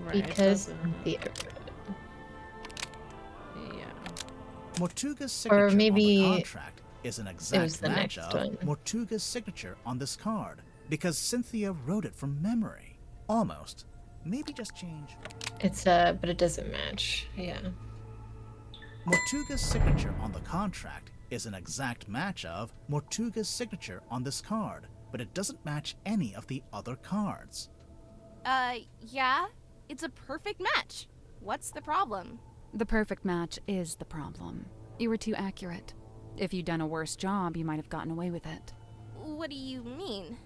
Right, Because doesn't- the yeah. Mortuga's signature on maybe the contract is an was exact the match next of one. Mortuga's signature on this card, because Cynthia wrote it from memory. Almost. Maybe just change. It's but it doesn't match. Yeah. Mortuga's signature on the contract is an exact match of Mortuga's signature on this card, but it doesn't match any of the other cards. Yeah. It's a perfect match. What's the problem? The perfect match is the problem. You were too accurate. If you'd done a worse job, you might have gotten away with it. What do you mean?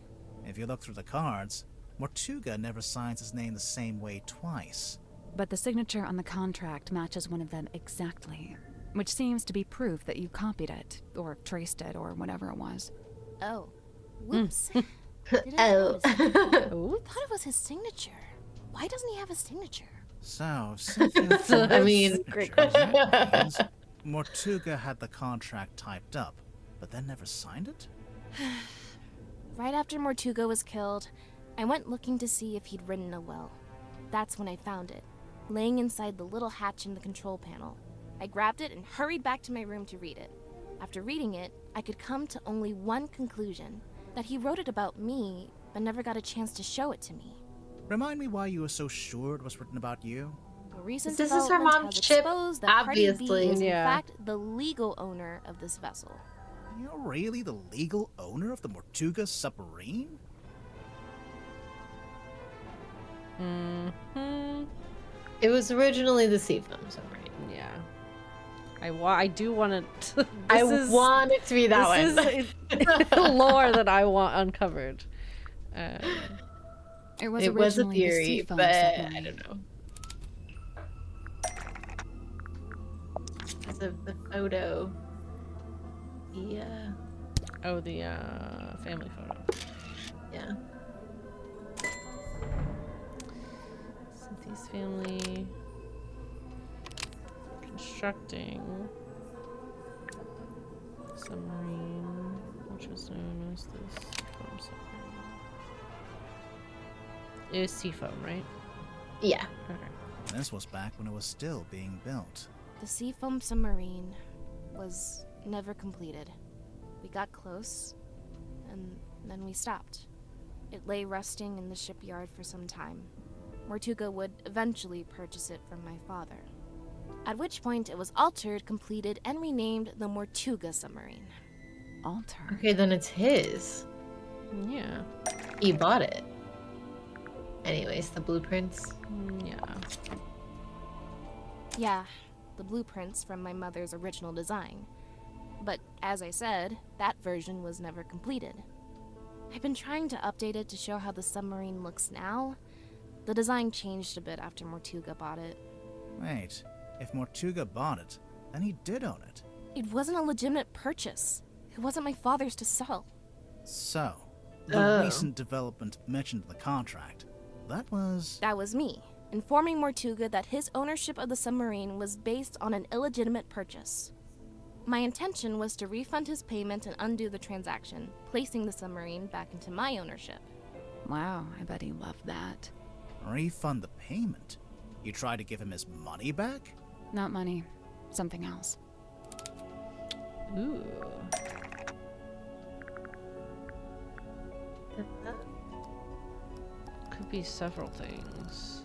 If you look through the cards, Mortuga never signs his name the same way twice. But the signature on the contract matches one of them exactly, which seems to be proof that you copied it, or traced it, or whatever it was. Oh. Whoops. Didn't Oh. notice it. Thought it was his signature. Why doesn't he have a signature? So, Cynthia I mean, great. That means Mortuga had the contract typed up, but then never signed it? Right after Mortuga was killed, I went looking to see if he'd written a will. That's when I found it, laying inside the little hatch in the control panel. I grabbed it and hurried back to my room to read it. After reading it, I could come to only one conclusion, that he wrote it about me, but never got a chance to show it to me. Remind me why you were so sure it was written about you? A recent This is her development mom's has ship, exposed that Cardi B obviously. is Yeah. in fact the legal owner of this vessel. You're really the legal owner of the Mortuga submarine? Mm-hmm. It was originally the Seafoam submarine. Yeah. I do want to. I want it to be that one. This is lore that I want uncovered. It was It was a originally the theory, Seafoam but submarine. I don't know. Because of the photo. Yeah. Oh, the family photo. Yeah. Cynthia's family constructing submarine, which was known as the Seafoam submarine. It was Seafoam, right? Yeah. Okay. This was back when it was still being built. The Seafoam submarine was never completed. We got close, and then we stopped. It lay rusting in the shipyard for some time. Mortuga would eventually purchase it from my father. At which point it was altered, completed, and renamed the Mortuga submarine. Altered? Okay, then it's his. Yeah. He bought it. Anyways, the blueprints. Yeah. Yeah, the blueprints from my mother's original design. But as I said, that version was never completed. I've been trying to update it to show how the submarine looks now. The design changed a bit after Mortuga bought it. Wait, if Mortuga bought it, then he did own it. It wasn't a legitimate purchase. It wasn't my father's to sell. So, the recent development mentioned in the contract, that was me, informing Mortuga that his ownership of the submarine was based on an illegitimate purchase. My intention was to refund his payment and undo the transaction, placing the submarine back into my ownership. Wow, I bet he loved that. refund the payment. You tried to give him his money back? Not money. Something else. Ooh. Could be several things.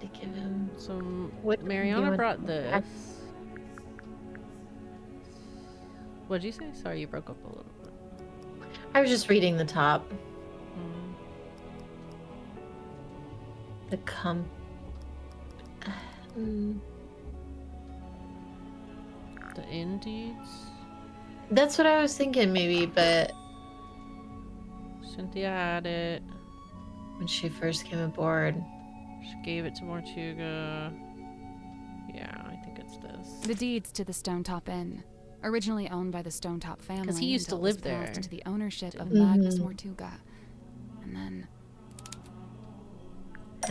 To give him some. What Mariana you brought want- this. What'd you say? Sorry, you broke up a little bit. I was just reading the top. The The Indies. That's what I was thinking, maybe, but Cynthia had it. when she first came aboard, She gave it to Mortuga. Yeah, I think it's this. The deeds to the Stonetop Inn, originally owned by the Stonetop family, 'Cause he used to until it was live there. passed into the ownership of Mhm. Magnus Mortuga, and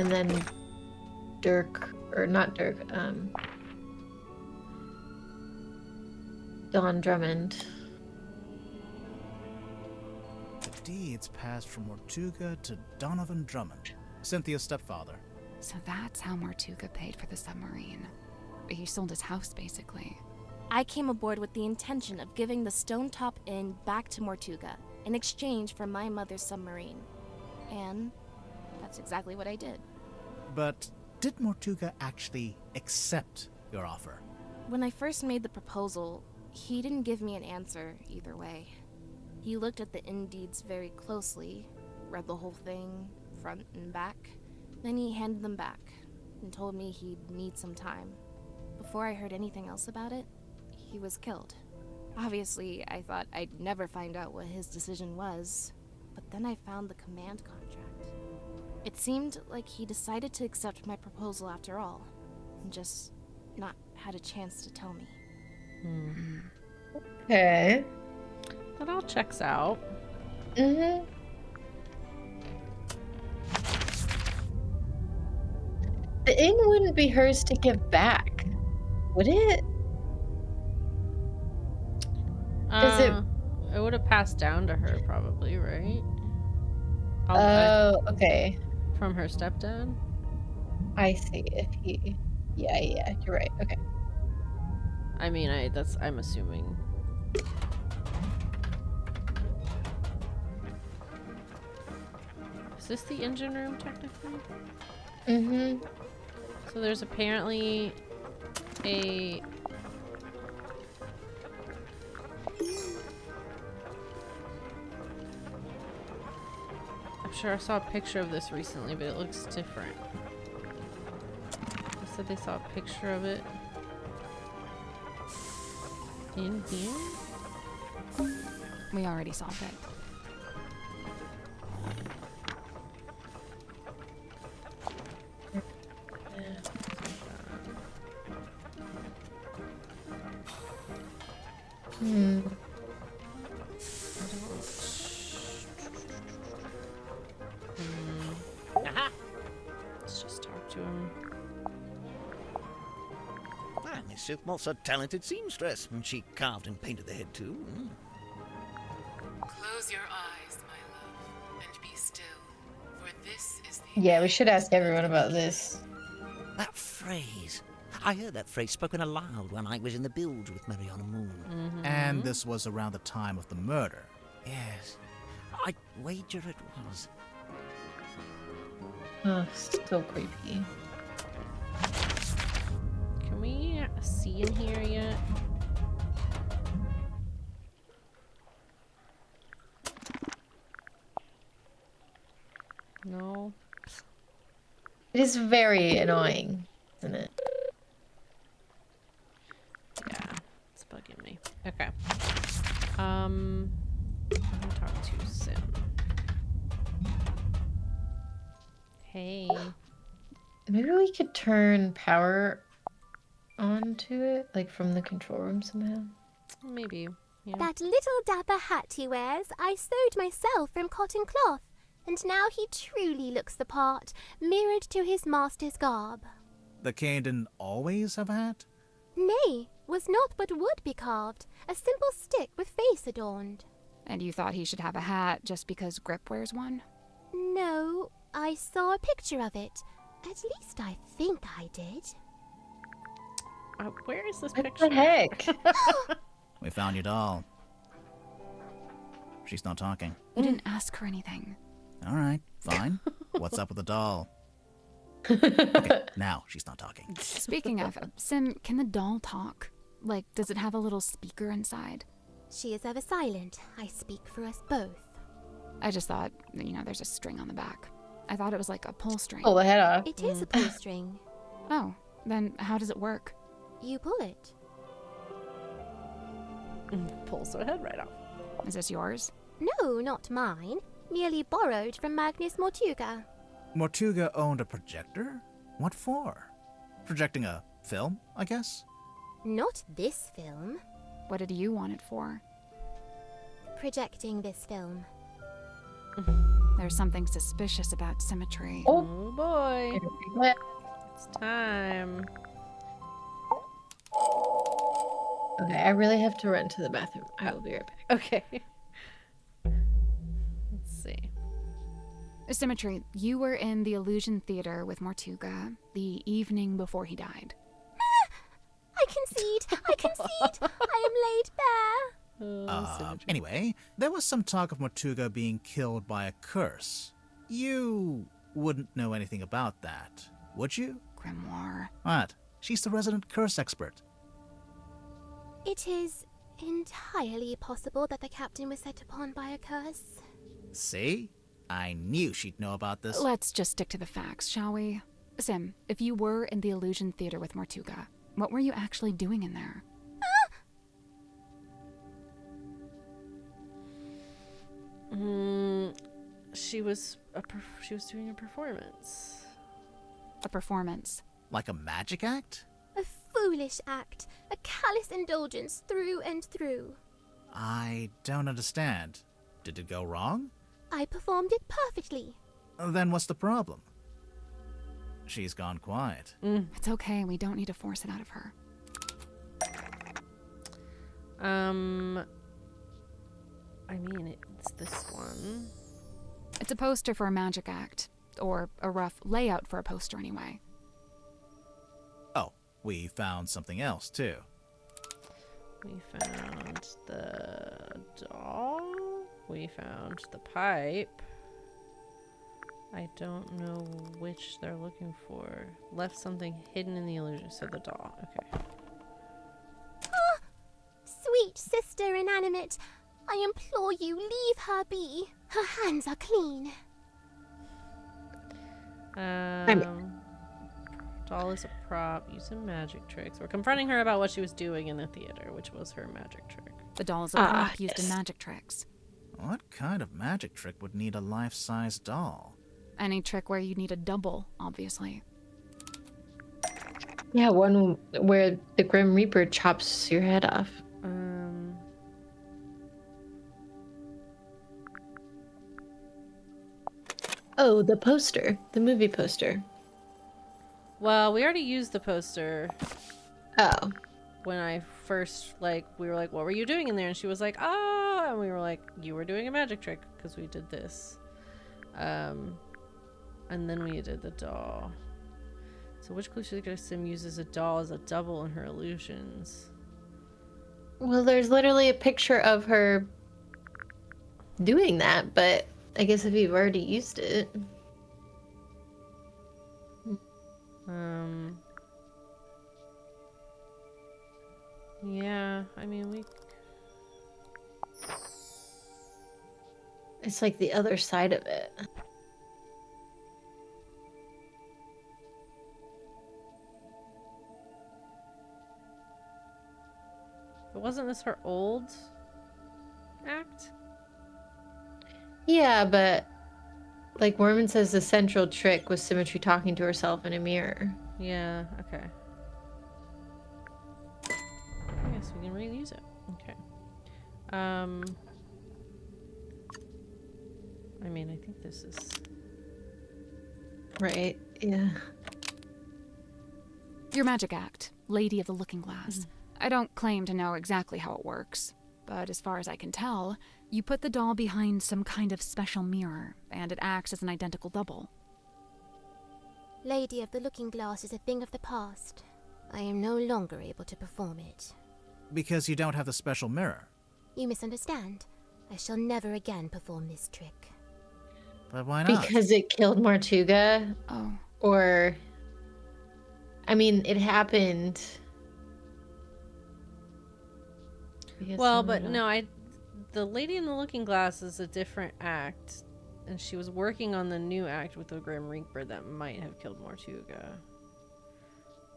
then Dirk, or not Dirk, Don Drummond. The deeds passed from Mortuga to Donovan Drummond, Cynthia's stepfather. So that's how Mortuga paid for the submarine. He sold his house, basically. I came aboard with the intention of giving the Stonetop Inn back to Mortuga in exchange for my mother's submarine. And that's exactly what I did. But did Mortuga actually accept your offer? When I first made the proposal, he didn't give me an answer either way. He looked at the inn deeds very closely, read the whole thing, front and back, then he handed them back and told me he'd need some time. Before I heard anything else about it, he was killed. Obviously, I thought I'd never find out what his decision was, but then I found the command contract. It seemed like he decided to accept my proposal after all, and just not had a chance to tell me. Okay. That all checks out. Mm-hmm. The inn wouldn't be hers to give back, would it? It would have passed down to her, probably, right? Oh, okay. From her stepdad? I see. If he... Yeah, you're right. Okay. I mean, I'm assuming. Is this the engine room, technically? Mm-hmm. So there's apparently a... I'm sure I saw a picture of this recently, but it looks different. They said they saw a picture of it in here. We already solved it. Let's just talk to him. Ah, Miss Silkmoth's a talented seamstress, and she carved and painted the head too. Close your eyes, my love, and be still, for this is the Yeah, we should ask everyone about this. That phrase. I heard that phrase spoken aloud when I was in the bilge with Mariana Moon. And this was around the time of the murder. Yes. I wager it was. Oh, so creepy. Can we see in here yet? No. It is very annoying, isn't it? Yeah, it's bugging me. Okay. I'm gonna talk to Sim. Hey. Maybe we could turn power onto it, like from the control room somehow. Maybe. Yeah. That little dapper hat he wears, I sewed myself from cotton cloth, and now he truly looks the part, mirrored to his master's garb. The cane didn't always have a hat? Nay, was not but wood be carved, a simple stick with face adorned. And you thought he should have a hat just because Grip wears one? No, I saw a picture of it. At least I think I did. Where is this What picture? the heck? We found your doll. She's not talking. You didn't ask her anything. All right, fine. What's up with the doll? Okay, now she's not talking. Speaking of, Sim, can the doll talk? Like, does it have a little speaker inside? She is ever silent. I speak for us both. I just thought, there's a string on the back. I thought it was like a pull string. Pull the head off. It is a pull string. Oh, then how does it work? You pull it. Pulls her head right off. Is this yours? No, not mine. Merely borrowed from Magnus Mortuga. Mortuga owned a projector? What for? Projecting a film, I guess? Not this film. What did you want it for? Projecting this film. There's something suspicious about Symmetry. Oh boy. It's time. Okay, I really have to run to the bathroom. I will be right back. Okay. Let's see. Symmetry, you were in the Illusion Theater with Mortuga the evening before he died. I concede! I concede! I am laid bare! Anyway, there was some talk of Mortuga being killed by a curse. You wouldn't know anything about that, would you? Grimoire. What? She's the resident curse expert. It is entirely possible that the captain was set upon by a curse. See? I knew she'd know about this. Let's just stick to the facts, shall we? Sim, if you were in the Illusion Theater with Mortuga, what were you actually doing in there? She was doing a performance. A performance? Like a magic act? A foolish act. A callous indulgence through and through. I don't understand. Did it go wrong? I performed it perfectly. Then what's the problem? She's gone quiet. It's okay. We don't need to force it out of her. I mean, it's this one. It's a poster for a magic act. Or a rough layout for a poster, anyway. Oh, we found something else, too. We found the doll. We found the pipe. I don't know which they're looking for. Left something hidden in the illusion. So the doll. Okay. Sweet sister inanimate, I implore you, leave her be. Her hands are clean. Doll is a prop using magic tricks. We're confronting her about what she was doing in the theater, which was her magic trick. The doll is a prop used in magic tricks. What kind of magic trick would need a life-size doll? Any trick where you need a double, obviously. Yeah, one where the Grim Reaper chops your head off. Oh, the poster. The movie poster. Well, we already used the poster. Oh. When I first, we were like, what were you doing in there? And she was like, ah, and we were like, you were doing a magic trick because we did this. And then we did the doll. So which clue should Sim uses a doll as a double in her illusions? Well, there's literally a picture of her doing that, but I guess if you've already used it. Yeah, I mean, It's like the other side of it. But wasn't this her old act? Yeah, but like Mormon says, the central trick was Symmetry talking to herself in a mirror. Yeah, okay. I guess we can reuse it. Okay. I mean, I think this is... Right, yeah. Your magic act, Lady of the Looking Glass. I don't claim to know exactly how it works, but as far as I can tell, you put the doll behind some kind of special mirror, and it acts as an identical double. Lady of the Looking Glass is a thing of the past. I am no longer able to perform it. Because you don't have the special mirror. You misunderstand. I shall never again perform this trick. But why not? Because it killed Martuga? Oh. Or... I mean, it happened... Well, but no, the Lady in the Looking Glass is a different act, and she was working on the new act with the Grim Reaper that might have killed Mortuga.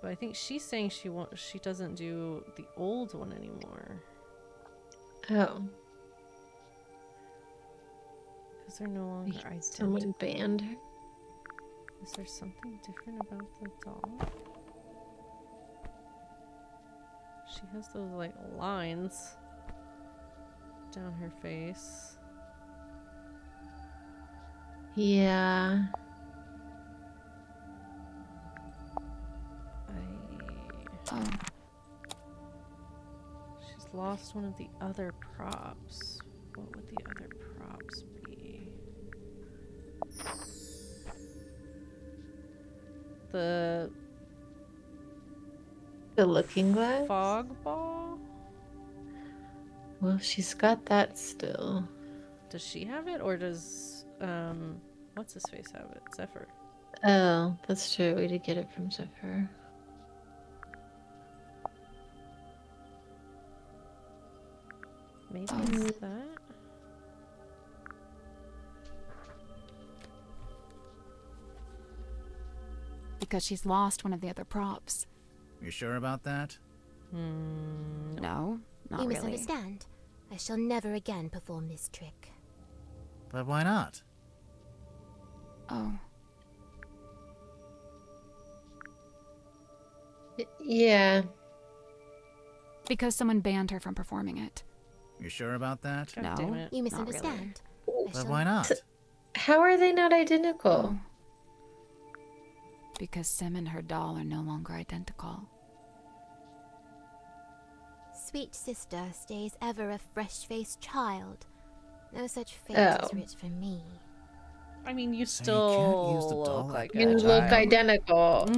But I think she's saying she doesn't do the old one anymore. Oh. Because they're no longer identical. Someone banned her? Is there something different about the doll? She has those, like, lines down her face. Yeah. Oh. She's lost one of the other props. What would the other props be? The Looking Glass? fog ball? Well, she's got that still. Does she have it, or does what's his face have it? Zephyr. Oh, that's true. We did get it from Zephyr. Maybe it's that. Because she's lost one of the other props. You sure about that? No, not You really. misunderstand. I shall never again perform this trick. But why not? Oh. Yeah. Because someone banned her from performing it. You sure about that? God damn it. You misunderstand. But why not? How are they not identical? Because Sim and her doll are no longer identical. Sweet sister stays ever a fresh-faced child. No such fate Oh. is writ for me. I mean, you So still you can't use the doll look like You a look child. identical.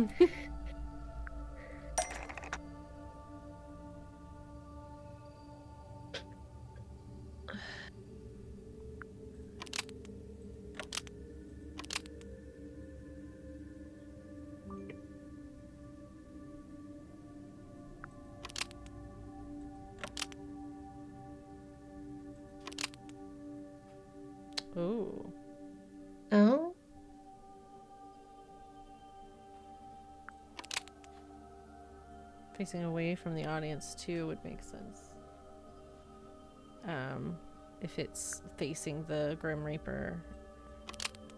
Ooh. Oh? Facing away from the audience too would make sense. If it's facing the Grim Reaper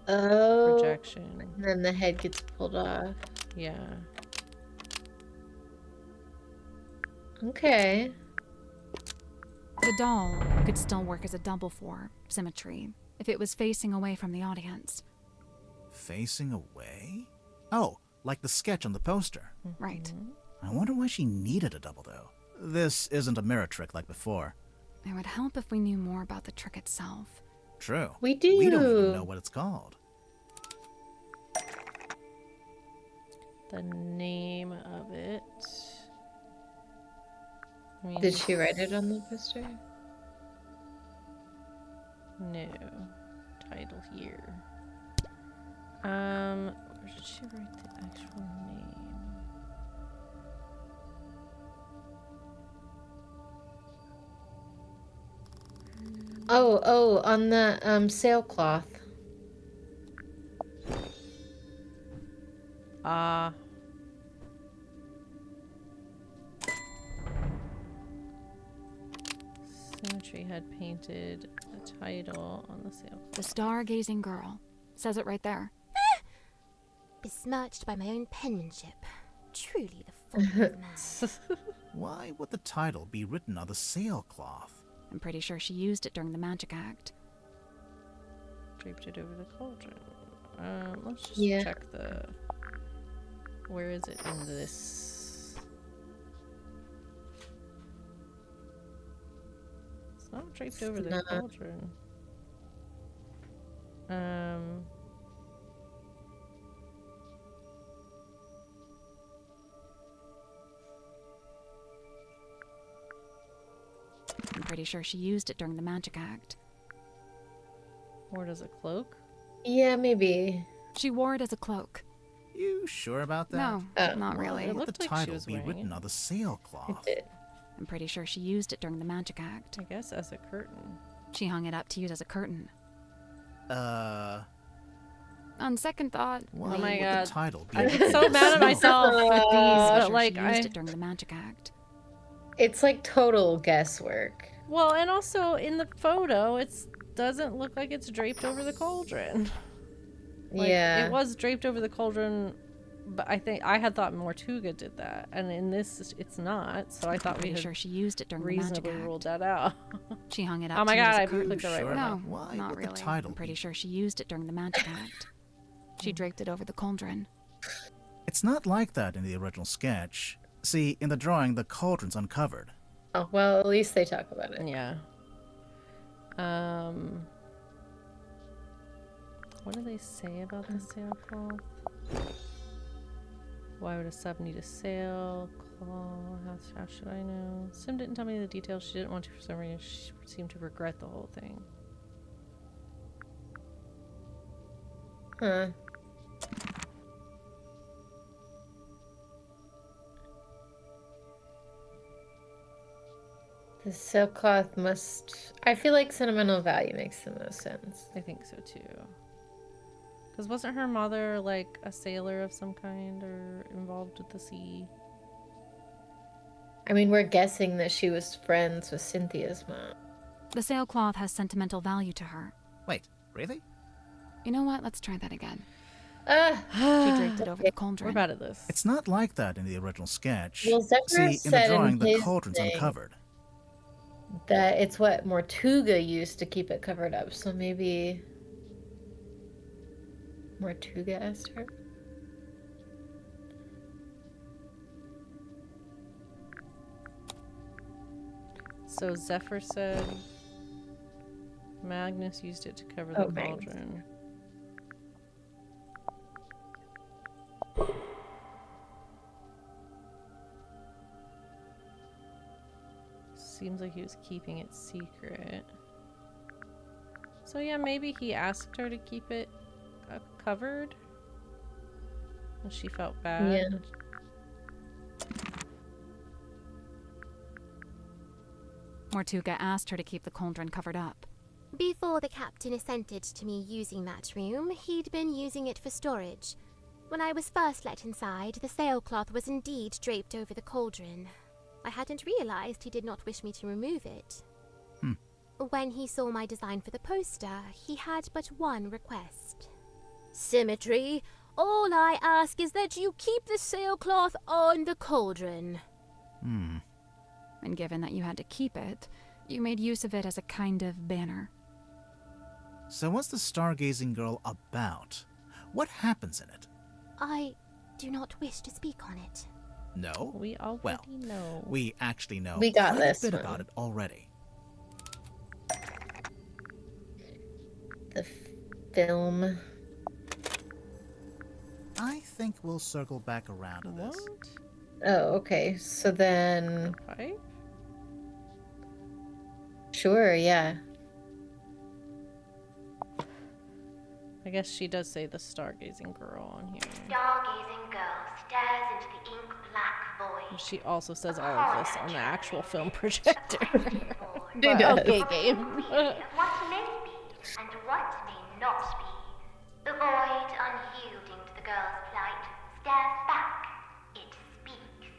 Oh. projection. And then the head gets pulled off. Yeah. Okay. The doll could still work as a double for symmetry if it was facing away from the audience. Facing away? Oh, like the sketch on the poster. Right. I wonder why she needed a double, though. This isn't a mirror trick like before. It would help if we knew more about the trick itself. True. We do. We don't even know what it's called. The name of it. I mean, Did she write it on the poster? No. Title here. Where did she write the actual name? Oh, on the sailcloth. Ah. Symmetry had painted the title on the sail. The Stargazing Girl. Says it right there. Besmirched by my own penmanship. Truly the fault of man. Why would the title be written on the sailcloth? I'm pretty sure she used it during the magic act. Draped it over the cauldron. Let's just Yeah. check the... Where is it in this? It's not draped over the not. cauldron. I'm pretty sure she used it during the magic act. Wore it as a cloak? Yeah, maybe. She wore it as a cloak. You sure about that? No, not Why really. It would the looked like she title was be wearing written it. on the sailcloth? I'm pretty sure she used it during the magic act. I guess as a curtain. She hung it up to use as a curtain. Why On second thought, would Oh my the God. title be I written get so on the mad at myself with these, sailcloth? but sure like she used it during the magic act. It's like total guesswork. Well, and also in the photo, it doesn't look like it's draped over the cauldron. Like, Yeah. it was draped over the cauldron, but I had thought Mortuga did that, and in this, it's not. So I thought we Pretty had sure she used it during the magic reasonably act. ruled that out. She hung it up Oh my to use God, a I curtain. clicked the right Sure one. about No, why not would the really. title I'm pretty be- sure she used it during the magic act. She draped it over the cauldron. It's not like that in the original sketch. See, in the drawing, the cauldron's uncovered. Oh, well, at least they talk about it. Yeah. What do they say about the sailcloth? Why would a sub need a sailcloth? How should I know? Sim didn't tell me the details. She didn't want to for some reason. She seemed to regret the whole thing. Huh. The sailcloth must... I feel like sentimental value makes the most sense. I think so too. Because wasn't her mother like a sailor of some kind or involved with the sea? I mean, we're guessing that she was friends with Cynthia's mom. The sailcloth has sentimental value to her. Wait, really? You know what? Let's try that again. Ah. She draped it over the cauldron. We're bad at this. It's not like that in the original sketch. Well, Zephyr See, in the said in drawing, the his cauldron's thing uncovered. that it's what Mortuga used to keep it covered up, so maybe Mortuga asked her? So Zephyr said Magnus used it to cover the cauldron. Seems like he was keeping it secret. So yeah, maybe he asked her to keep it covered. And she felt bad. Yeah. Mortuga asked her to keep the cauldron covered up. Before the captain assented to me using that room, he'd been using it for storage. When I was first let inside, the sailcloth was indeed draped over the cauldron. I hadn't realized he did not wish me to remove it. When he saw my design for the poster, he had but one request. Symmetry. All I ask is that you keep the sailcloth on the cauldron. And given that you had to keep it, you made use of it as a kind of banner. So what's the stargazing girl about? What happens in it? I do not wish to speak on it. No? We already Well, know. we actually know We got quite this a bit one. about it already. The film. I think we'll circle back around to this. Oh, okay. So then... Pipe? Sure, yeah. I guess she does say the stargazing girl on here. Stargazing girl stares into the ink-black void. She also says all of this on the actual film projector. She But does. okay, game. Of what may be and what may not be. The void, unyielding to the girl's plight, stares back. It speaks.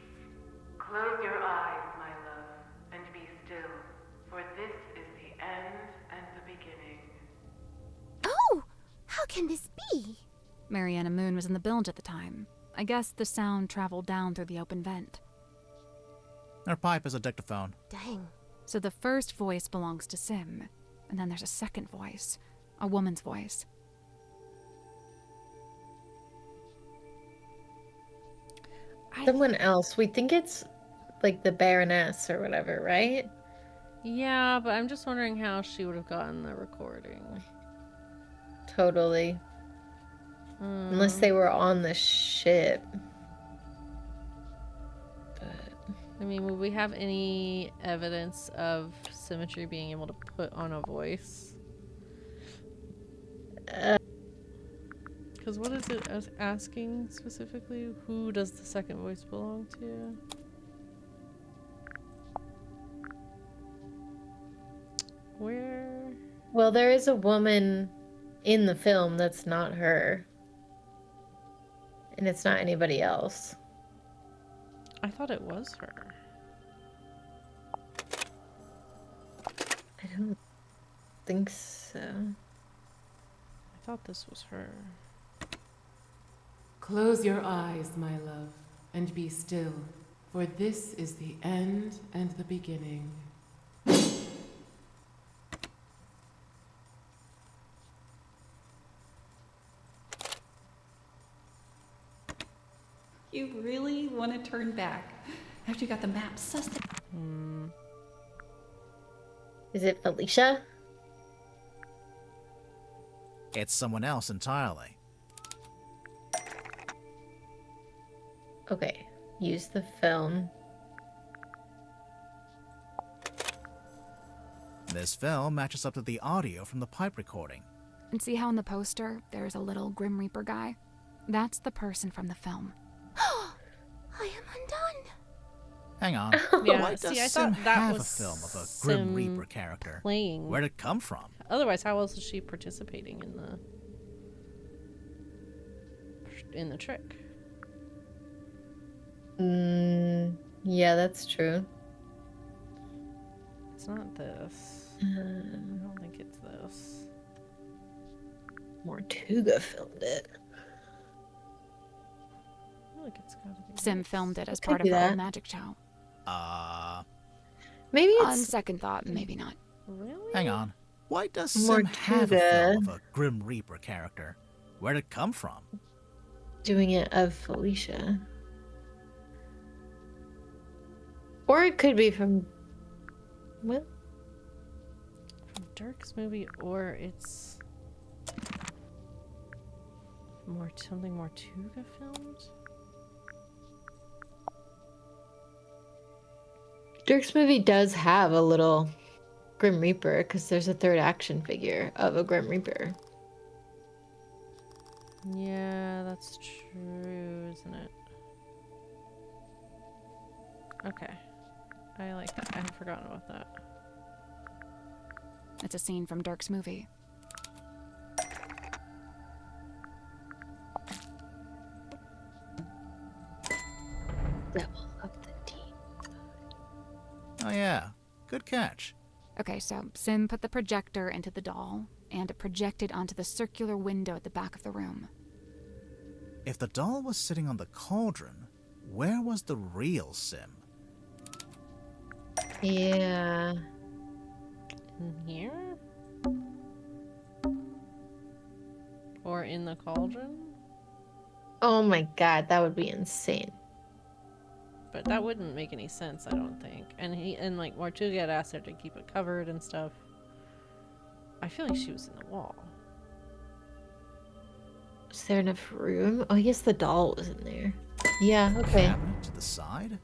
Close your eyes, my love, and be still, for this is the end and the beginning. Oh! How can this be? Mariana Moon was in the bilge at the time. I guess the sound traveled down through the open vent. Her pipe is a dictaphone. Dang. So the first voice belongs to Sim, and then there's a second voice, a woman's voice. Someone else. We think it's like the Baroness or whatever, right? Yeah, but I'm just wondering how she would have gotten the recording. Totally. Unless they were on the ship. I mean, would we have any evidence of symmetry being able to put on a voice? Because what is it asking specifically? Who does the second voice belong to? Where? Well, there is a woman in the film that's not her. And it's not anybody else. I thought it was her. I don't think so. I thought this was her. Close your eyes, my love, and be still, for this is the end and the beginning. You really want to turn back after you got the map sussed out? Is it Felicia? It's someone else entirely. Okay. Use the film. This film matches up to the audio from the pipe recording. And see how in the poster there's a little Grim Reaper guy? That's the person from the film. I am undone. Hang on. Yeah, Why does see, I Sim thought that have was a film of a Grim Sim Reaper character? playing. Where'd it come from? Otherwise, how else is she participating in the trick? Yeah, that's true. It's not this. I don't think it's this. Mortuga filmed it. I feel like it's gotta be Sim this. filmed it as Could part be of her that. own magic show. Maybe On it's second thought, maybe not. Really? Hang on. Why does Sim have a Mortuga. film of a Grim Reaper character? Where'd it come from? doing it of Felicia. Or it could be from... What? From Dirk's movie, or it's... something Mortuga filmed? Dirk's movie does have a little Grim Reaper, because there's a third action figure of a Grim Reaper. Yeah, that's true, isn't it? Okay. I like that. I had forgotten about that. It's a scene from Dirk's movie. Devil of the Deep. Oh yeah, good catch. Okay, so Sim put the projector into the doll, and it projected onto the circular window at the back of the room. If the doll was sitting on the cauldron, where was the real Sim? Yeah. In here? Or in the cauldron? Oh my god, that would be insane. But that wouldn't make any sense, I don't think. And like Mortuga had asked her to keep it covered and stuff. I feel like she was in the wall. Is there enough room? Oh, I guess the doll was in there. Yeah, okay. Cabinet to the side?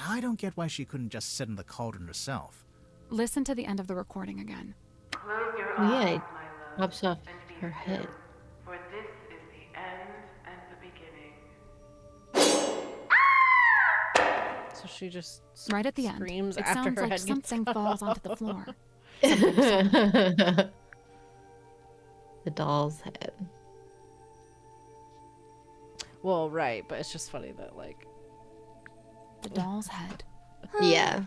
I don't get why she couldn't just sit in the cauldron herself. Listen to the end of the recording again. Close your Oh, yeah, eyes, it my love, pops off and be her still, head. for this is the end and the beginning. So she just Right at the end, screams it after sounds her like head gets something falls onto the off. floor. The doll's head. Well, right, but it's just funny that like The doll's head. Yeah.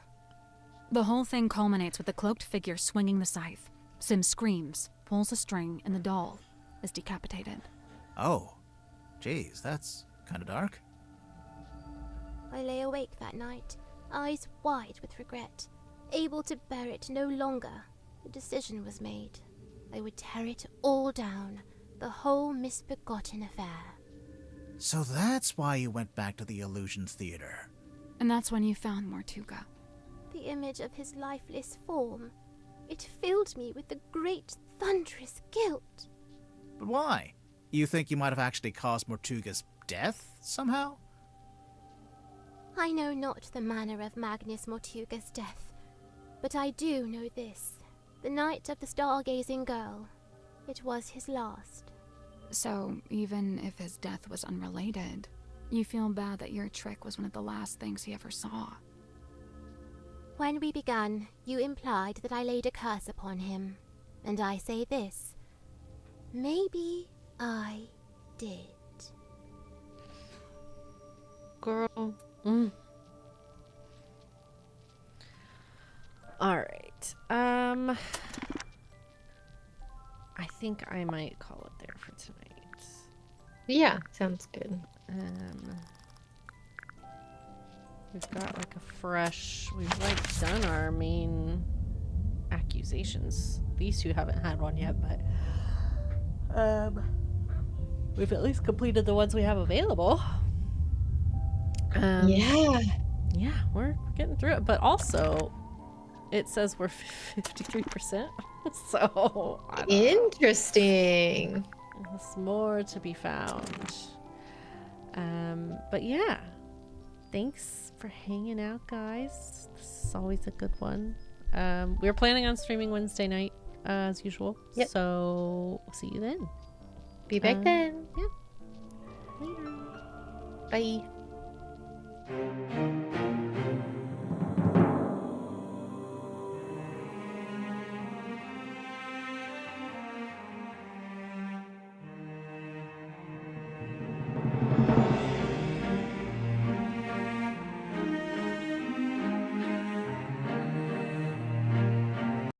The whole thing culminates with the cloaked figure swinging the scythe. Sim screams, pulls a string, and the doll is decapitated. Oh, geez, that's kind of dark. I lay awake that night, eyes wide with regret, able to bear it no longer. The decision was made. I would tear it all down, the whole misbegotten affair. So that's why you went back to the Illusions Theater. And that's when you found Mortuga. The image of his lifeless form. It filled me with a great thunderous guilt. But why? You think you might have actually caused Mortuga's death, somehow? I know not the manner of Magnus Mortuga's death, But I do know this. The night of the stargazing girl. It was his last. So, even if his death was unrelated, you feel bad that your trick was one of the last things he ever saw. When we began, you implied that I laid a curse upon him. And I say this. Maybe I did. Girl. All right. I think I might call it there for tonight. Yeah, sounds good. We've got like we've like done our main accusations. These two haven't had one yet, but we've at least completed the ones we have available. Yeah, we're getting through it, but also it says we're 53%. So I don't know. Interesting. There's more to be found. But yeah, thanks for hanging out, guys. This is always a good one. We're planning on streaming Wednesday night as usual. Yep. So see you then. Be back then. Yeah. Later. Bye.